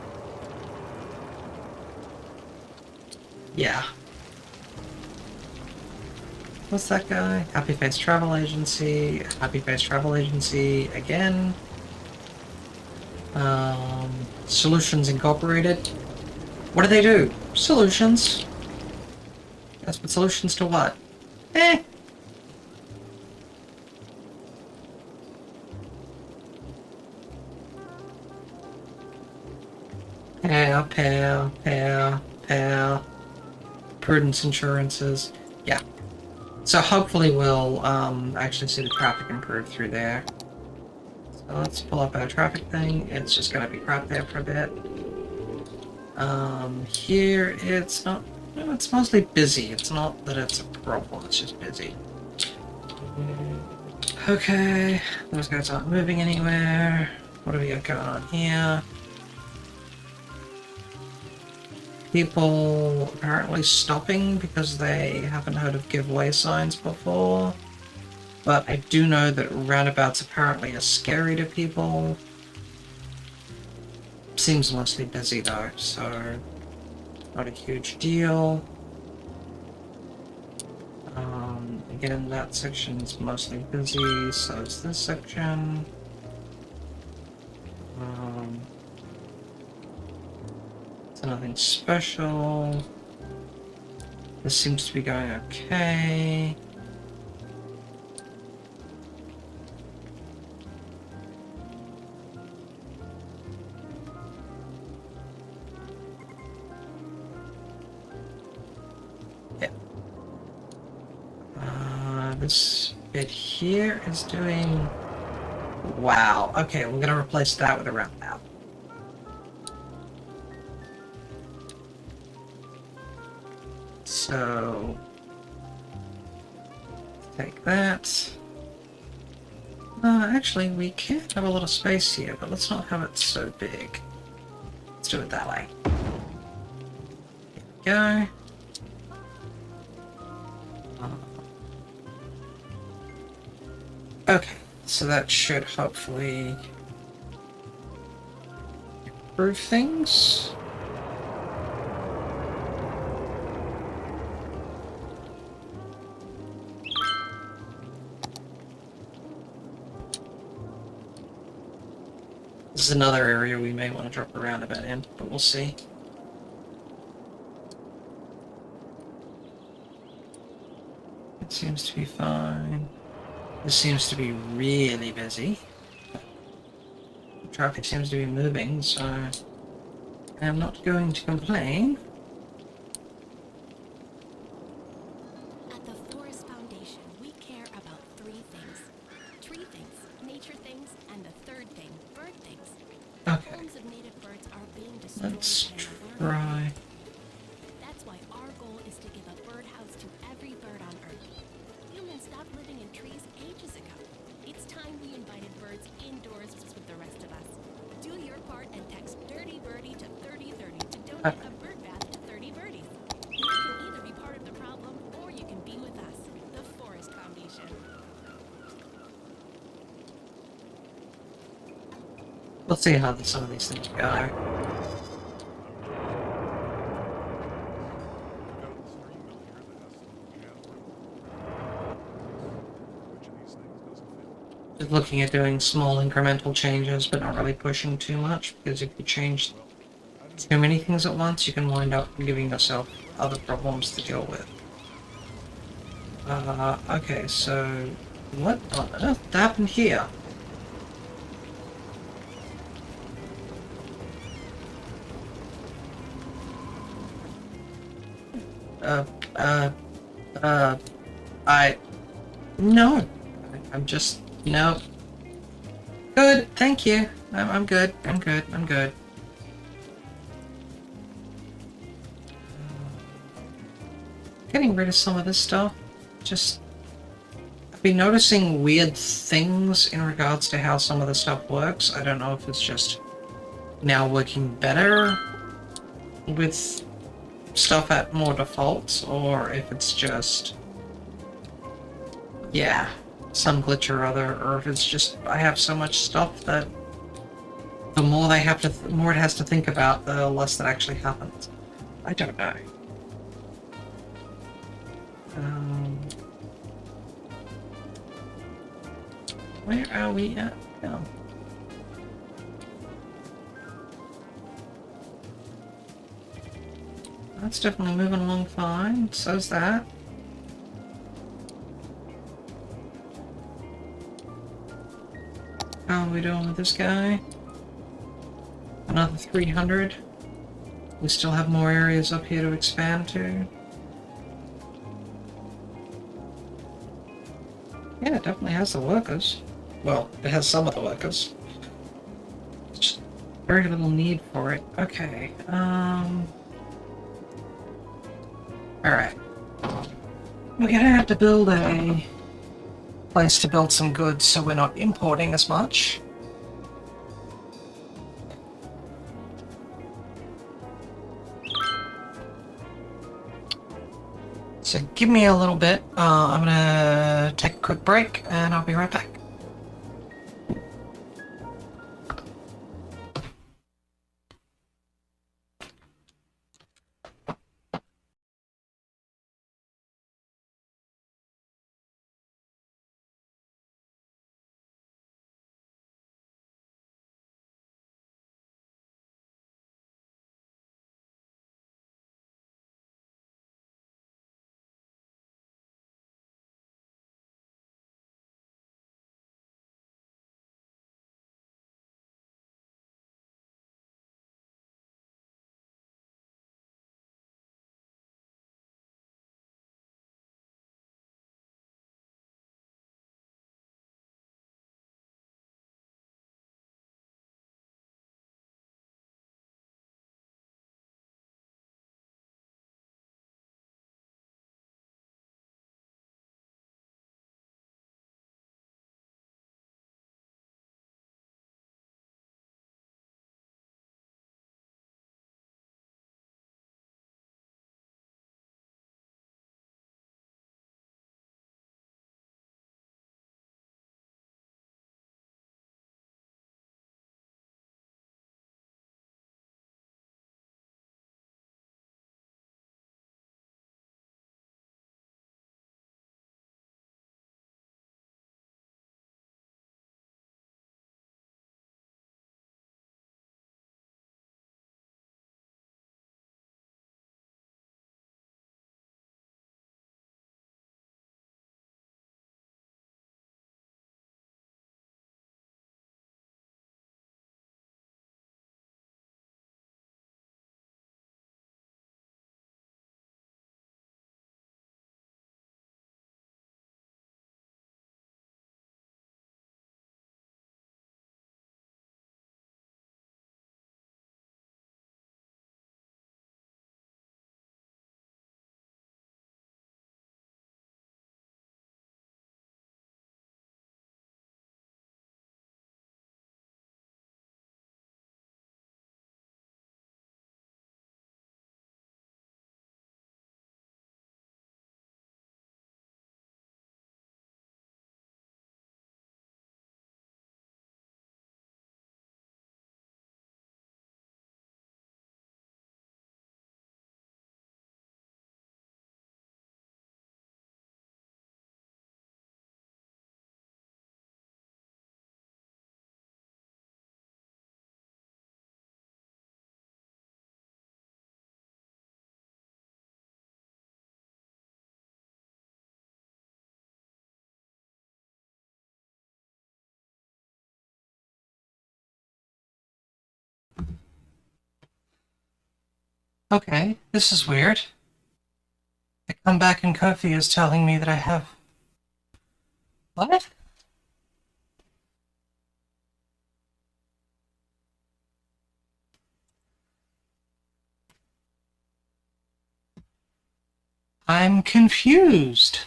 Yeah. What's that guy? Happy Face travel agency, Happy Face travel agency again. Solutions Incorporated. What do they do? Solutions. Yes, but solutions to what? Eh. Pow. Prudence Insurances. Yeah. So hopefully we'll actually see the traffic improve through there. So let's pull up our traffic thing. It's just gonna be crap there for a bit. Here it's not. No, it's mostly busy. It's not that it's a problem. It's just busy. Okay, those guys aren't moving anywhere. What do we got going on here? People apparently stopping because they haven't heard of giveaway signs before. But I do know that roundabouts apparently are scary to people. Seems mostly busy though, so not a huge deal. Again, that section's mostly busy, so is this section. So nothing special. This seems to be going okay. Yeah. This bit here is doing... Wow. Okay, we're gonna replace that with a roundabout. So... take that. Actually, we can have a little space here, but let's not have it so big. Let's do it that way. Here we go. Okay, so that should hopefully improve things. This is another area we may want to drop a roundabout in, but we'll see. It seems to be fine. This seems to be really busy. Traffic seems to be moving, so I am not going to complain. At the Forest Foundation, we care about three things. Tree things, nature things, and the third thing, bird things. Okay, Homes of native birds are being destroyed let's and alarmed. try. That's why our goal is to give a birdhouse to every bird on Earth. Humans stopped living in trees ages ago. It's time we invited birds indoors with the rest of us. Do your part and text Dirty Birdie to 3030 to donate a bird bath to 30 birdies. You can either be part of the problem or you can be with us, the Forest Foundation. We'll see how some of these things go. I've got this email here that has some jazz room. Which of these things doesn't fit? Just looking at doing small incremental changes, but not really pushing too much, because if you change too many things at once, you can wind up giving yourself other problems to deal with. Okay, so what on earth happened here? No. I'm just, no. Good, thank you. I'm good, I'm good, I'm good. Getting rid of some of this stuff. Just, I've been noticing weird things in regards to how some of the stuff works. I don't know if it's just now working better with stuff at more defaults, or if it's just, yeah, some glitch or other, or if it's just I have so much stuff that the more they have to, more it has to think about, the less that actually happens. I don't know. Where are we at now? That's definitely moving along fine. So's that. How are we doing with this guy? Another 300. We still have more areas up here to expand to. Yeah, it definitely has the workers. Well, it has some of the workers. Just very little need for it. Okay, alright. We're gonna have to build a place to build some goods so we're not importing as much. So give me a little bit. I'm gonna take a quick break and I'll be right back. Okay, this is weird. I come back and Kofi is telling me that I have... What? I'm confused.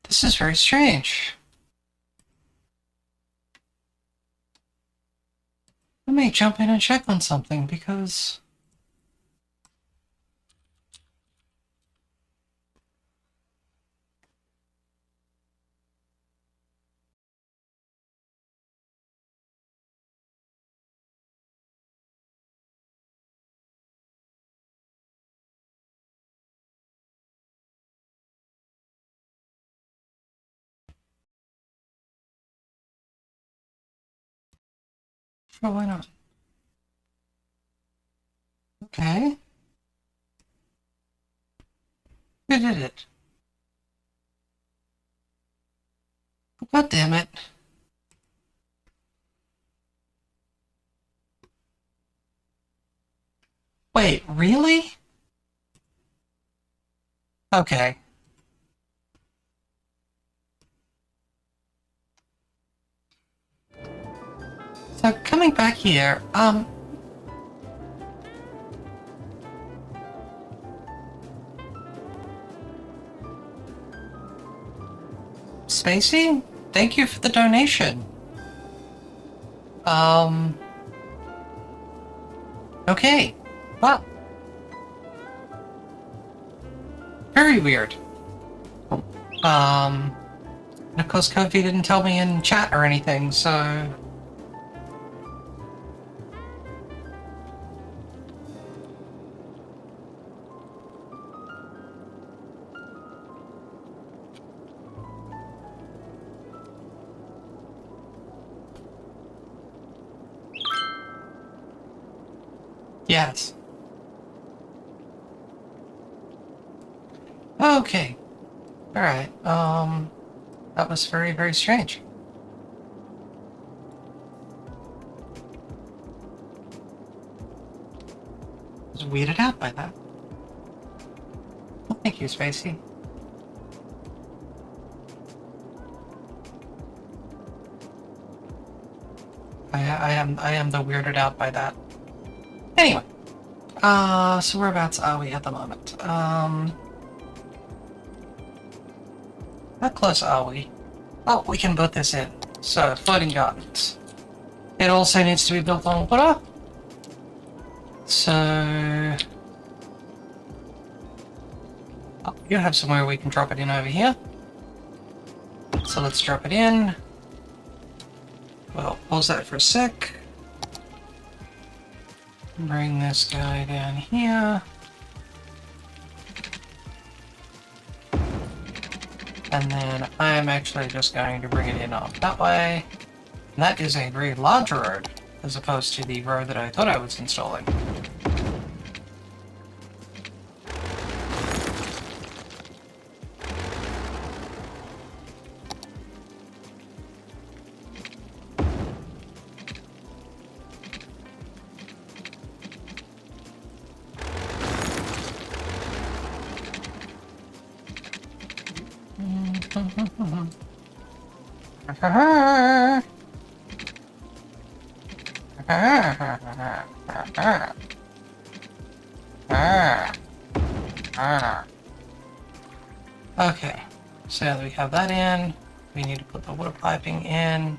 This is very strange. Let me jump in and check on something, because... Sure, why not? Okay. Who did it? God damn it. Wait, really? Okay. So, coming back here, Spacey, thank you for the donation. Okay. Well. Very weird. And of course Kofi didn't tell me in chat or anything, so... Yes. Okay. Alright, that was very, very strange. I was weirded out by that. Well, thank you, Spacey. I am the weirded out by that. Anyway. So whereabouts are we at the moment? How close are we? Oh, we can put this in. So, floating gardens. It also needs to be built on water. So... Oh, you have somewhere we can drop it in over here. So let's drop it in. Well, pause that for a sec. Bring this guy down here. And then I'm actually just going to bring it in off that way. And that is a very large road, as opposed to the road that I thought I was installing. Okay, so now that we have that in, we need to put the water piping in.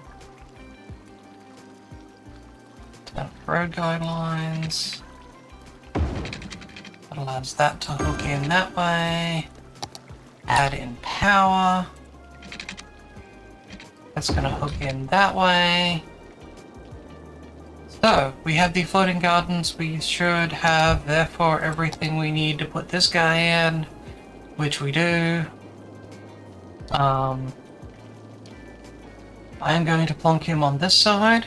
Road guidelines. That allows that to hook in that way. Add in power. That's going to hook in that way. So, we have the floating gardens. We should have, therefore, everything we need to put this guy in, which we do. I am going to plonk him on this side.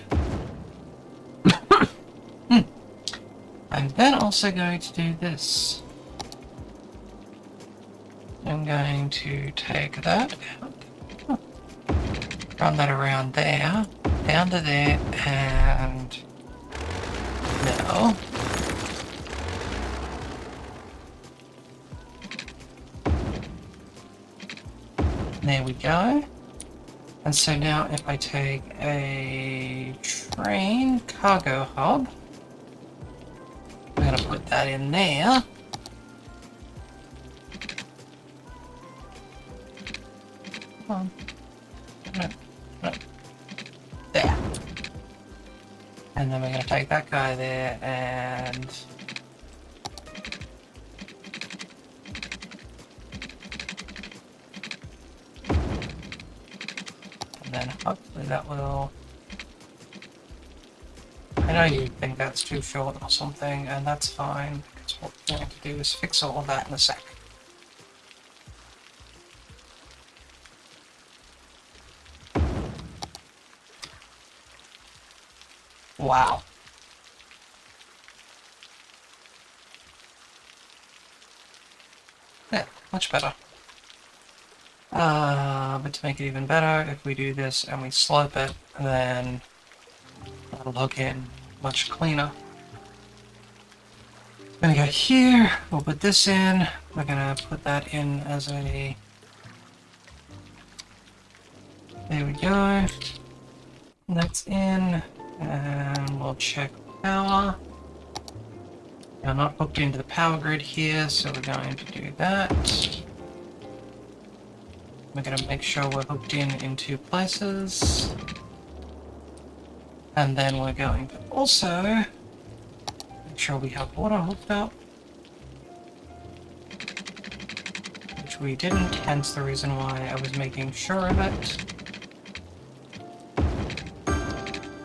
I'm then also going to do this. I'm going to take that out, run that around there, down to there, and now there we go. And so now if I take a train cargo hub, I'm going to put that in there. Come on. No. There. And then we're going to take that guy there and... then hopefully that will... I know you think that's too short or something, and that's fine, because what we're going to do is fix all of that in a sec. Wow. Yeah, much better. But to make it even better, if we do this and we slope it, then that'll look in much cleaner. I'm gonna go here, we'll put this in, we're gonna put that in as a... There we go. That's in, and we'll check power. We're not hooked into the power grid here, so we're going to do that. We're going to make sure we're hooked in 2 places. And then we're going to also make sure we have water hooked up. Which we didn't, hence the reason why I was making sure of it.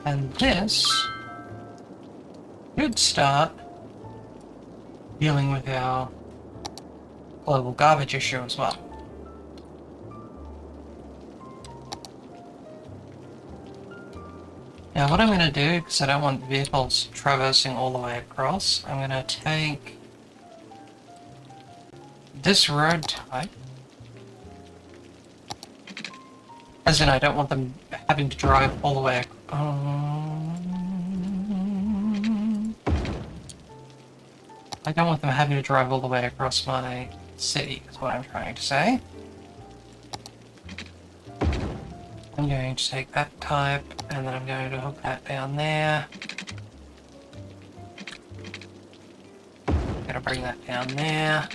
And this should start dealing with our global garbage issue as well. Now what I'm going to do, because I don't want vehicles traversing all the way across, I'm going to take this road type, as in I don't want them having to drive all the way I don't want them having to drive all the way across my city, is what I'm trying to say. I'm going to take that type, and then I'm going to hook that down there. I'm going to bring that down there.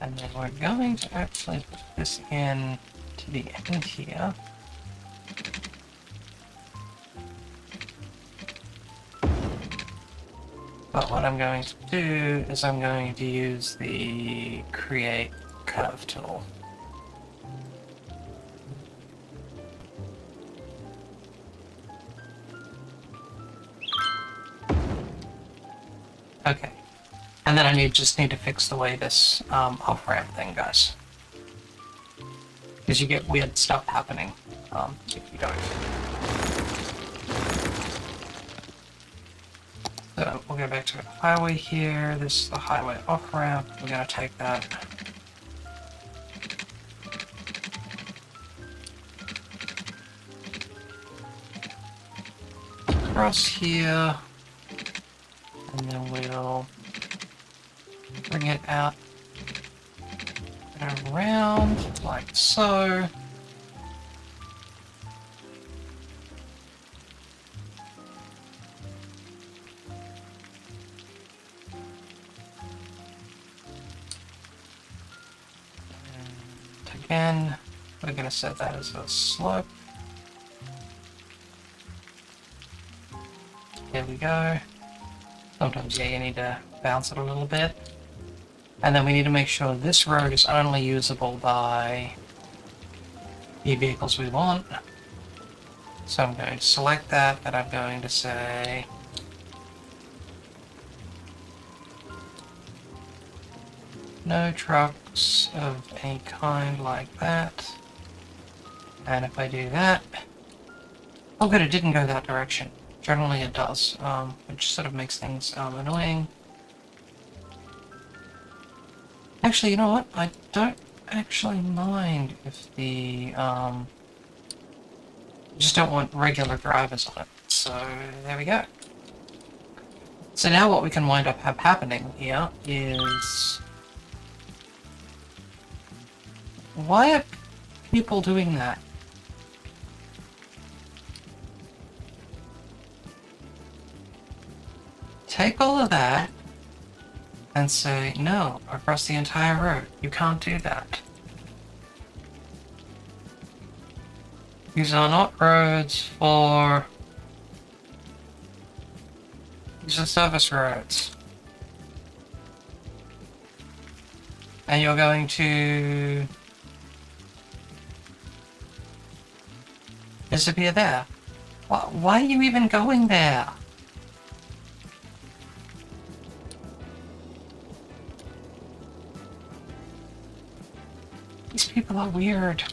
And then we're going to actually put this in to the end here. But what I'm going to do is I'm going to use the create curve tool. Okay. And then I just need to fix the way this off-ramp thing goes. Because you get weird stuff happening if you don't. So we'll go back to the highway here. This is the highway off-ramp. We're going to take that. Across here. And then we'll bring it out and around like so. Again, we're going to set that as a slope. There we go. Sometimes, yeah, you need to bounce it a little bit. And then we need to make sure this road is only usable by the vehicles we want. So I'm going to select that, and I'm going to say... no trucks of any kind like that. And if I do that... oh good, it didn't go that direction. Generally it does, which sort of makes things annoying. Actually, you know what? I don't actually mind if the... just don't want regular drivers on it. So, there we go. So now what we can wind up have happening here is... Why are people doing that? Take all of that and say, no, across the entire road. You can't do that. These are not roads for... These are service roads. And you're going to... disappear there. Why are you even going there? These people are weird.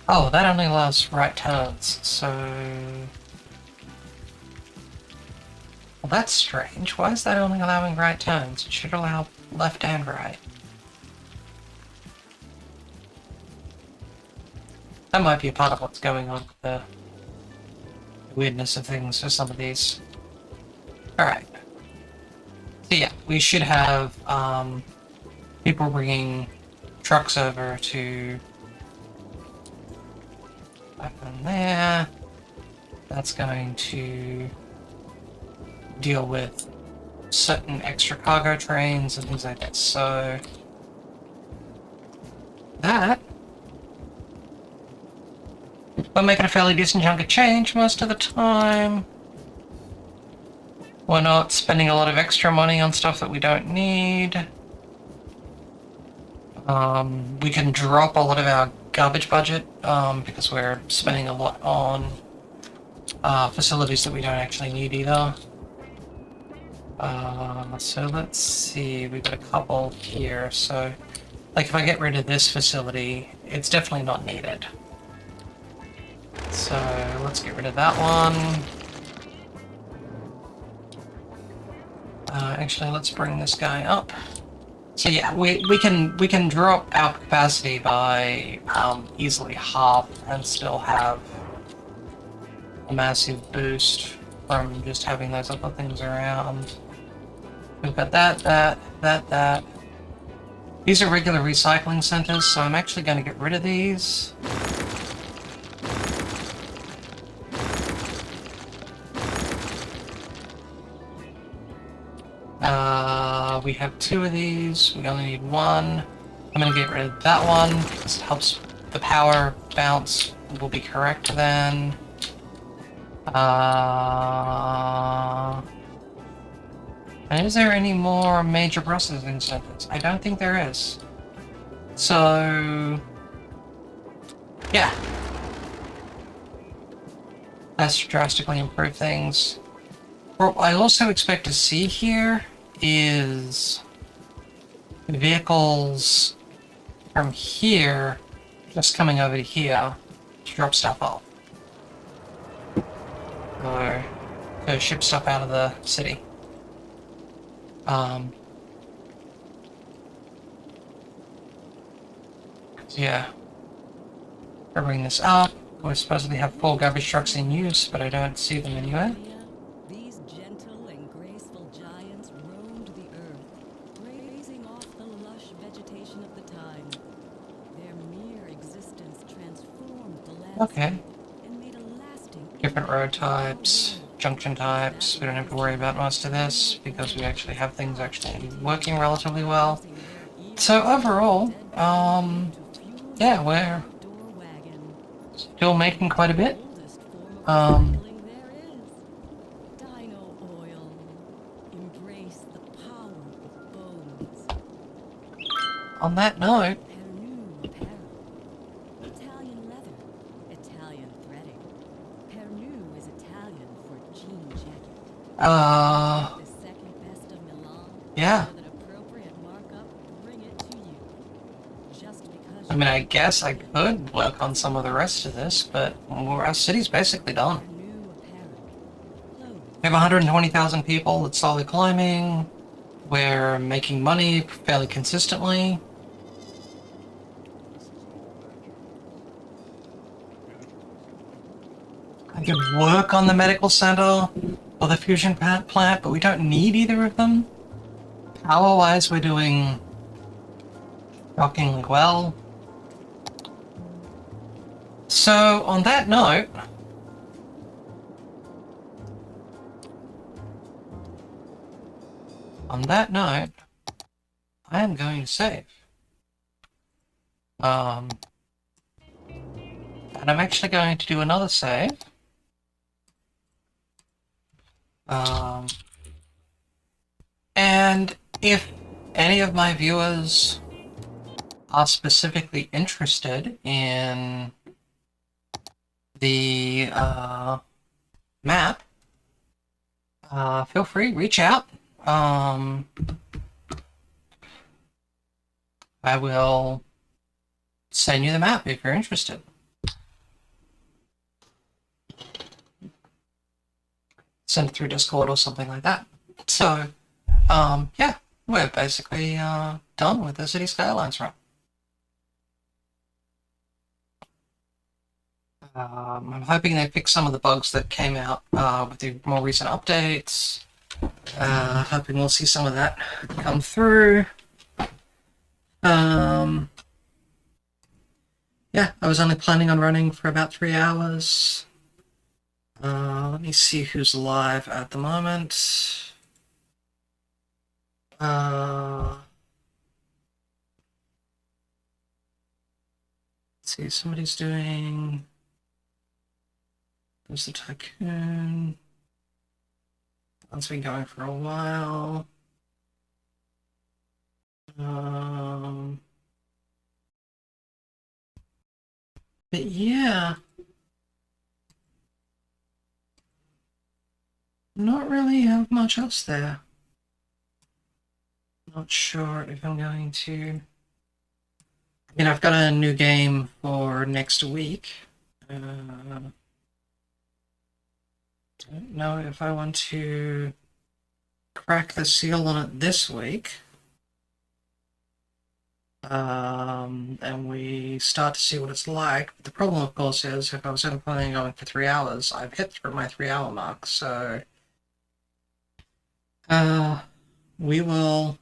Oh, that only allows right turns, so... Well, that's strange. Why is that only allowing right turns? It should allow left and right. That might be a part of what's going on with the weirdness of things for some of these. Alright. So yeah, we should have people bringing trucks over to back on there. That's going to deal with certain extra cargo trains and things like that. So that we're making a fairly decent chunk of change most of the time. We're not spending a lot of extra money on stuff that we don't need. We can drop a lot of our garbage budget because we're spending a lot on facilities that we don't actually need either. So let's see, we've got a couple here. So, like if I get rid of this facility, it's definitely not needed. So let's get rid of that one. Actually, let's bring this guy up. So yeah, we can drop our capacity by easily half and still have a massive boost from just having those other things around. We've got that. These are regular recycling centers, so I'm actually going to get rid of these. We have 2 of these, we only need 1. I'm gonna get rid of that one, because it helps the power bounce will be correct then. And is there any more major processing centers? I don't think there is. So... yeah. That's drastically improved things. What I also expect to see here is vehicles from here just coming over to here to drop stuff off. Or to ship stuff out of the city. Yeah. I'll bring this up. We supposedly have 4 garbage trucks in use, but I don't see them anywhere. These gentle and graceful giants roamed the earth, grazing off the lush vegetation of the time. Their mere existence transformed the landscape Okay. and made a lasting Different road types, junction types. We don't have to worry about most of this because we actually have things actually working relatively well. So overall, yeah, we're still making quite a bit. Dino oil. Embrace the power of bones. On that note, Pernu apparel. Italian leather. Italian threading. Pernu is Italian for jean jacket. The second best of Milan. yeah. With an appropriate markup, bring it to you. Just because I mean, I guess I could work on some of the rest of this, but our city's basically done. Pernu apparel. Clothes. We have 120,000 people that's slowly climbing. We're making money fairly consistently. I could work on the medical center or the fusion plant, but we don't need either of them. Power-wise, we're doing shockingly well. So, on that note, I am going to save. And I'm actually going to do another save. And if any of my viewers are specifically interested in the map, feel free, reach out. I will send you the map if you're interested. Send it through Discord or something like that. So, yeah, we're basically done with the City Skylines run. I'm hoping they fix some of the bugs that came out with the more recent updates. Hoping we'll see some of that come through. Yeah, I was only planning on running for about 3 hours. Let me see who's live at the moment. Let's see, somebody's doing... There's the Tycoon. That's been going for a while. But yeah, not really have much else there. Not sure if I'm going to... I mean, I've got a new game for next week. Don't know if I want to crack the seal on it this week. And we start to see what it's like. The problem, of course, is if I was only planning on going for 3 hours, I've hit through my 3-hour mark, so... we will,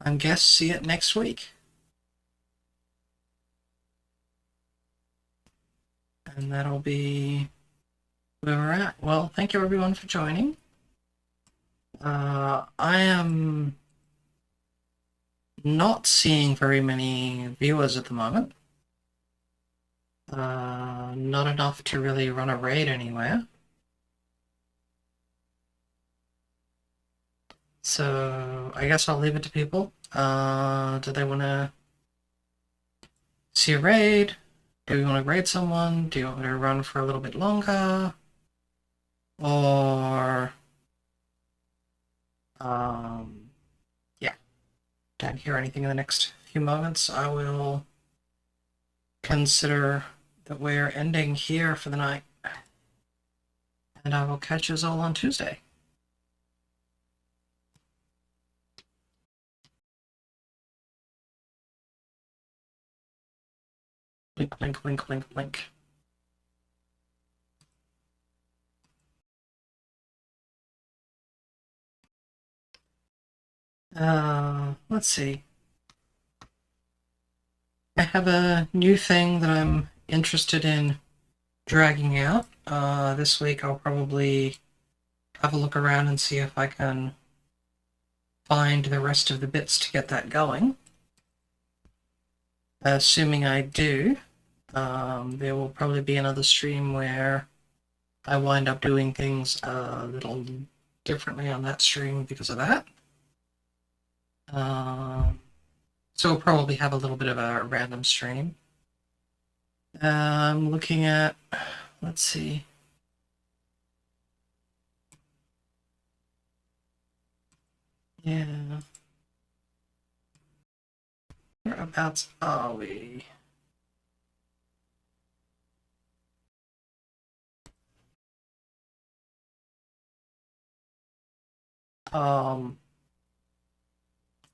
I guess, see it next week. And that'll be where we're at. Well, thank you everyone for joining. I am not seeing very many viewers at the moment. Not enough to really run a raid anywhere. So I guess I'll leave it to people. Do they want to see a raid? Do you want to raid someone? Do you want me to run for a little bit longer? Or... yeah. Don't hear anything in the next few moments. I will consider that we're ending here for the night. And I will catch us all on Tuesday. Blink, blink, blink, blink, blink. Let's see. I have a new thing that I'm interested in dragging out. This week I'll probably have a look around and see if I can find the rest of the bits to get that going. Assuming I do, there will probably be another stream where I wind up doing things a little differently on that stream because of that. So we'll probably have a little bit of a random stream. I'm looking at, let's see. Yeah. Whereabouts are we?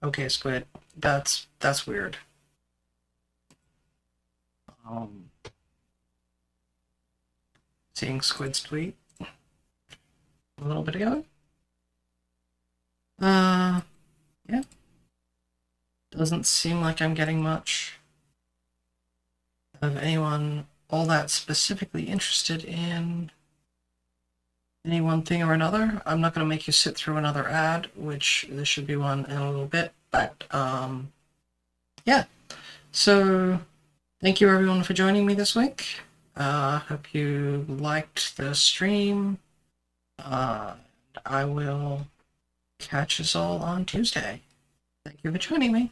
Okay, Squid. That's weird. Seeing Squid's tweet a little bit ago. Yeah. Doesn't seem like I'm getting much of anyone all that specifically interested in any one thing or another. I'm not going to make you sit through another ad, which there should be one in a little bit, but yeah. So thank you everyone for joining me this week. Hope you liked the stream. I will catch us all on Tuesday. Thank you for joining me.